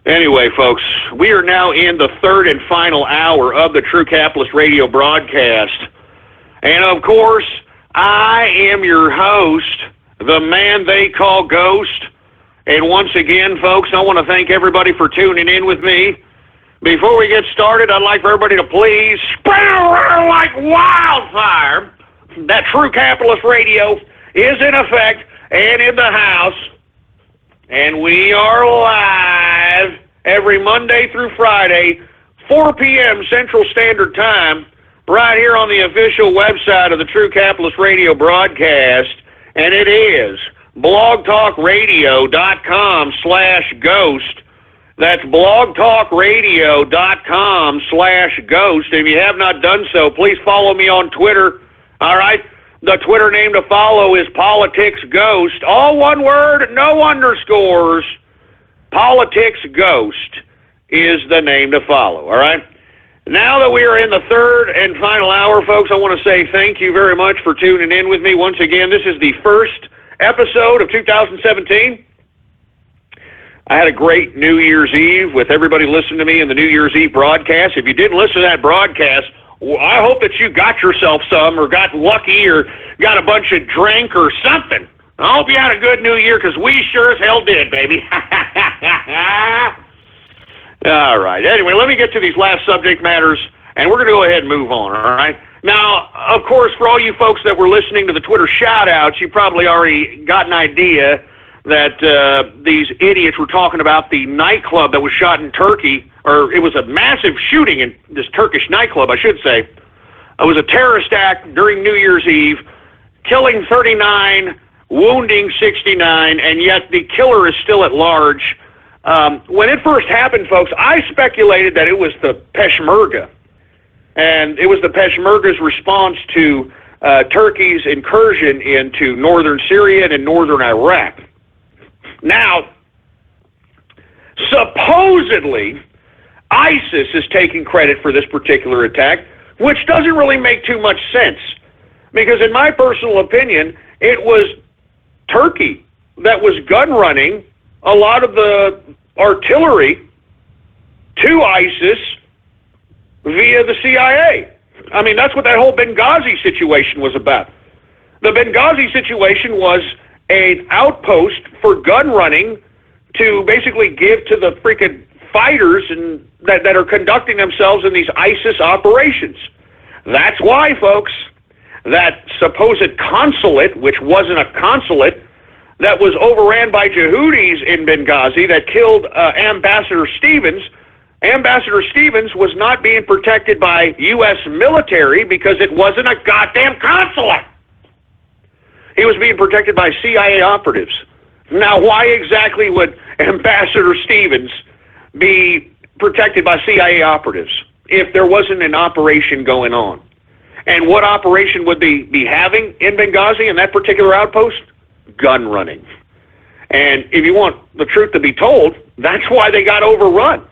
Anyway, folks, we are now in the third and final hour of the True Capitalist Radio broadcast. And, of course, I am your host, the man they call Ghost. And once again, folks, I want to thank everybody for tuning in with me. Before we get started, I'd like for everybody to please spread around like wildfire that True Capitalist Radio is in effect and in the house. And we are live every Monday through Friday, 4 p.m. Central Standard Time, right here on the official website of the True Capitalist Radio broadcast. And it is blogtalkradio.com/ghost. That's blogtalkradio.com/ghost. If you have not done so, please follow me on Twitter. All right? The Twitter name to follow is Politics Ghost. All one word, no underscores. Politics Ghost is the name to follow, all right? Now that we are in the third and final hour, folks, I want to say thank you very much for tuning in with me. Once again, this is the first episode of 2017. I had a great New Year's Eve with everybody listening to me in the New Year's Eve broadcast. If you didn't listen to that broadcast, I hope that you got yourself some or got lucky or got a bunch of drink or something. I hope you had a good New Year, because we sure as hell did, baby. All right. Anyway, let me get to these last subject matters, and we're going to go ahead and move on, all right? Now, of course, for all you folks that were listening to the Twitter shout-outs, you probably already got an idea that these idiots were talking about the nightclub that was shot in Turkey, or it was a massive shooting in this Turkish nightclub, I should say. It was a terrorist act during New Year's Eve, killing 39, wounding 69, and yet the killer is still at large. When it first happened, folks, I speculated that it was the Peshmerga, and it was the Peshmerga's response to Turkey's incursion into northern Syria and northern Iraq. Now, supposedly, ISIS is taking credit for this particular attack, which doesn't really make too much sense, because in my personal opinion, it was Turkey that was gun-running a lot of the artillery to ISIS via the CIA. I mean, that's what that whole Benghazi situation was about. The Benghazi situation was an outpost for gun running to basically give to the freaking fighters and that are conducting themselves in these ISIS operations. That's why, folks, that supposed consulate, which wasn't a consulate, that was overran by Yehudis in Benghazi that killed Ambassador Stevens. Ambassador Stevens was not being protected by U.S. military because it wasn't a goddamn consulate. He was being protected by CIA operatives. Now, why exactly would Ambassador Stevens be protected by CIA operatives if there wasn't an operation going on. And what operation would they be having in Benghazi in that particular outpost? Gun running. And if you want the truth to be told, that's why they got overrun.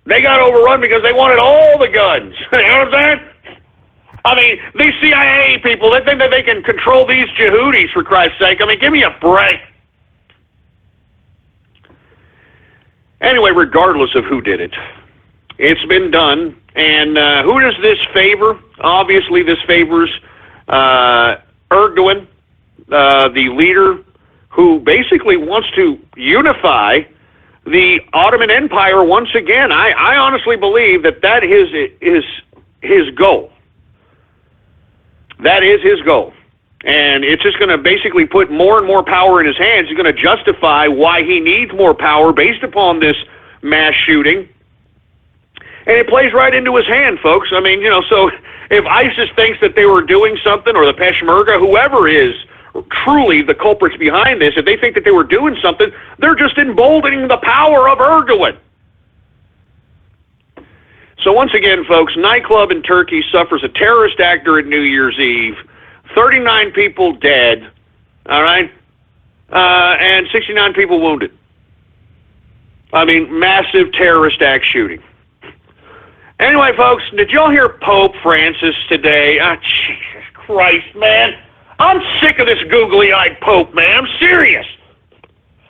They got overrun because they wanted all the guns. You know what I'm saying? I mean, these CIA people, they think that they can control these Yehudis, for Christ's sake. I mean, give me a break. Anyway, regardless of who did it, it's been done. And who does this favor? Obviously, this favors Erdogan, the leader who basically wants to unify the Ottoman Empire once again. I honestly believe that is his goal. That is his goal. And it's just going to basically put more and more power in his hands. He's going to justify why he needs more power based upon this mass shooting. And it plays right into his hand, folks. I mean, so if ISIS thinks that they were doing something, or the Peshmerga, whoever is truly the culprits behind this, if they think that they were doing something, they're just emboldening the power of Erdogan. So once again, folks, nightclub in Turkey suffers a terrorist act during New Year's Eve. 39 people dead, all right, and 69 people wounded. I mean, massive terrorist act shooting. Anyway, folks, did y'all hear Pope Francis today? Oh, Jesus Christ, man. I'm sick of this googly-eyed Pope, man. I'm serious.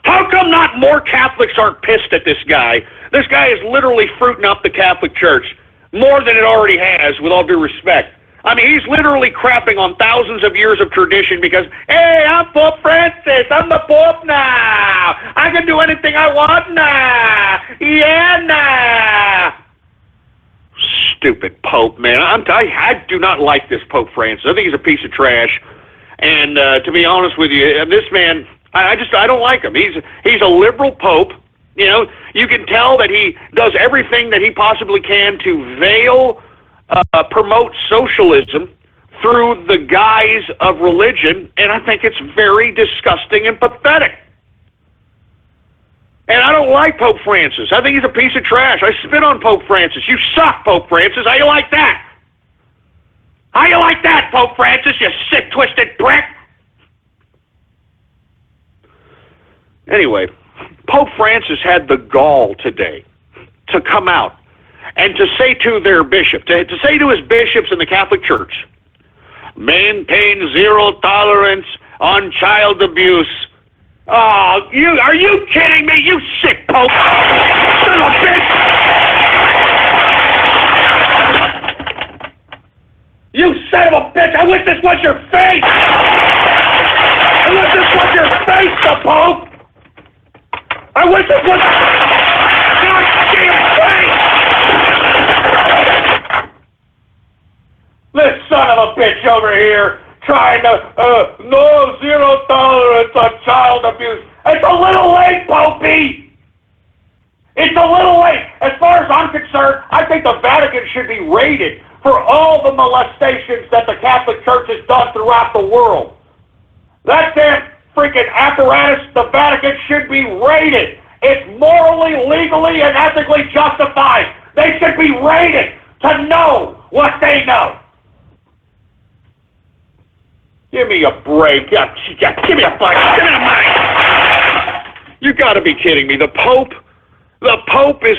How come not more Catholics aren't pissed at this guy? This guy is literally fruiting up the Catholic Church more than it already has, with all due respect. I mean, he's literally crapping on thousands of years of tradition because, hey, I'm Pope Francis. I'm the Pope now. I can do anything I want now. Yeah, now. Stupid Pope, man. I do not like this Pope Francis. I think he's a piece of trash. And to be honest with you, this man, I don't like him. He's a liberal Pope. You can tell that he does everything that he possibly can to veil, promote socialism through the guise of religion, and I think it's very disgusting and pathetic. And I don't like Pope Francis. I think he's a piece of trash. I spit on Pope Francis. You suck, Pope Francis. How you like that? How you like that, Pope Francis, you sick, twisted prick? Anyway, Pope Francis had the gall today to come out and to say to their bishop, to say to his bishops in the Catholic Church, maintain zero tolerance on child abuse. Oh, are you kidding me? You sick Pope! Son of a bitch! You son of a bitch! I wish this was your face! I wish this was your face, the Pope! I wish this was your goddamn face! This son of a bitch over here trying to, no, zero tolerance on child abuse. It's a little late, Popey! It's a little late. As far as I'm concerned, I think the Vatican should be raided for all the molestations that the Catholic Church has done throughout the world. That damn freaking apparatus, the Vatican, should be raided. It's morally, legally, and ethically justified. They should be raided to know what they know. Give me a break. Give me a break. Give me a mic. You got to be kidding me. The Pope is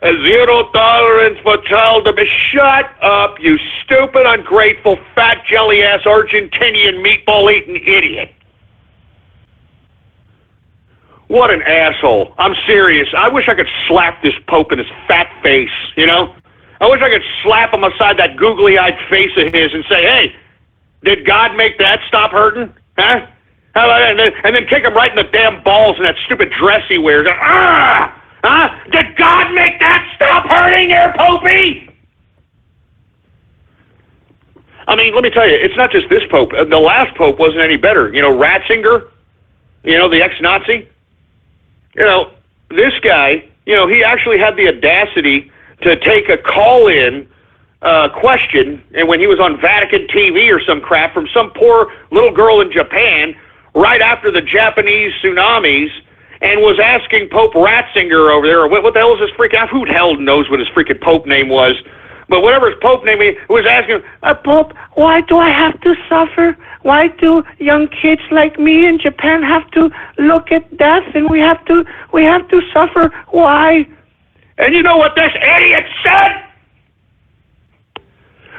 a zero tolerance for child abuse. Shut up, you stupid, ungrateful, fat, jelly-ass Argentinian meatball-eating idiot. What an asshole. I'm serious. I wish I could slap this Pope in his fat face, I wish I could slap him aside that googly-eyed face of his and say, hey, did God make that stop hurting? Huh? How about that? And then kick him right in the damn balls in that stupid dress he wears. Ah! Huh? Did God make that stop hurting here, Popey? I mean, let me tell you, it's not just this Pope. The last Pope wasn't any better. Ratzinger, the ex-Nazi. This guy, he actually had the audacity to take a call-in question, and when he was on Vatican TV or some crap from some poor little girl in Japan right after the Japanese tsunamis, and was asking Pope Ratzinger over there, what the hell is this freaking, who the hell knows what his freaking Pope name was, But whatever his Pope name is, was asking him, Pope, why do I have to suffer? Why do young kids like me in Japan have to look at death and we have to suffer? Why? and you know what this idiot said?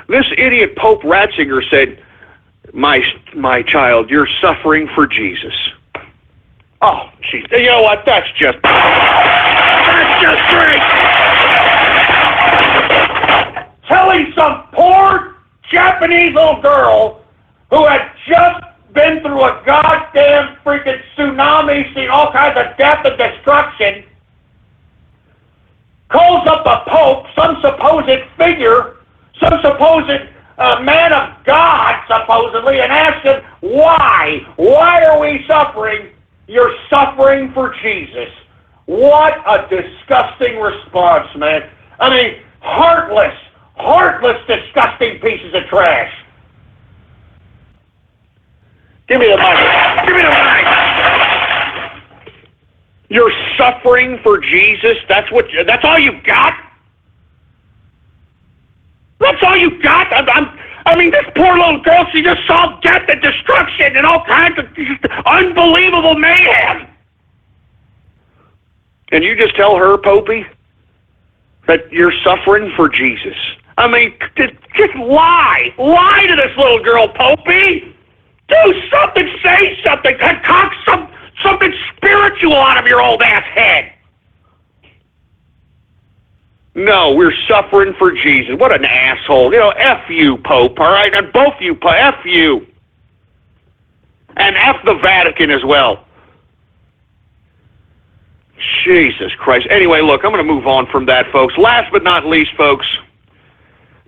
This idiot Pope Ratzinger said, my child, you're suffering for Jesus. Oh, jeez. You know what? That's just great. Telling some poor Japanese little girl who had just been through a goddamn freaking tsunami, seen all kinds of death and destruction, calls up the Pope, some supposed figure, some supposed man of God, supposedly, and asks him, why? Why are we suffering? You're suffering for Jesus. What a disgusting response, man. I mean, heartless, disgusting pieces of trash. Give me the mic. Give me the mic. You're suffering for Jesus? That's all you got? That's all you got? I mean, this poor little girl, she just saw death and destruction and all kinds of unbelievable mayhem. And you just tell her, Popey, that you're suffering for Jesus. I mean, just lie. Lie to this little girl, Popey. Do something, say something, concoct something spiritual out of your old ass head. No, we're suffering for Jesus. What an asshole. You know, F you, Pope, all right? And both you, F you. And F the Vatican as well. Jesus Christ. Anyway, look, I'm going to move on from that, folks. Last but not least, folks,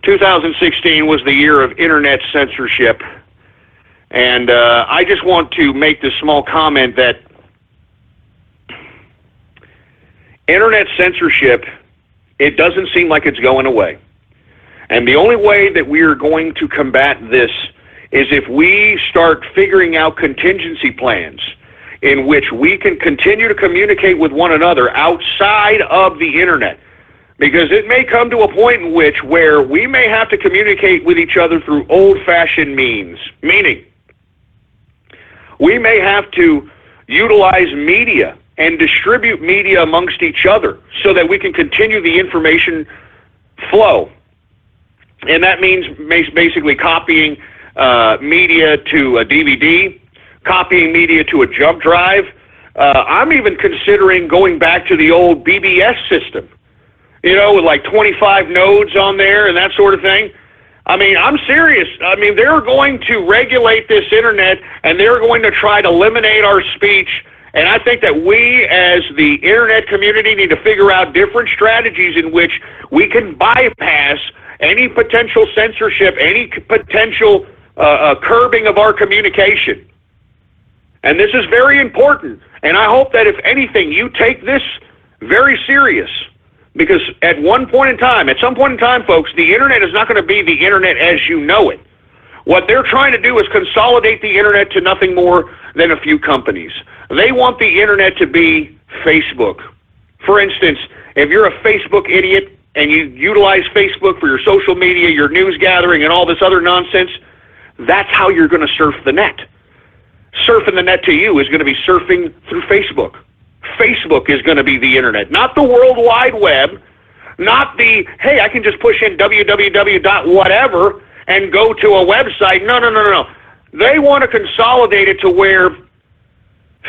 2016 was the year of internet censorship. And I just want to make this small comment that internet censorship, it doesn't seem like it's going away. And the only way that we are going to combat this is if we start figuring out contingency plans in which we can continue to communicate with one another outside of the internet. Because it may come to a point in which where we may have to communicate with each other through old-fashioned means, meaning we may have to utilize media and distribute media amongst each other so that we can continue the information flow. And that means basically copying media to a DVD, copying media to a jump drive. I'm even considering going back to the old BBS system, you know, with like 25 nodes on there and that sort of thing. I mean, I'm serious. I mean, they're going to regulate this internet and they're going to try to eliminate our speech. And I think that we, as the internet community, need to figure out different strategies in which we can bypass any potential censorship, any potential curbing of our communication. And this is very important. And I hope that, if anything, you take this very serious. Because at some point in time, folks, the internet is not going to be the internet as you know it. What they're trying to do is consolidate the internet to nothing more than a few companies. They want the internet to be Facebook. For instance, if you're a Facebook idiot and you utilize Facebook for your social media, your news gathering, and all this other nonsense, that's how you're going to surf the net. Surfing the net to you is going to be surfing through Facebook. Facebook is going to be the internet, not the World Wide Web, not the, hey, I can just push in www.whatever and go to a website. No. They want to consolidate it to where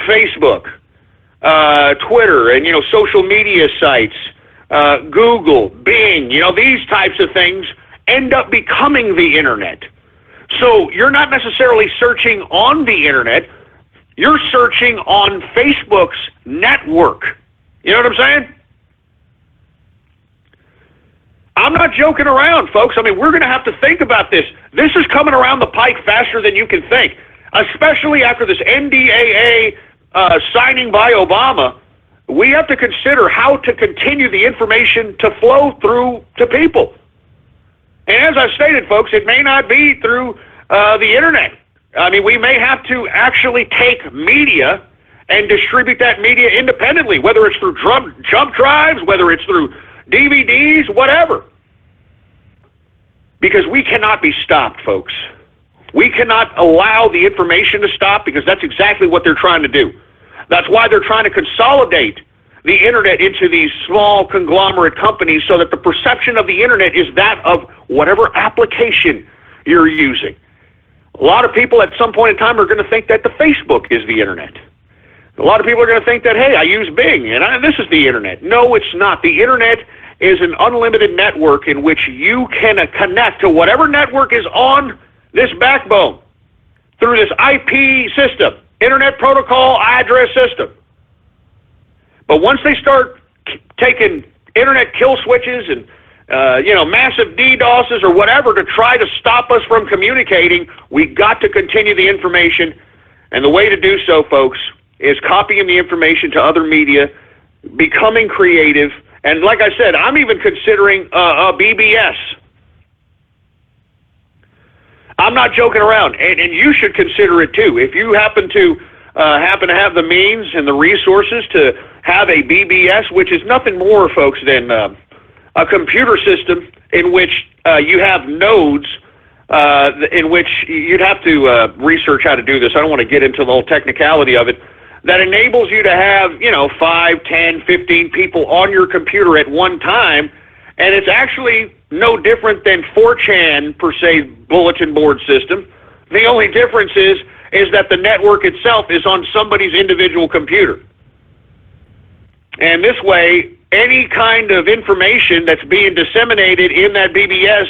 Facebook, Twitter, and, social media sites, Google, Bing, these types of things end up becoming the internet. So you're not necessarily searching on the internet. You're searching on Facebook's network. You know what I'm saying? I'm not joking around, folks. I mean, we're going to have to think about this. This is coming around the pike faster than you can think, especially after this NDAA signing by Obama. We have to consider how to continue the information to flow through to people. And as I've stated, folks, it may not be through the internet. I mean, we may have to actually take media and distribute that media independently, whether it's through jump drives, whether it's through DVDs, whatever. because we cannot be stopped, folks. We cannot allow the information to stop because that's exactly what they're trying to do. That's why they're trying to consolidate the internet into these small conglomerate companies so that the perception of the internet is that of whatever application you're using. A lot of people at some point in time are going to think that the Facebook is the internet. A lot of people are going to think that, hey, I use Bing and this is the internet. No, it's not. The internet is an unlimited network in which you can connect to whatever network is on this backbone through this IP system, Internet Protocol Address System. But once they start taking internet kill switches and massive DDoSes or whatever to try to stop us from communicating, we got to continue the information. And the way to do so, folks, is copying the information to other media, becoming creative. And like I said, I'm even considering a BBS. I'm not joking around, and you should consider it too. If you happen to have the means and the resources to have a BBS, which is nothing more, folks, than a computer system in which you have nodes in which you'd have to research how to do this. I don't want to get into the whole technicality of it. That enables you to have, 5, 10, 15 people on your computer at one time, and it's actually no different than 4chan, per se, bulletin board system. The only difference is that the network itself is on somebody's individual computer. And this way, any kind of information that's being disseminated in that BBS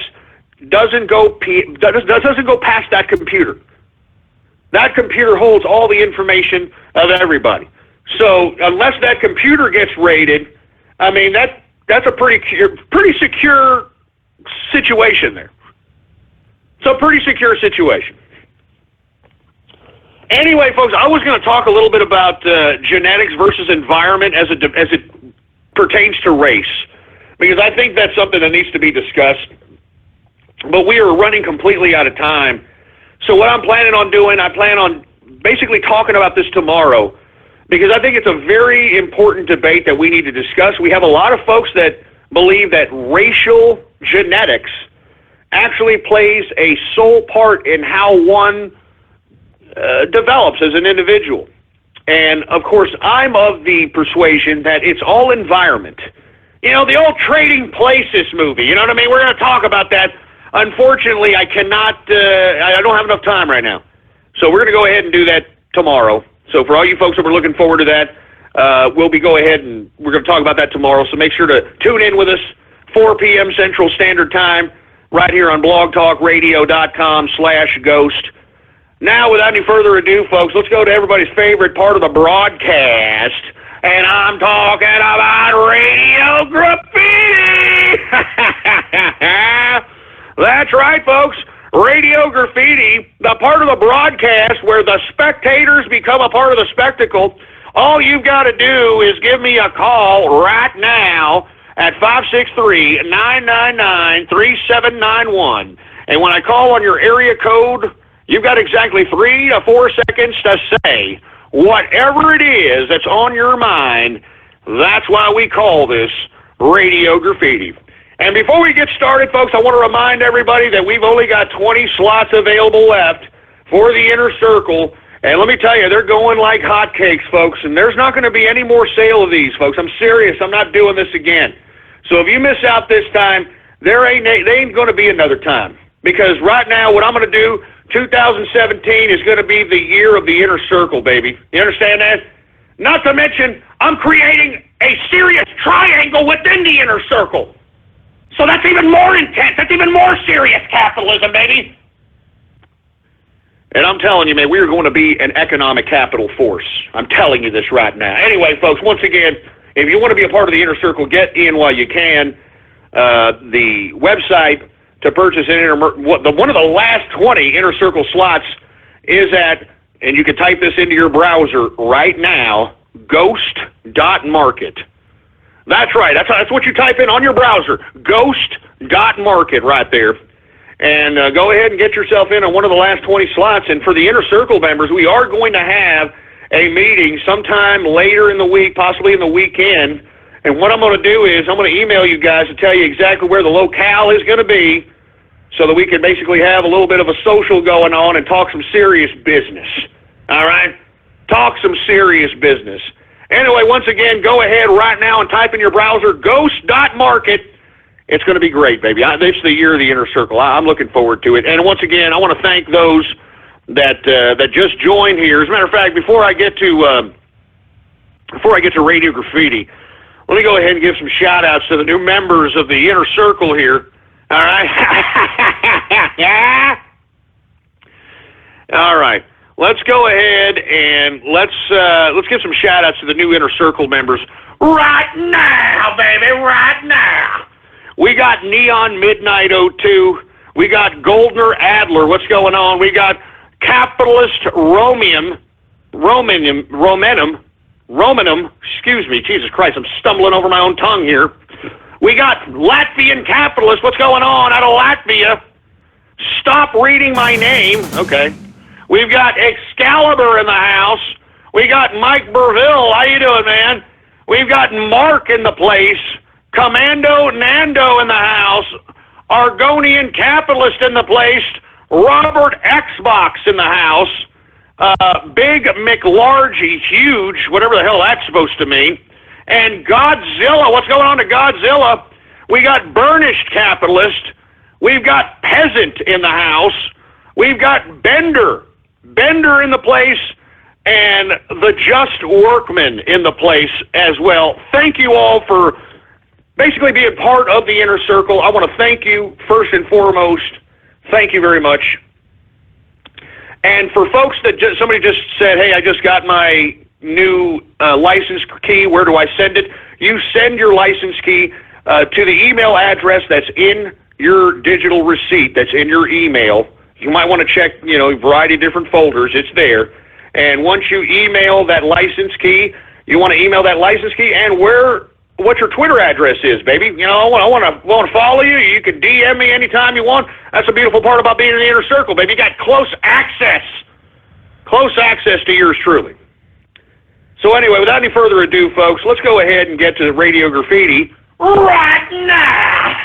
doesn't go past that computer. That computer holds all the information of everybody. So unless that computer gets raided, I mean, that's a pretty secure situation there. It's a pretty secure situation. Anyway, folks, I was going to talk a little bit about genetics versus environment as it pertains to race, because I think that's something that needs to be discussed. But we are running completely out of time. So what I'm planning on doing, I plan on basically talking about this tomorrow, because I think it's a very important debate that we need to discuss. We have a lot of folks that believe that racial genetics actually plays a sole part in how one develops as an individual. And, of course, I'm of the persuasion that it's all environment. The old Trading Places movie, you know what I mean? We're going to talk about that. Unfortunately, I cannot, I don't have enough time right now. So we're going to go ahead and do that tomorrow. So for all you folks that were looking forward to that, we'll go ahead and we're going to talk about that tomorrow. So make sure to tune in with us, 4 p.m. Central Standard Time, right here on blogtalkradio.com/ghost. Now, without any further ado, folks, let's go to everybody's favorite part of the broadcast, and I'm talking about Radio Graffiti! That's right, folks. Radio Graffiti, the part of the broadcast where the spectators become a part of the spectacle. All you've got to do is give me a call right now at 563-999-3791. And when I call on your area code, you've got exactly 3 to 4 seconds to say whatever it is that's on your mind. That's why we call this Radio Graffiti. And before we get started, folks, I want to remind everybody that we've only got 20 slots available left for the Inner Circle. And let me tell you, they're going like hotcakes, folks, and there's not going to be any more sale of these, folks. I'm serious. I'm not doing this again. So if you miss out this time, there ain't going to be another time. Because right now, what I'm going to do, 2017 is going to be the year of the Inner Circle, baby. You understand that? Not to mention, I'm creating a serious triangle within the Inner Circle. So that's even more intense. That's even more serious capitalism, baby. And I'm telling you, man, we are going to be an economic capital force. I'm telling you this right now. Anyway, folks, once again, if you want to be a part of the Inner Circle, get in while you can. The website to purchase one of the last 20 Inner Circle slots is at, and you can type this into your browser right now, ghost.market. That's right. That's what you type in on your browser, ghost.market right there. And go ahead and get yourself in on one of the last 20 slots. And for the Inner Circle members, we are going to have a meeting sometime later in the week, possibly in the weekend. And what I'm going to do is I'm going to email you guys to tell you exactly where the locale is going to be. so that we can basically have a little bit of a social going on and talk some serious business. All right? Talk some serious business. Anyway, once again, go ahead right now and type in your browser, ghost.market. It's going to be great, baby. This is the year of the Inner Circle. I'm looking forward to it. And once again, I want to thank those that just joined here. As a matter of fact, before I get to Radio Graffiti, let me go ahead and give some shout-outs to the new members of the Inner Circle here. All right? All right. Let's go ahead and let's give some shout-outs to the new Inner Circle members right now, baby, right now. We got Neon Midnight 02. We got Goldner Adler. What's going on? We got Capitalist Romanum. Excuse me. Jesus Christ, I'm stumbling over my own tongue here. We got Latvian Capitalist. What's going on out of Latvia? Stop reading my name. Okay. We've got Excalibur in the house. We got Mike Burville. How you doing, man? We've got Mark in the place. Commando Nando in the house, Argonian Capitalist in the place, Robert Xbox in the house, Big McLargy, huge, whatever the hell that's supposed to mean, and Godzilla. What's going on to Godzilla? We got Burnished Capitalist. We've got Peasant in the house. We've got Bender in the place, and the Just Workman in the place as well. Thank you all for basically being part of the Inner Circle. I want to thank you first and foremost. Thank you very much. And for folks that somebody just said, hey, I just got my new license key, where do I send it? You send your license key to the email address that's in your digital receipt, that's in your email. You might want to check, a variety of different folders. It's there. And once you email that license key, you want to email that license key and what your Twitter address is, baby. I want to follow you. You can DM me anytime you want. That's the beautiful part about being in the Inner Circle, baby. You got close access to yours truly. So anyway, without any further ado, folks, let's go ahead and get to Radio Graffiti right now.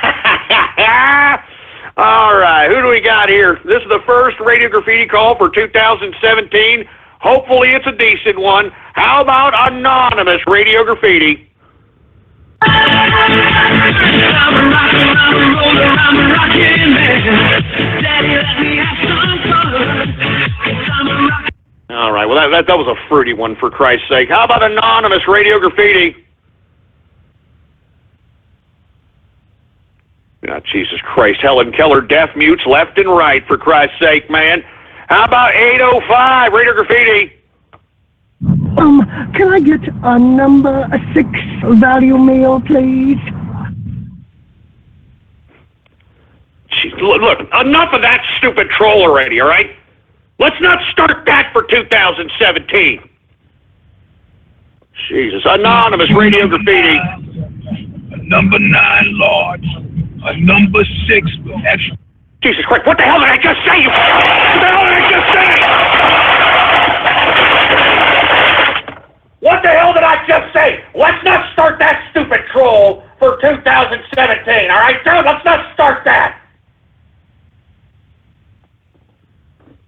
All right, who do we got here? This is the first Radio Graffiti call for 2017. Hopefully it's a decent one. How about Anonymous Radio Graffiti? All right, well, that was a fruity one, for Christ's sake. How about Anonymous Radio Graffiti? Oh, Jesus Christ, Helen Keller deaf mutes left and right, for Christ's sake, man. How about 805 Radio Graffiti? Can I get a number 6 value meal, please? Jeez, look, enough of that stupid troll already, all right? Let's not start that for 2017. Jesus. Anonymous Radio Graffiti. A number 9 large. A number 6 with extra. Jesus Christ, what the hell did I just say? What the hell did I just say? What the hell did I just say? Let's not start that stupid troll for 2017, all right, dude? Let's not start that.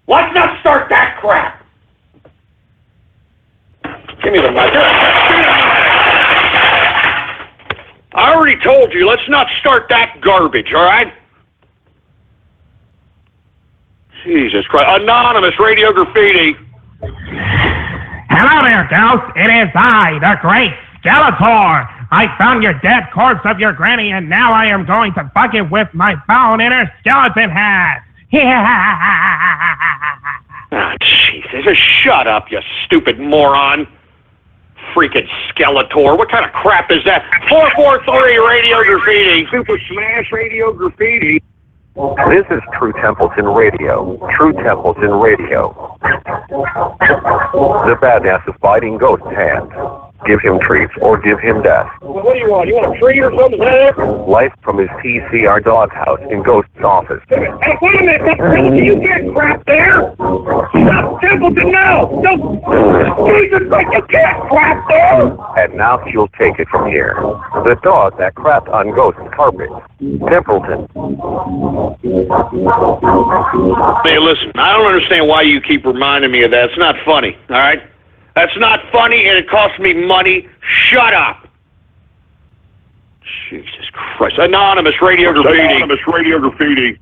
Let's not start that crap. Give me the mic. I already told you, let's not start that garbage, all right? Jesus Christ. Anonymous Radio Graffiti. Hello there, Ghost. It is I, the Great Skeletor. I found your dead corpse of your granny, and now I am going to fuck it with my bone in her skeleton head. Ah, Jesus. Just shut up, you stupid moron. Freaking Skeletor. What kind of crap is that? 443 Radio Graffiti. Super Smash Radio Graffiti. This is True Templeton Radio. True Templeton Radio. The badass of fighting ghost hand. give him treats, or give him death. What do you want? You want a treat or something? Life from his PCR doghouse in Ghost's office. Hey, wait a minute. You can't crap there. Stop, Templeton, no. Jesus, you can't crap there. And now he'll take it from here. The dog that crapped on Ghost's carpet. Templeton. Hey, listen, I don't understand why you keep reminding me of that. It's not funny, all right? That's not funny, and it costs me money. Shut up. Jesus Christ. Anonymous Radio Graffiti. Anonymous Radio Graffiti.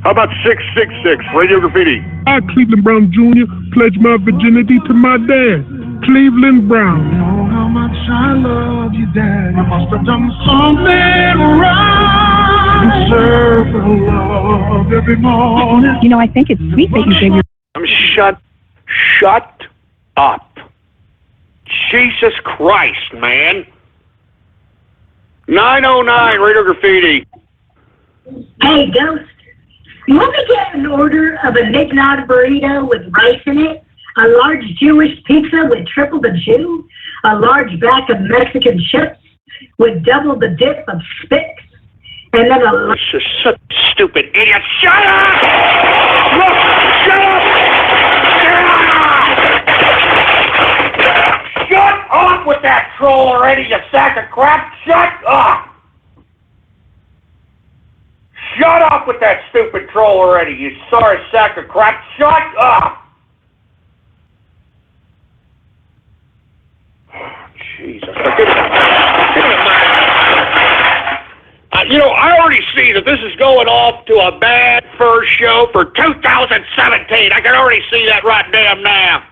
How about 666 Radio Graffiti? I, Cleveland Brown Jr., pledge my virginity to my dad, Cleveland Brown. You know how much I love you, Dad. I must have done something wrong. Serve the love every morning. You know, I think it's sweet that you gave your... Shut up. Jesus Christ, man. 909 Radio Graffiti. Hey, Ghost. You want me to get an order of a McNaught burrito with rice in it, a large Jewish pizza with triple the Jew, a large bag of Mexican chips with double the dip of Spix, and then a... Such stupid idiot. Shut up! Look, shut up! Shut up with that troll already, you sack of crap! Shut up! Shut up with that stupid troll already, you sorry sack of crap! Shut up! Jesus. You know, I already see that this is going off to a bad first show for 2017. I can already see that right damn now.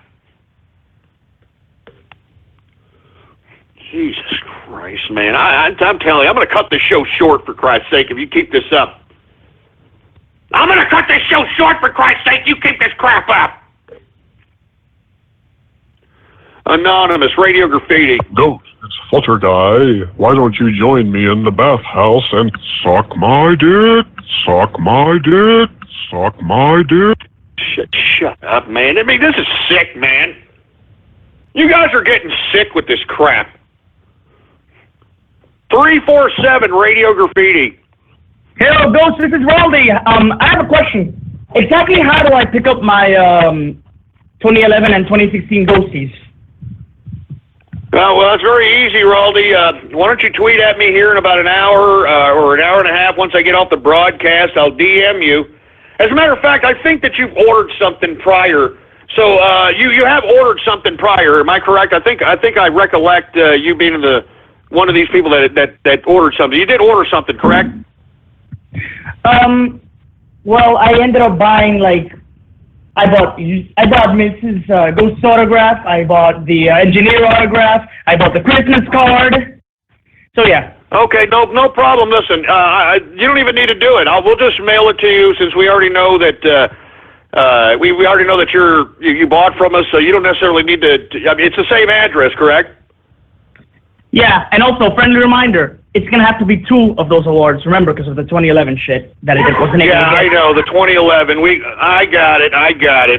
Jesus Christ, man. I'm telling you, I'm going to cut this show short, for Christ's sake, if you keep this up. I'm going to cut this show short, for Christ's sake, you keep this crap up. Anonymous Radio Graffiti. Ghost, it's Flutter Guy. Why don't you join me in the bathhouse and suck my dick, suck my dick, suck my dick? Shut up, man. I mean, this is sick, man. You guys are getting sick with this crap. 347 Radio Graffiti. Hello, Ghost. This is Roldy. I have a question. Exactly how do I pick up my 2011 and 2016 Ghosties? Well, it's very easy, Raldy. Why don't you tweet at me here in about an hour or an hour and a half? Once I get off the broadcast, I'll DM you. As a matter of fact, I think that you've ordered something prior. So you have ordered something prior. Am I correct? I think I recollect you being one of these people that ordered something. You did order something, correct? Well, I ended up buying I bought Mrs. Ghost's autograph. I bought the engineer autograph. I bought the Christmas card. So yeah. Okay, no problem. Listen, you don't even need to do it. We'll just mail it to you, since we already know that we already know that you bought from us. So you don't necessarily need to. I mean, it's the same address, correct? Yeah, and also friendly reminder. It's going to have to be 2 of those awards, remember, because of the 2011 shit that it wasn't able to get. Yeah, I know, the 2011. I got it.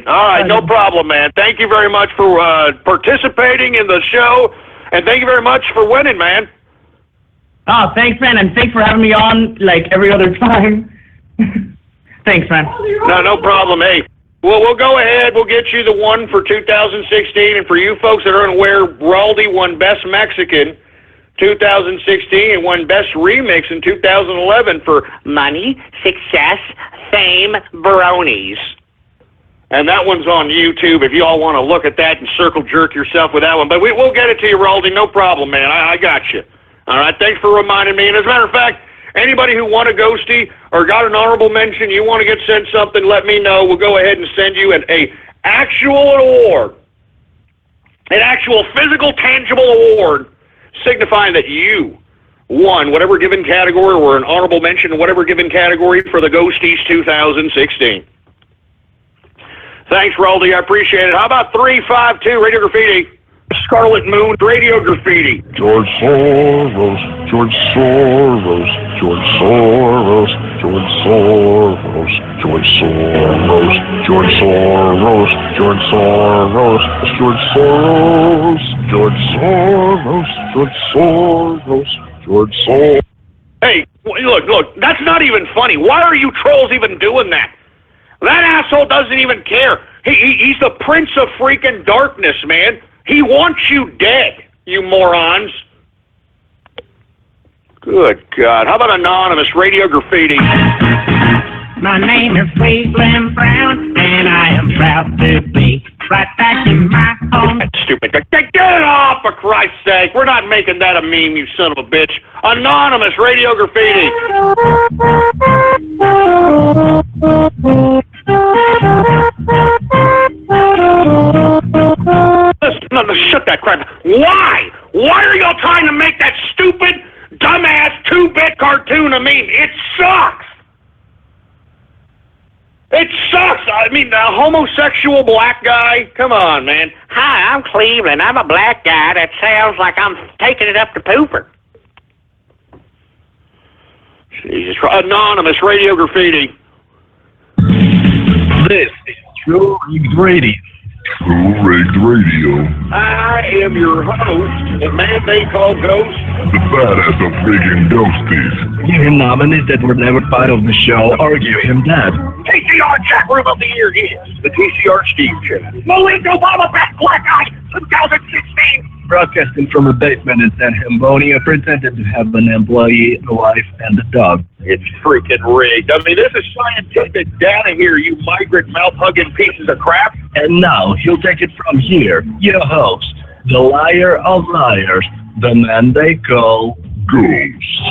All right, no problem, man. Thank you very much for participating in the show, and thank you very much for winning, man. Oh, thanks, man, and thanks for having me on, every other time. Thanks, man. No problem. Hey, we'll go ahead. We'll get you the one for 2016, and for you folks that are unaware, Raldy won Best Mexican 2016 and won Best Remix in 2011 for Money, Success, Fame, Bronies. And that one's on YouTube if you all want to look at that and circle jerk yourself with that one. But we'll get it to you, Raldy. No problem, man. I got you. All right, thanks for reminding me. And as a matter of fact, anybody who won a Ghosty or got an honorable mention, you want to get sent something, let me know. We'll go ahead and send you an actual award, an actual physical, tangible award, signifying that you won whatever given category or an honorable mention in whatever given category for the Ghosties 2016. Thanks, Raldy. I appreciate it. How about 352 Radio Graffiti? Scarlet Moon Radio Graffiti. George Soros, George Soros, George Soros, George Soros, George Soros, George Soros, George Soros, George Soros, George Soros, George Soros, George Soros. Hey, look, that's not even funny. Why are you trolls even doing that? That asshole doesn't even care. He's the prince of freaking darkness, man. He wants you dead, you morons. Good God. How about anonymous radio graffiti? My name is Cleveland Brown, and I am proud to be right back in my home. That's stupid. Get it off, for Christ's sake. We're not making that a meme, you son of a bitch. Anonymous radio graffiti. No, shut that crap. Why? Why are y'all trying to make that stupid, dumbass 2-bit cartoon a meme? It sucks. It sucks. I mean, a homosexual black guy? Come on, man. Hi, I'm Cleveland. I'm a black guy that sounds like I'm taking it up to pooper. Jesus Christ. Anonymous radio graffiti. This is True Rigged Radio. True Rigged Radio. I am your host, the man they call Ghost. The badass of friggin' ghosties. Give him nominees that were never part of the show, or give him dead. TCR Chatroom of the Year is the TCR Steve Chat. Malik Obama Back Black Eye 2016. Broadcasting from a basement in San Hambonia, pretended to have an employee, a wife, and a dog. It's freaking rigged. I mean, this is scientific data here, you migrant mouth-hugging pieces of crap. And now, he'll take it from here, your host, the liar of liars, the man they call Ghost.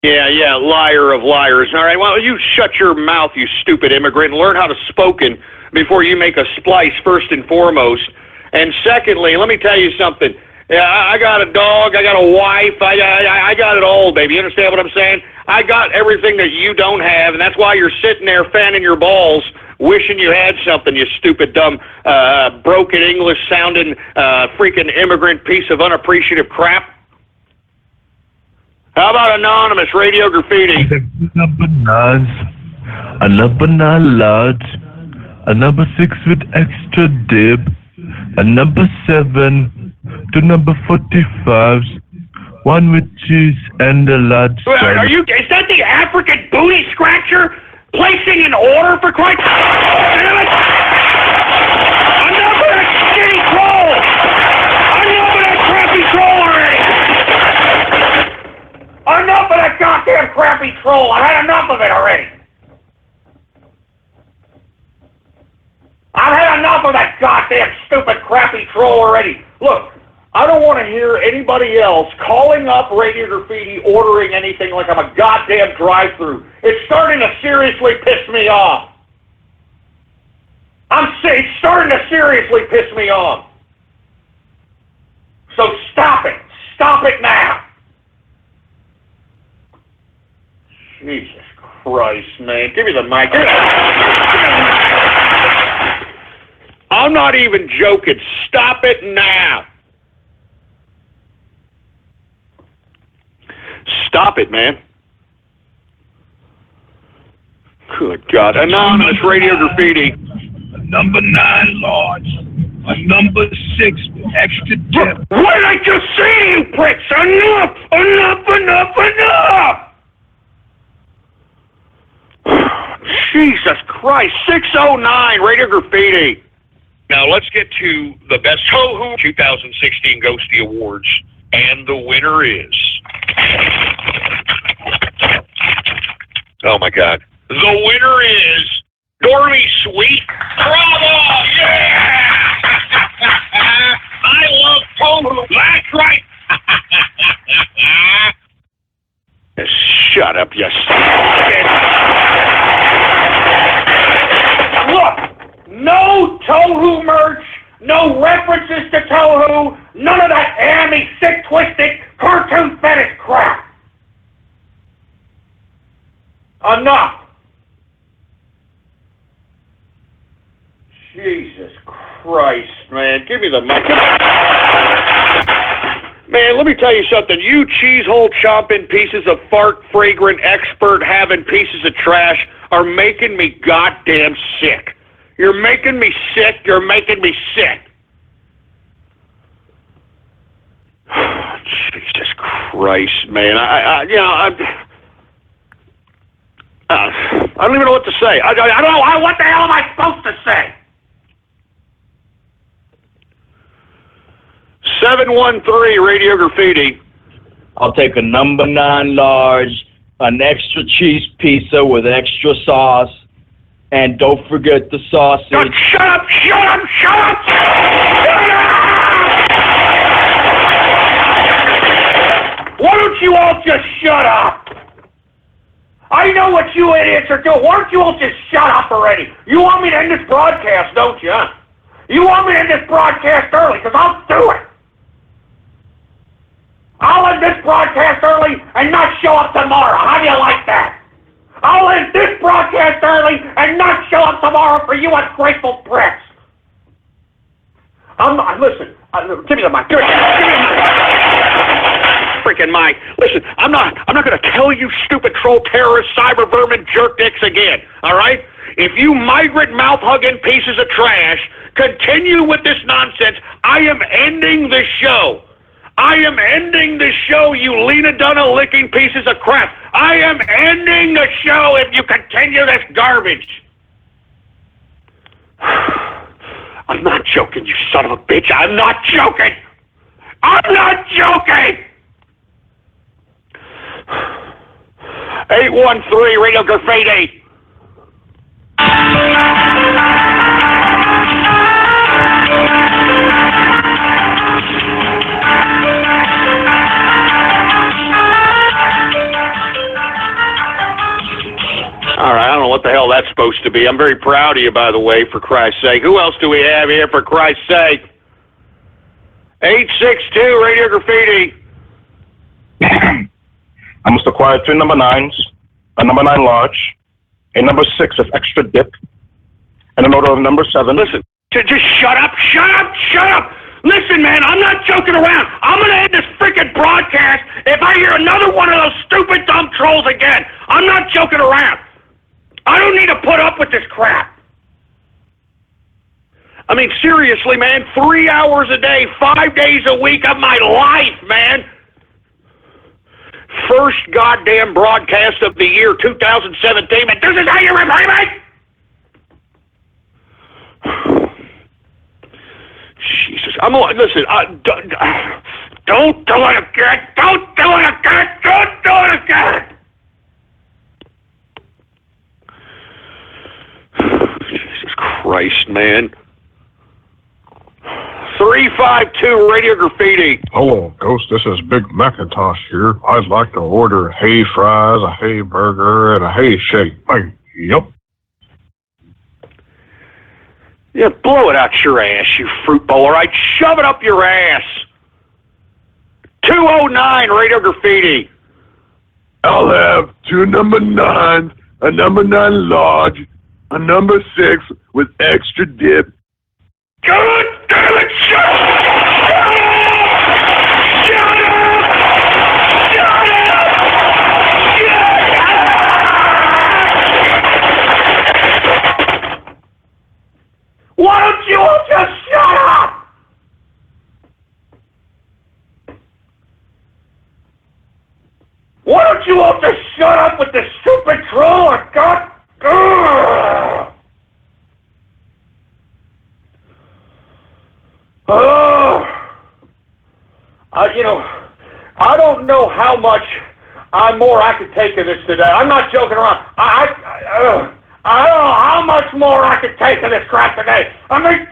Yeah, liar of liars. All right, well, you shut your mouth, you stupid immigrant, and learn how to spoken before you make a splice, first and foremost. And secondly, let me tell you something. Yeah, I got a dog, I got a wife, I got it all, baby. You understand what I'm saying? I got everything that you don't have, and that's why you're sitting there fanning your balls, wishing you had something, you stupid, dumb, broken English-sounding, freaking immigrant piece of unappreciative crap. How about anonymous radio graffiti? A number 9 large, a number 6 with extra dip, a number 7 to number 45s, one with cheese and a large. Is that the African booty scratcher placing an order for Christ's sake? Damn it! Enough of that shitty troll! Enough of that crappy troll already! Enough of that goddamn crappy troll! I've had enough of it already! I've had enough of that goddamn stupid crappy troll already! Look, I don't want to hear anybody else calling up Radio Graffiti ordering anything like I'm a goddamn drive-through. It's starting to seriously piss me off. It's starting to seriously piss me off. So stop it. Stop it now. Jesus Christ, man. Give me the mic. I'm not even joking. Stop it now. Stop it, man. Good God. Anonymous radio graffiti. A number 9 large. A number 6 with extra dip. What did I just say, you pricks? Enough! Jesus Christ. 609 radio graffiti. Now let's get to the best Ho-Hum 2016 Ghosty Awards. And the winner is... Oh my God. The winner is Dormy Sweet. Bravo! Yeah! I love Ho-Hum. That's right. Shut up, you stupid. Look, no Tohu merch, no references to Tohu, none of that hammy, sick, twisted, cartoon fetish crap. Enough. Jesus Christ, man. Give me the mic. Man, let me tell you something. You cheese-hole chomping pieces of fart-fragrant, expert-having pieces of trash are making me goddamn sick. You're making me sick. You're making me sick. Jesus Christ, man. I don't even know what to say. I don't know. What the hell am I supposed to say? 713 Radio Graffiti. I'll take a number 9 large, an extra cheese pizza with extra sauce, and don't forget the sausage. Shut up! Shut up! Shut up! Shut up! Why don't you all just shut up? I know what you idiots are doing. Why don't you all just shut up already? You want me to end this broadcast, don't you? You want me to end this broadcast early, because I'll do it. I'll end this broadcast early and not show up tomorrow. How do you like that? I'll end this broadcast early and not show up tomorrow for you ungrateful pricks. Listen, give me the mic. Give me the freaking mic. Listen, I'm not going to tell you stupid troll terrorist cyber vermin jerk dicks again, all right? If you migrant mouth-hugging pieces of trash continue with this nonsense, I am ending the show. I am ending the show, you Lena Dunham licking pieces of crap. I am ending the show if you continue this garbage. I'm not joking, you son of a bitch. I'm not joking. I'm not joking. 813 Radio Graffiti. All right, I don't know what the hell that's supposed to be. I'm very proud of you, by the way, for Christ's sake. Who else do we have here, for Christ's sake? 862 Radio Graffiti. I must acquire 2 number 9s, a number 9 large, a number 6 with extra dip, and an order of number 7. Listen, just shut up, shut up, shut up. Listen, man, I'm not joking around. I'm going to end this freaking broadcast if I hear another one of those stupid dumb trolls again. I'm not joking around. I don't need to put up with this crap. I mean, seriously, man, 3 hours a day, 5 days a week of my life, man. First goddamn broadcast of the year 2017, and this is how you repay me? Jesus, listen, don't do it again, don't do it again, don't do it again! Jesus Christ, man. 352 Radio Graffiti. Hello, Ghost. This is Big Macintosh here. I'd like to order hay fries, a hay burger, and a hay shake. Yep. Yeah, blow it out your ass, you fruit bowl, all right? Shove it up your ass. 209 Radio Graffiti. I'll have 2 number 9s, a number 9 large, a number 6 with extra dip. God damn it! Shut up! Shut up! Shut up! Shut up! Why don't you all just shut up? Why don't you all just shut up with this stupid troll? God. I don't know how much more I could take of this today. I'm not joking around. I don't know how much more I could take of this crap today. I mean,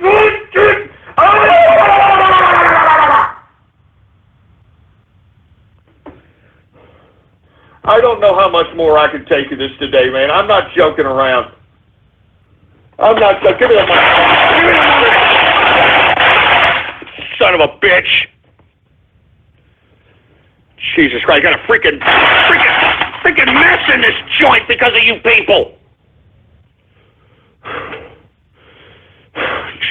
I don't know how much more I could take of this today, man. I'm not joking around. I'm not joking. Give me the mic. Give me the mic. Son of a bitch. Jesus Christ, I got a freaking mess in this joint because of you people.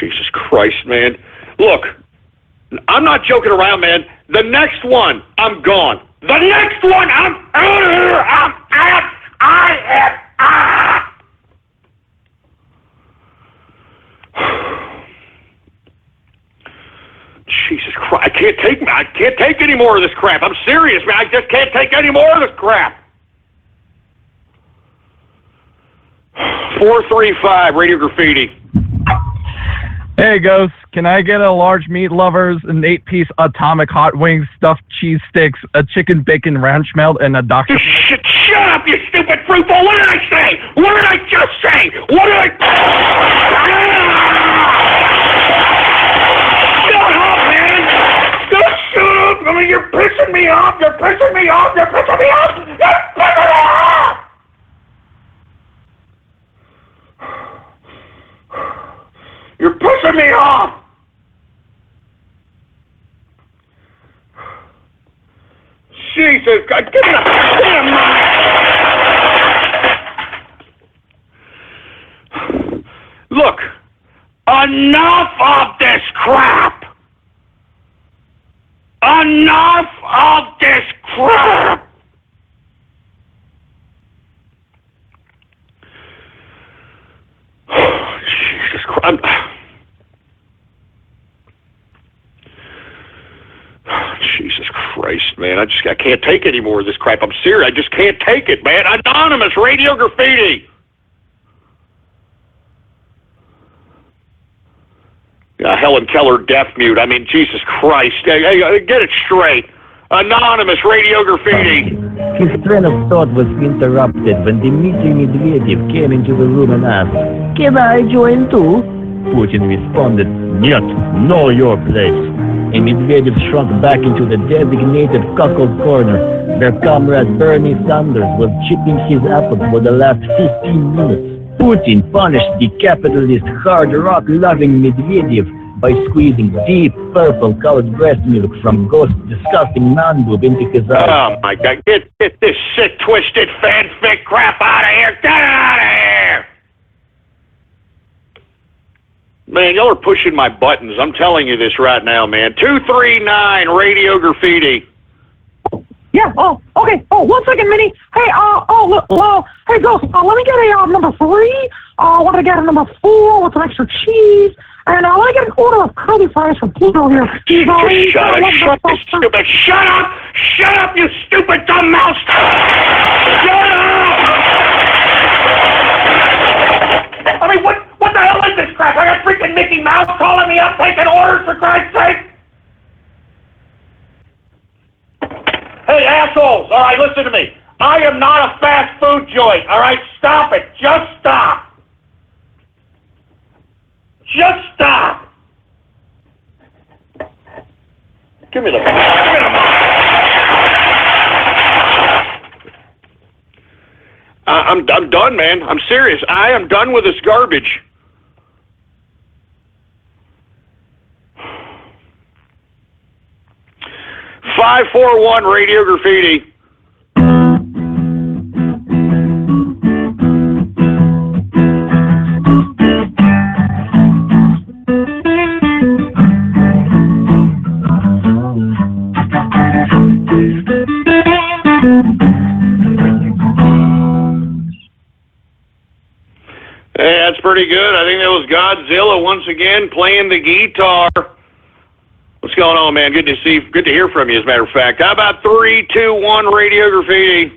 Jesus Christ, man. Look, I'm not joking around, man. The next one, I'm gone. The next one, I'm out of here. I'm out. I am out. Jesus Christ, I can't take any more of this crap. I'm serious, man. I just can't take any more of this crap. 435 Radio Graffiti. Hey, Ghost, can I get a large meat lovers, an 8-piece atomic hot wings, stuffed cheese sticks, a chicken bacon ranch melt, and a Dr. Shut up, you stupid fruitful! What did I say? What did I just say? What did I... Shut up, man! Just shut up! I mean, you're pissing me off! You're pissing me off! You're pissing me off! You're pissing me off! You're pissing me off! Jesus, God, get in the damn mind! Look, enough of this crap! Enough of this crap! Jesus Christ. Jesus Christ, man. I can't take any more of this crap. I'm serious. I just can't take it, man. Anonymous Radio Graffiti. Helen Keller deaf mute. I mean, Jesus Christ. Hey, get it straight. Anonymous Radio Graffiti. His train of thought was interrupted when Dmitry Medvedev came into the room and asked, "Can I join too?" Putin responded, "Нет, know your place." And Medvedev shrunk back into the designated cuckold corner, where comrade Bernie Sanders was chipping his apple for the last 15 minutes. Putin punished the capitalist hard rock-loving Medvedev by squeezing deep purple-colored breast milk from Ghost's disgusting man-boob into his eyes. Oh, my God. Get this sick, twisted, fanfic crap out of here. Get it out of here! Man, y'all are pushing my buttons. I'm telling you this right now, man. 239 Radio Graffiti. Yeah, okay. 1 second, Minnie. Hey, hey, Ghost, let me get a number 3. Want to get a number 4 with some extra cheese. And I want to get an order of curly fries from Pluto here. Shut up, you stupid. Shut up! Shut up, you stupid dumb mouse! Shut up! I mean, what the hell is this crap? I got freaking Mickey Mouse calling me up, taking orders, for Christ's sake! Hey, assholes, all right, listen to me. I am not a fast food joint, all right? Stop it. Just stop. Just stop. Give me the mic. I'm done, man. I'm serious. I am done with this garbage. .541 Radio Graffiti. Hey, that's pretty good. I think that was Godzilla once again playing the guitar. What's going on, man? Good to hear from you, as a matter of fact. How about 321 Radio Graffiti?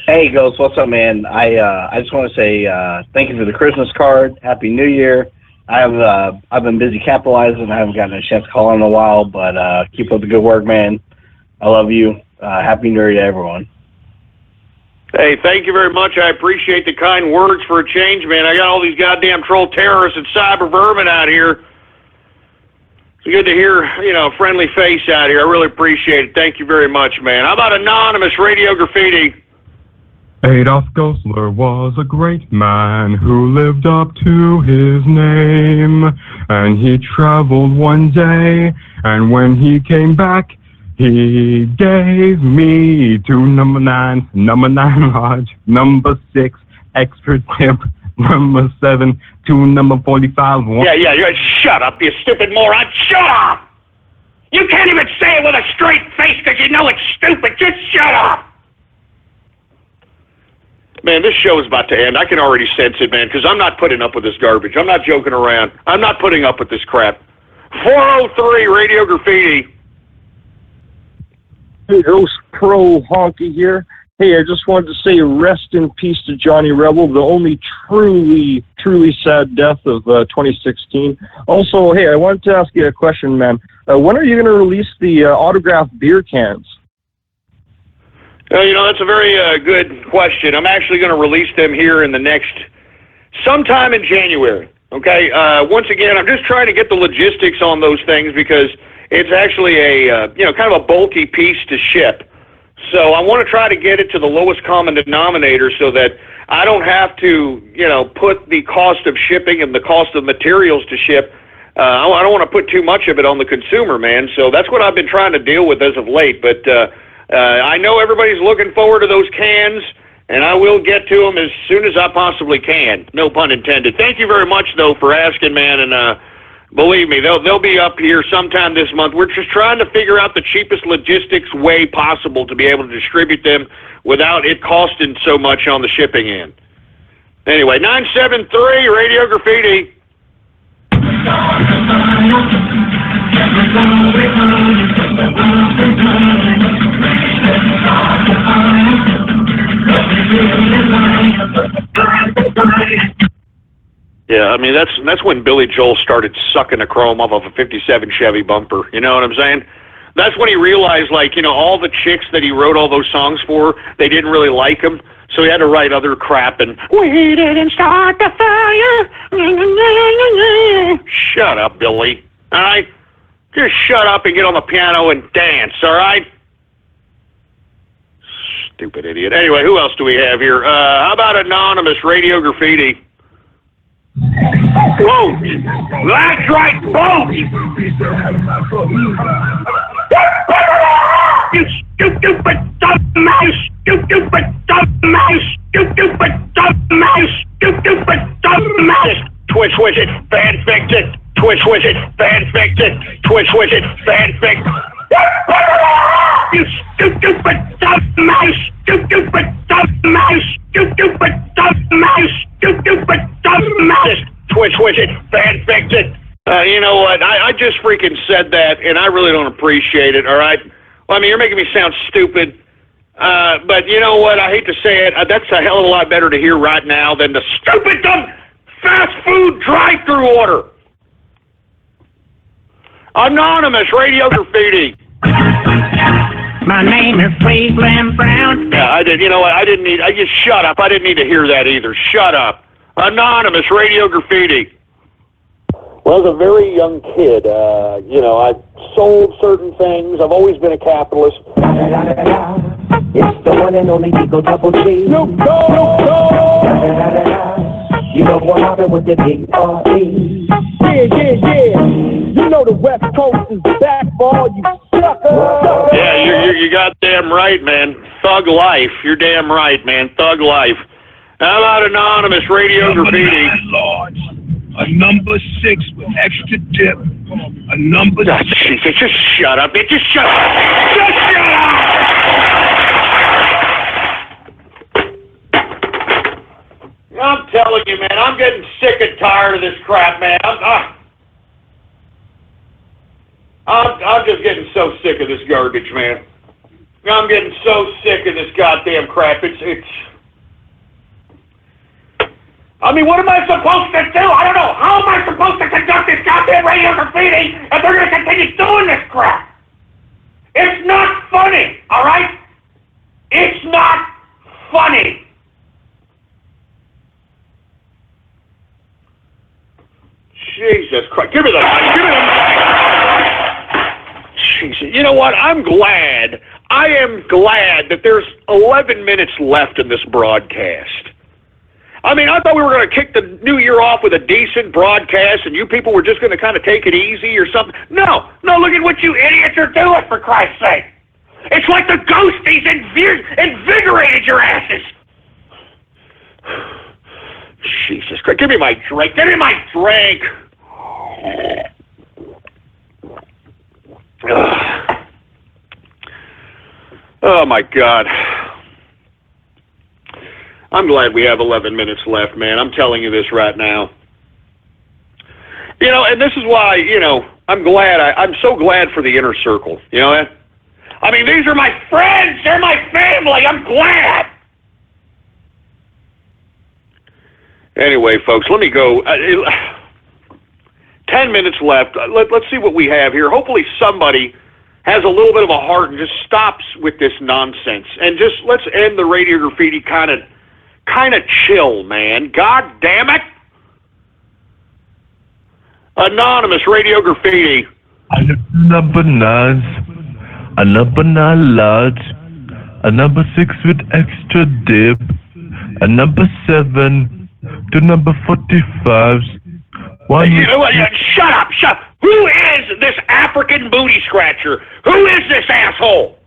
Hey, Ghost, what's up, man? I just want to say thank you for the Christmas card. Happy New Year. I've been busy capitalizing. I haven't gotten a chance to call in a while, but keep up the good work, man. I love you. Happy New Year to everyone. Hey, thank you very much. I appreciate the kind words for a change, man. I got all these goddamn troll terrorists and cyber vermin out here. It's good to hear, a friendly face out here. I really appreciate it. Thank you very much, man. How about Anonymous Radio Graffiti? Adolf Gosler was a great man who lived up to his name. And he traveled one day, and when he came back, he gave me 2 number 9 large, number 6 extra tip, number 7 to number 45. Yeah, shut up, you stupid moron. Shut up! You can't even say it with a straight face because you know it's stupid. Just shut up! Man, this show is about to end. I can already sense it, man, because I'm not putting up with this garbage. I'm not joking around. I'm not putting up with this crap. 403 Radio Graffiti. Hey, Ghost Pro Honky here. Hey, I just wanted to say rest in peace to Johnny Rebel, the only truly sad death of 2016. Also, hey, I wanted to ask you a question, man. When are you going to release the autographed beer cans? That's a very good question. I'm actually going to release them here in the sometime in January. Okay. Once again, I'm just trying to get the logistics on those things because it's actually a kind of a bulky piece to ship. So I want to try to get it to the lowest common denominator so that I don't have to, put the cost of shipping and the cost of materials to ship. I don't want to put too much of it on the consumer, man. So that's what I've been trying to deal with as of late. But I know everybody's looking forward to those cans, and I will get to them as soon as I possibly can. No pun intended. Thank you very much, though, for asking, man. And believe me, they'll be up here sometime this month. We're just trying to figure out the cheapest logistics way possible to be able to distribute them without it costing so much on the shipping end. Anyway, 973 Radio Graffiti. Yeah, I mean, that's when Billy Joel started sucking the chrome off of a 57 Chevy bumper. You know what I'm saying? That's when he realized, all the chicks that he wrote all those songs for, they didn't really like him. So he had to write other crap and, we didn't start the fire. Shut up, Billy. All right? Just shut up and get on the piano and dance, all right? Stupid idiot. Anyway, who else do we have here? How about Anonymous Radio Graffiti? Vote! That's right, vote! You stupid dumb mouse! Stupid dumb mouse! Stupid dumb mouse! Stupid dumb mouse! Twitch widget, fanfic it! Twitch widget, fanfic it! Twitch widget, fanfic! You stupid dumb mouse! Stupid dumb mouse! Stupid dumb mouse! Stupid dumb mouse! Twitch widget, fanfic it! You know what? I just freaking said that, and I really don't appreciate it, all right? Well, I mean, you're making me sound stupid, but you know what? I hate to say it. That's a hell of a lot better to hear right now than the stupid, dumb, fast food drive-thru order. Anonymous Radio Graffiti. My name is Cleveland Brown. Yeah, I did. You know what? I just shut up. I didn't need to hear that either. Shut up. Anonymous Radio Graffiti. Well, as a very young kid, I sold certain things. I've always been a capitalist. It's the one and only Eagle Double G. Snoop Dogg. You know what happened with the D.R.E. Yeah. You know the West Coast is back for all you suckers. Yeah, you goddamn right, man. Thug life. You're damn right, man. Thug life. How about Anonymous Radio Graffiti? Large. A number 6 with extra dip. A number. Oh, Jesus, just shut up. Just shut up. Just shut up. I'm telling you, man, I'm getting sick and tired of this crap, man. I'm just getting so sick of this garbage, man. I'm getting so sick of this goddamn crap. I mean, what am I supposed to do? I don't know. How am I supposed to conduct this goddamn Radio Graffiti if they're going to continue doing this crap? It's not funny, all right? It's not funny. Jesus Christ. Give me the mic. Give me the mic. Jesus. You know what? I am glad that there's 11 minutes left in this broadcast. I mean, I thought we were going to kick the new year off with a decent broadcast and you people were just going to kind of take it easy or something. No, look at what you idiots are doing, for Christ's sake. It's like the ghosties invigorated your asses. Jesus Christ. Give me my drink. Give me my drink. Oh, my God. I'm glad we have 11 minutes left, man. I'm telling you this right now. You know, and this is why, you know, I'm so glad for the inner circle. You know that? I mean, these are my friends. They're my family. I'm glad. Anyway, folks, let me go. 10 minutes left. Let's see what we have here. Hopefully somebody has a little bit of a heart and just stops with this nonsense. And just let's end the Radio Graffiti kind of chill, man. God damn it. Anonymous Radio Graffiti. Number 9, a number 9 large, a number 6 with extra dip, a number 7, 2 number 45s. Shut up! Who is this African booty scratcher? Who is this asshole?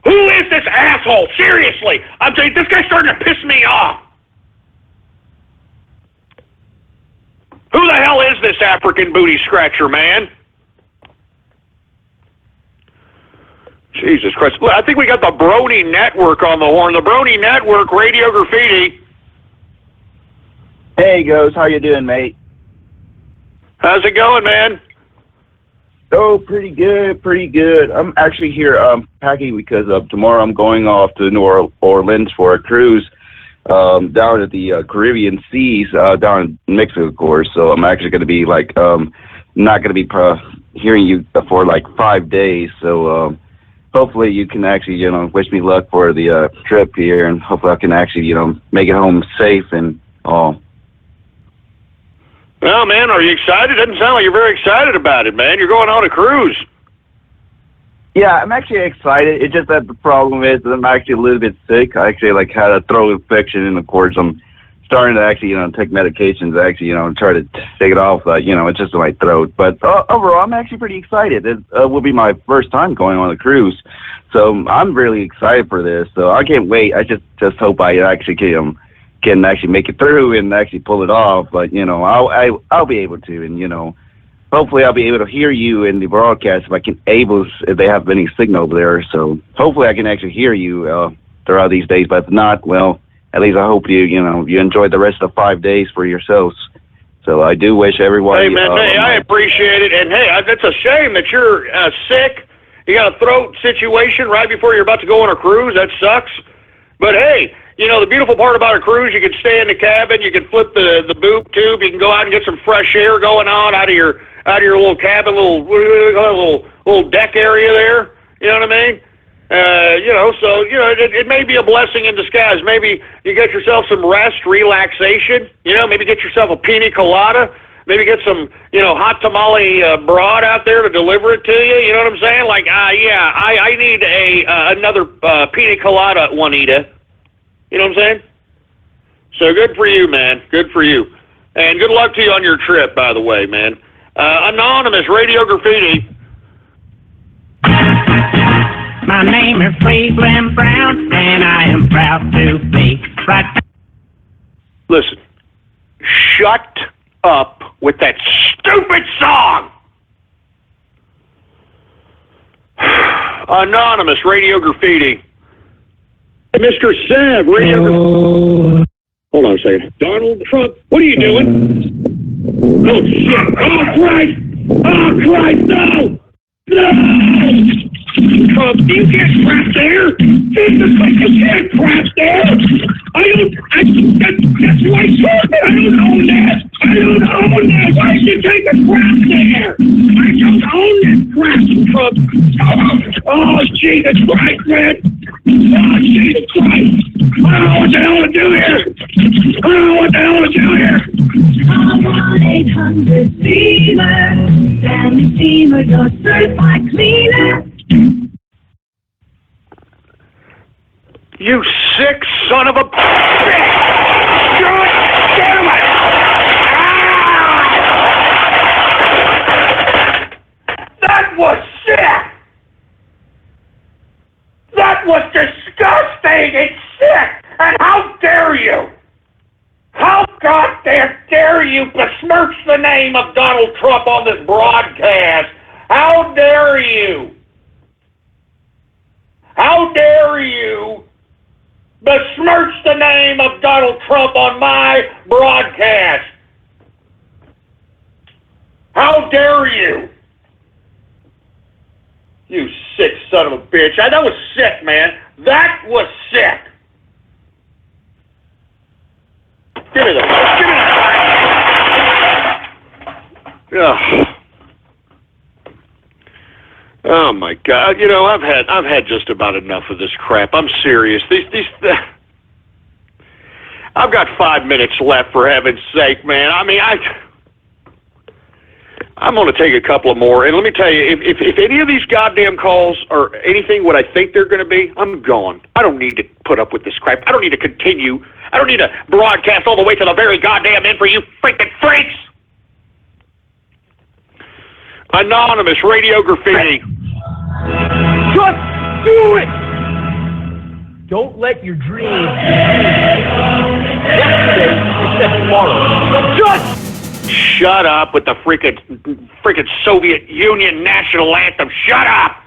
Who is this asshole? Seriously, I'm saying this guy's starting to piss me off. Who the hell is this African booty scratcher, man? Jesus Christ. I think we got the Brony Network on the horn. The Brony Network, Radio Graffiti. Hey, Ghost. How you doing, mate? How's it going, man? Oh, pretty good. I'm actually here packing because tomorrow I'm going off to New Orleans for a cruise down at the Caribbean seas, down in Mexico, of course. So I'm actually going to be like not going to be hearing you for like 5 days. So hopefully you can actually, wish me luck for the trip here, and hopefully I can actually, make it home safe and all. Well, man, are you excited? Doesn't sound like you're very excited about it, man. You're going on a cruise. Yeah, I'm actually excited. It's just that the problem is that I'm actually a little bit sick. I actually had a throat infection, and of course I'm starting to actually, take medications to actually, try to take it off. It's just in my throat. But overall, I'm actually pretty excited. It will be my first time going on a cruise, so I'm really excited for this. So I can't wait. I just hope I actually can actually make it through and actually pull it off. But I'll be able to, and hopefully I'll be able to hear you in the broadcast if they have any signal there. So hopefully I can actually hear you throughout these days. But if not, well, at least I hope you enjoy the rest of the 5 days for yourselves. So I do wish everyone. Hey, man, I appreciate it. And hey, it's a shame that you're sick. You got a throat situation right before you're about to go on a cruise. That sucks. But hey, the beautiful part about a cruise, you can stay in the cabin, you can flip the boob tube, you can go out and get some fresh air going on out of your little cabin, little deck area there. You know what I mean? It may be a blessing in disguise. Maybe you get yourself some rest, relaxation. Maybe get yourself a pina colada. Maybe get some, hot tamale broad out there to deliver it to you. You know what I'm saying? Like, I need another pina colada, Juanita. You know what I'm saying? So good for you, man. Good for you. And good luck to you on your trip, by the way, man. Anonymous Radio Graffiti. My name is Cleveland Brown, and I am proud to be right. Listen, shut up with that stupid song. Anonymous Radio Graffiti. Mr. Sev, Radio Graffiti. Hold on a second. Donald Trump, what are you doing? Oh, shit. Oh, Christ. Oh, Christ, no. No. Trump, you can't crap there. Jesus Christ, you can't crap there. That's why I don't own that. I don't own that. Why did you take a crap there? I don't own that crap, Trump. Oh, Jesus Christ, man. Oh, Jesus Christ. I don't know what the hell to do here. I don't know what the hell to do here. I'm on 800 steamer. Stanley Steamer, your certified cleaner. You sick son of a bitch! God damn it! That was sick! That was disgusting! It's sick! And how dare you! How goddamn dare you besmirch the name of Donald Trump on this broadcast? How dare you? How dare you besmirch the name of Donald Trump on my broadcast? How dare you? You sick son of a bitch. That was sick, man. That was sick. Give me the Oh my God! You know, I've had just about enough of this crap. I'm serious. I've got 5 minutes left, for heaven's sake, man. I mean, I'm going to take a couple of more, and let me tell you, if any of these goddamn calls are anything what I think they're going to be, I'm gone. I don't need to put up with this crap. I don't need to continue. I don't need to broadcast all the way to the very goddamn end for you freaking freaks. Anonymous Radio Graffiti. Just do it! Don't let your dreams yesterday instead tomorrow. Just shut up with the freaking Soviet Union national anthem. Shut up!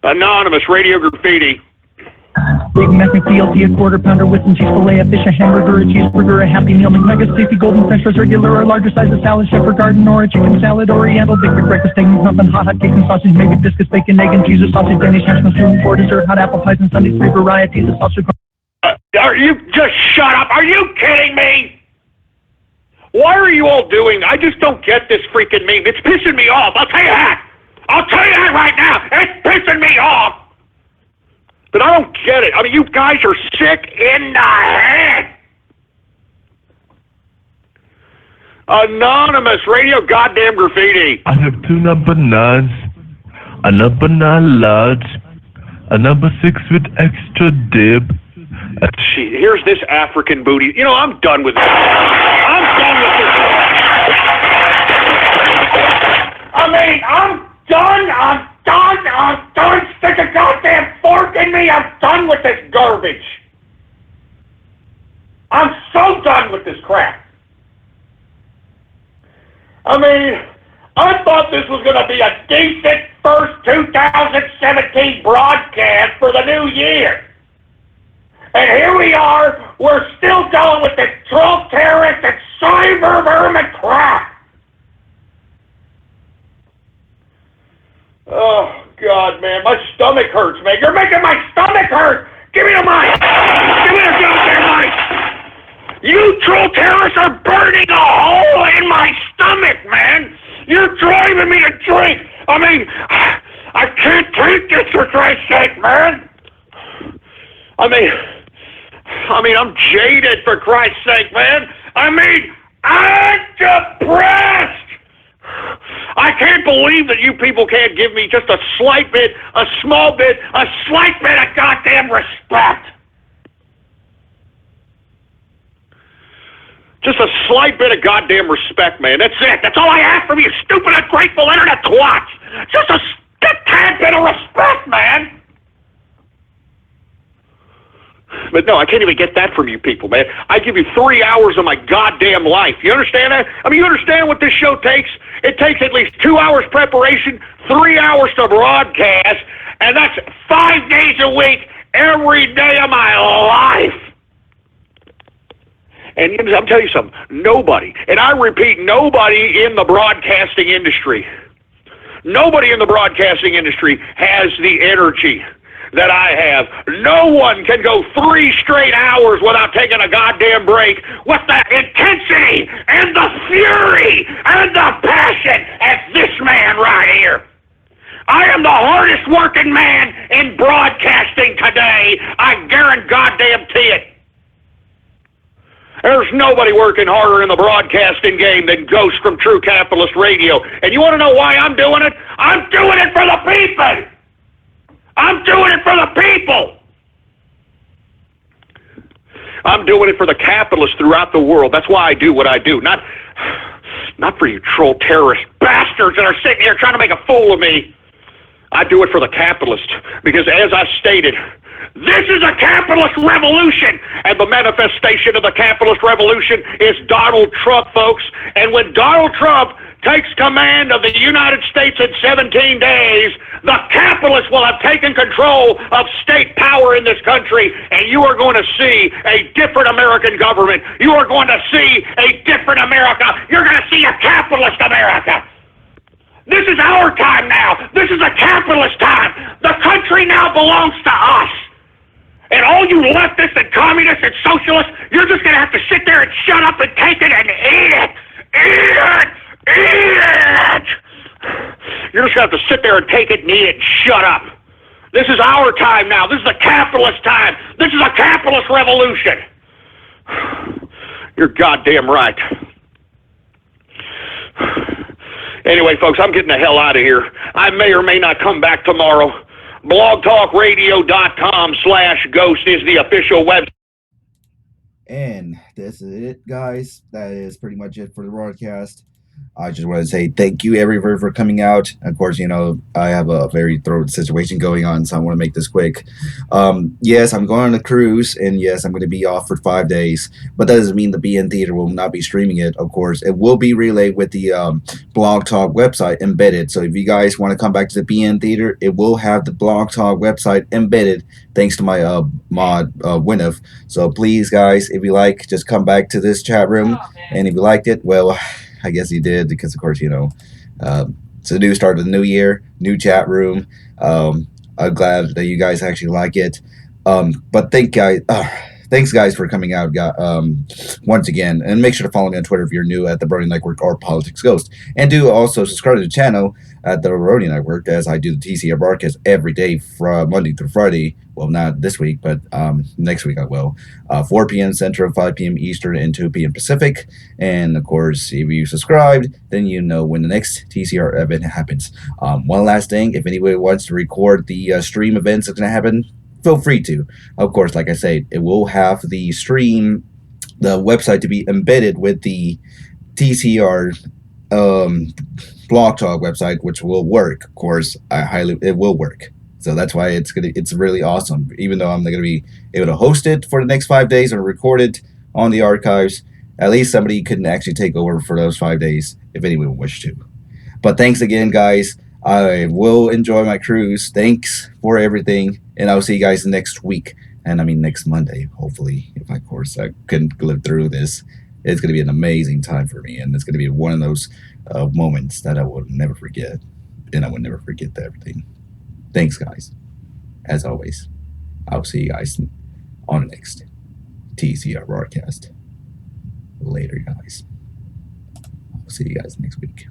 Anonymous Radio Graffiti. Big Mac McDLT, a quarter pounder with some cheese fillet, a fish, a hamburger, a cheeseburger, a Happy Meal, McNuggets, tasty golden french fries, regular or larger size of salad, shepherd garden, or a chicken salad, oriental, big breakfast, egg, muffin, hot cake and sausage, maybe biscuits, bacon, egg and cheese, or sausage, Danish hash mushroom, for dessert, hot apple pies and sundaes, 3 varieties of sausage. Are you just shut up? Are you kidding me? Why are you all doing? I just don't get this freaking meme. It's pissing me off. I'll tell you that. I'll tell you that right now. It's pissing me off. But I don't get it. I mean, you guys are sick in the head. Anonymous Radio Goddamn Graffiti. I have 2 number 9s, a number 9 large, a number 6 with extra dip. Gee, here's this African booty. You know, I'm done with this. I'm done with this. I mean, I'm done. Stick a goddamn fork in me. I'm done with this garbage. I'm so done with this crap. I mean, I thought this was going to be a decent first 2017 broadcast for the new year. And here we are, we're still going with this troll terrorist and cyber vermin crap. Oh, God, man, my stomach hurts, man. You're making my stomach hurt. Give me the mic. Give me the goddamn mic. You troll terrorists are burning a hole in my stomach, man. You're driving me to drink. I mean, I can't take this for Christ's sake, man. I mean, I'm jaded for Christ's sake, man. I mean, I'm depressed. I can't believe that you people can't give me just a slight bit, a small bit, a slight bit of goddamn respect. Just a slight bit of goddamn respect, man. That's it. That's all I ask from you, stupid, ungrateful internet twats. Just a tad bit of respect, man. But no, I can't even get that from you people, man. I give you 3 hours of my goddamn life. You understand that? I mean, you understand what this show takes? It takes at least 2 hours preparation, 3 hours to broadcast, and that's 5 days a week, every day of my life. And I'm telling you something, nobody, and I repeat, nobody in the broadcasting industry, nobody in the broadcasting industry has the energy that I have. No one can go 3 straight hours without taking a goddamn break with the intensity and the fury and the passion as this man right here. I am the hardest working man in broadcasting today. I guarantee it. There's nobody working harder in the broadcasting game than Ghost from True Capitalist Radio. And you want to know why I'm doing it? I'm doing it for the people. I'm doing it for the people. I'm doing it for the capitalists throughout the world. That's why I do what I do. Not for you troll terrorist bastards that are sitting here trying to make a fool of me. I do it for the capitalist, because as I stated, this is a capitalist revolution, and the manifestation of the capitalist revolution is Donald Trump, folks. And when Donald Trump takes command of the United States in 17 days, the capitalists will have taken control of state power in this country, and you are going to see a different American government. You are going to see a different America. You're going to see a capitalist America. This is our time now. This is a capitalist time. The country now belongs to us. And all you leftists and communists and socialists, you're just going to have to sit there and shut up and take it and eat it. Eat it! Eat it! You're just going to have to sit there and take it and eat it and shut up. This is our time now. This is a capitalist time. This is a capitalist revolution. You're goddamn right. Anyway, folks, I'm getting the hell out of here. I may or may not come back tomorrow. blogtalkradio.com/ghost is the official website. And this is it, guys. That is pretty much it for the broadcast. I just want to say thank you, everybody, for coming out. Of course, you know, I have a very throat situation going on, so I want to make this quick. Yes, I'm going on a cruise, and yes, I'm going to be off for 5 days. But that doesn't mean the BN Theater will not be streaming it, of course. It will be relayed with the Blog Talk website embedded. So if you guys want to come back to the BN Theater, it will have the Blog Talk website embedded, thanks to my mod, Winif. So please, guys, if you like, just come back to this chat room. And if you liked it, well, I guess you did, because, of course, you know, it's a new start of the new year, new chat room. I'm glad that you guys actually like it. But thanks, guys, for coming out once again. And make sure to follow me on Twitter if you're new at the Brody Network or Politics Ghost. And do also subscribe to the channel at the Brody Network, as I do the TCR broadcast every day from Monday through Friday. Well, not this week, but next week I will. 4 p.m. Central, 5 p.m. Eastern, and 2 p.m. Pacific. And, of course, if you subscribed, then you know when the next TCR event happens. One last thing, if anybody wants to record the stream events that's going to happen, feel free to. Of course, like I said, it will have the stream, the website to be embedded with the TCR Blog Talk website, which will work. Of course, it will work. So that's why it's really awesome. Even though I'm not gonna be able to host it for the next 5 days or record it on the archives, at least somebody couldn't actually take over for those 5 days if anyone wished to. But thanks again, guys. I will enjoy my cruise. Thanks for everything, and I'll see you guys next week. And I mean next Monday, hopefully, if of course I couldn't live through this. It's gonna be an amazing time for me, and it's gonna be one of those moments that I will never forget, and I will never forget everything. Thanks, guys. As always, I'll see you guys on the next TCR broadcast. Later, guys. I'll see you guys next week.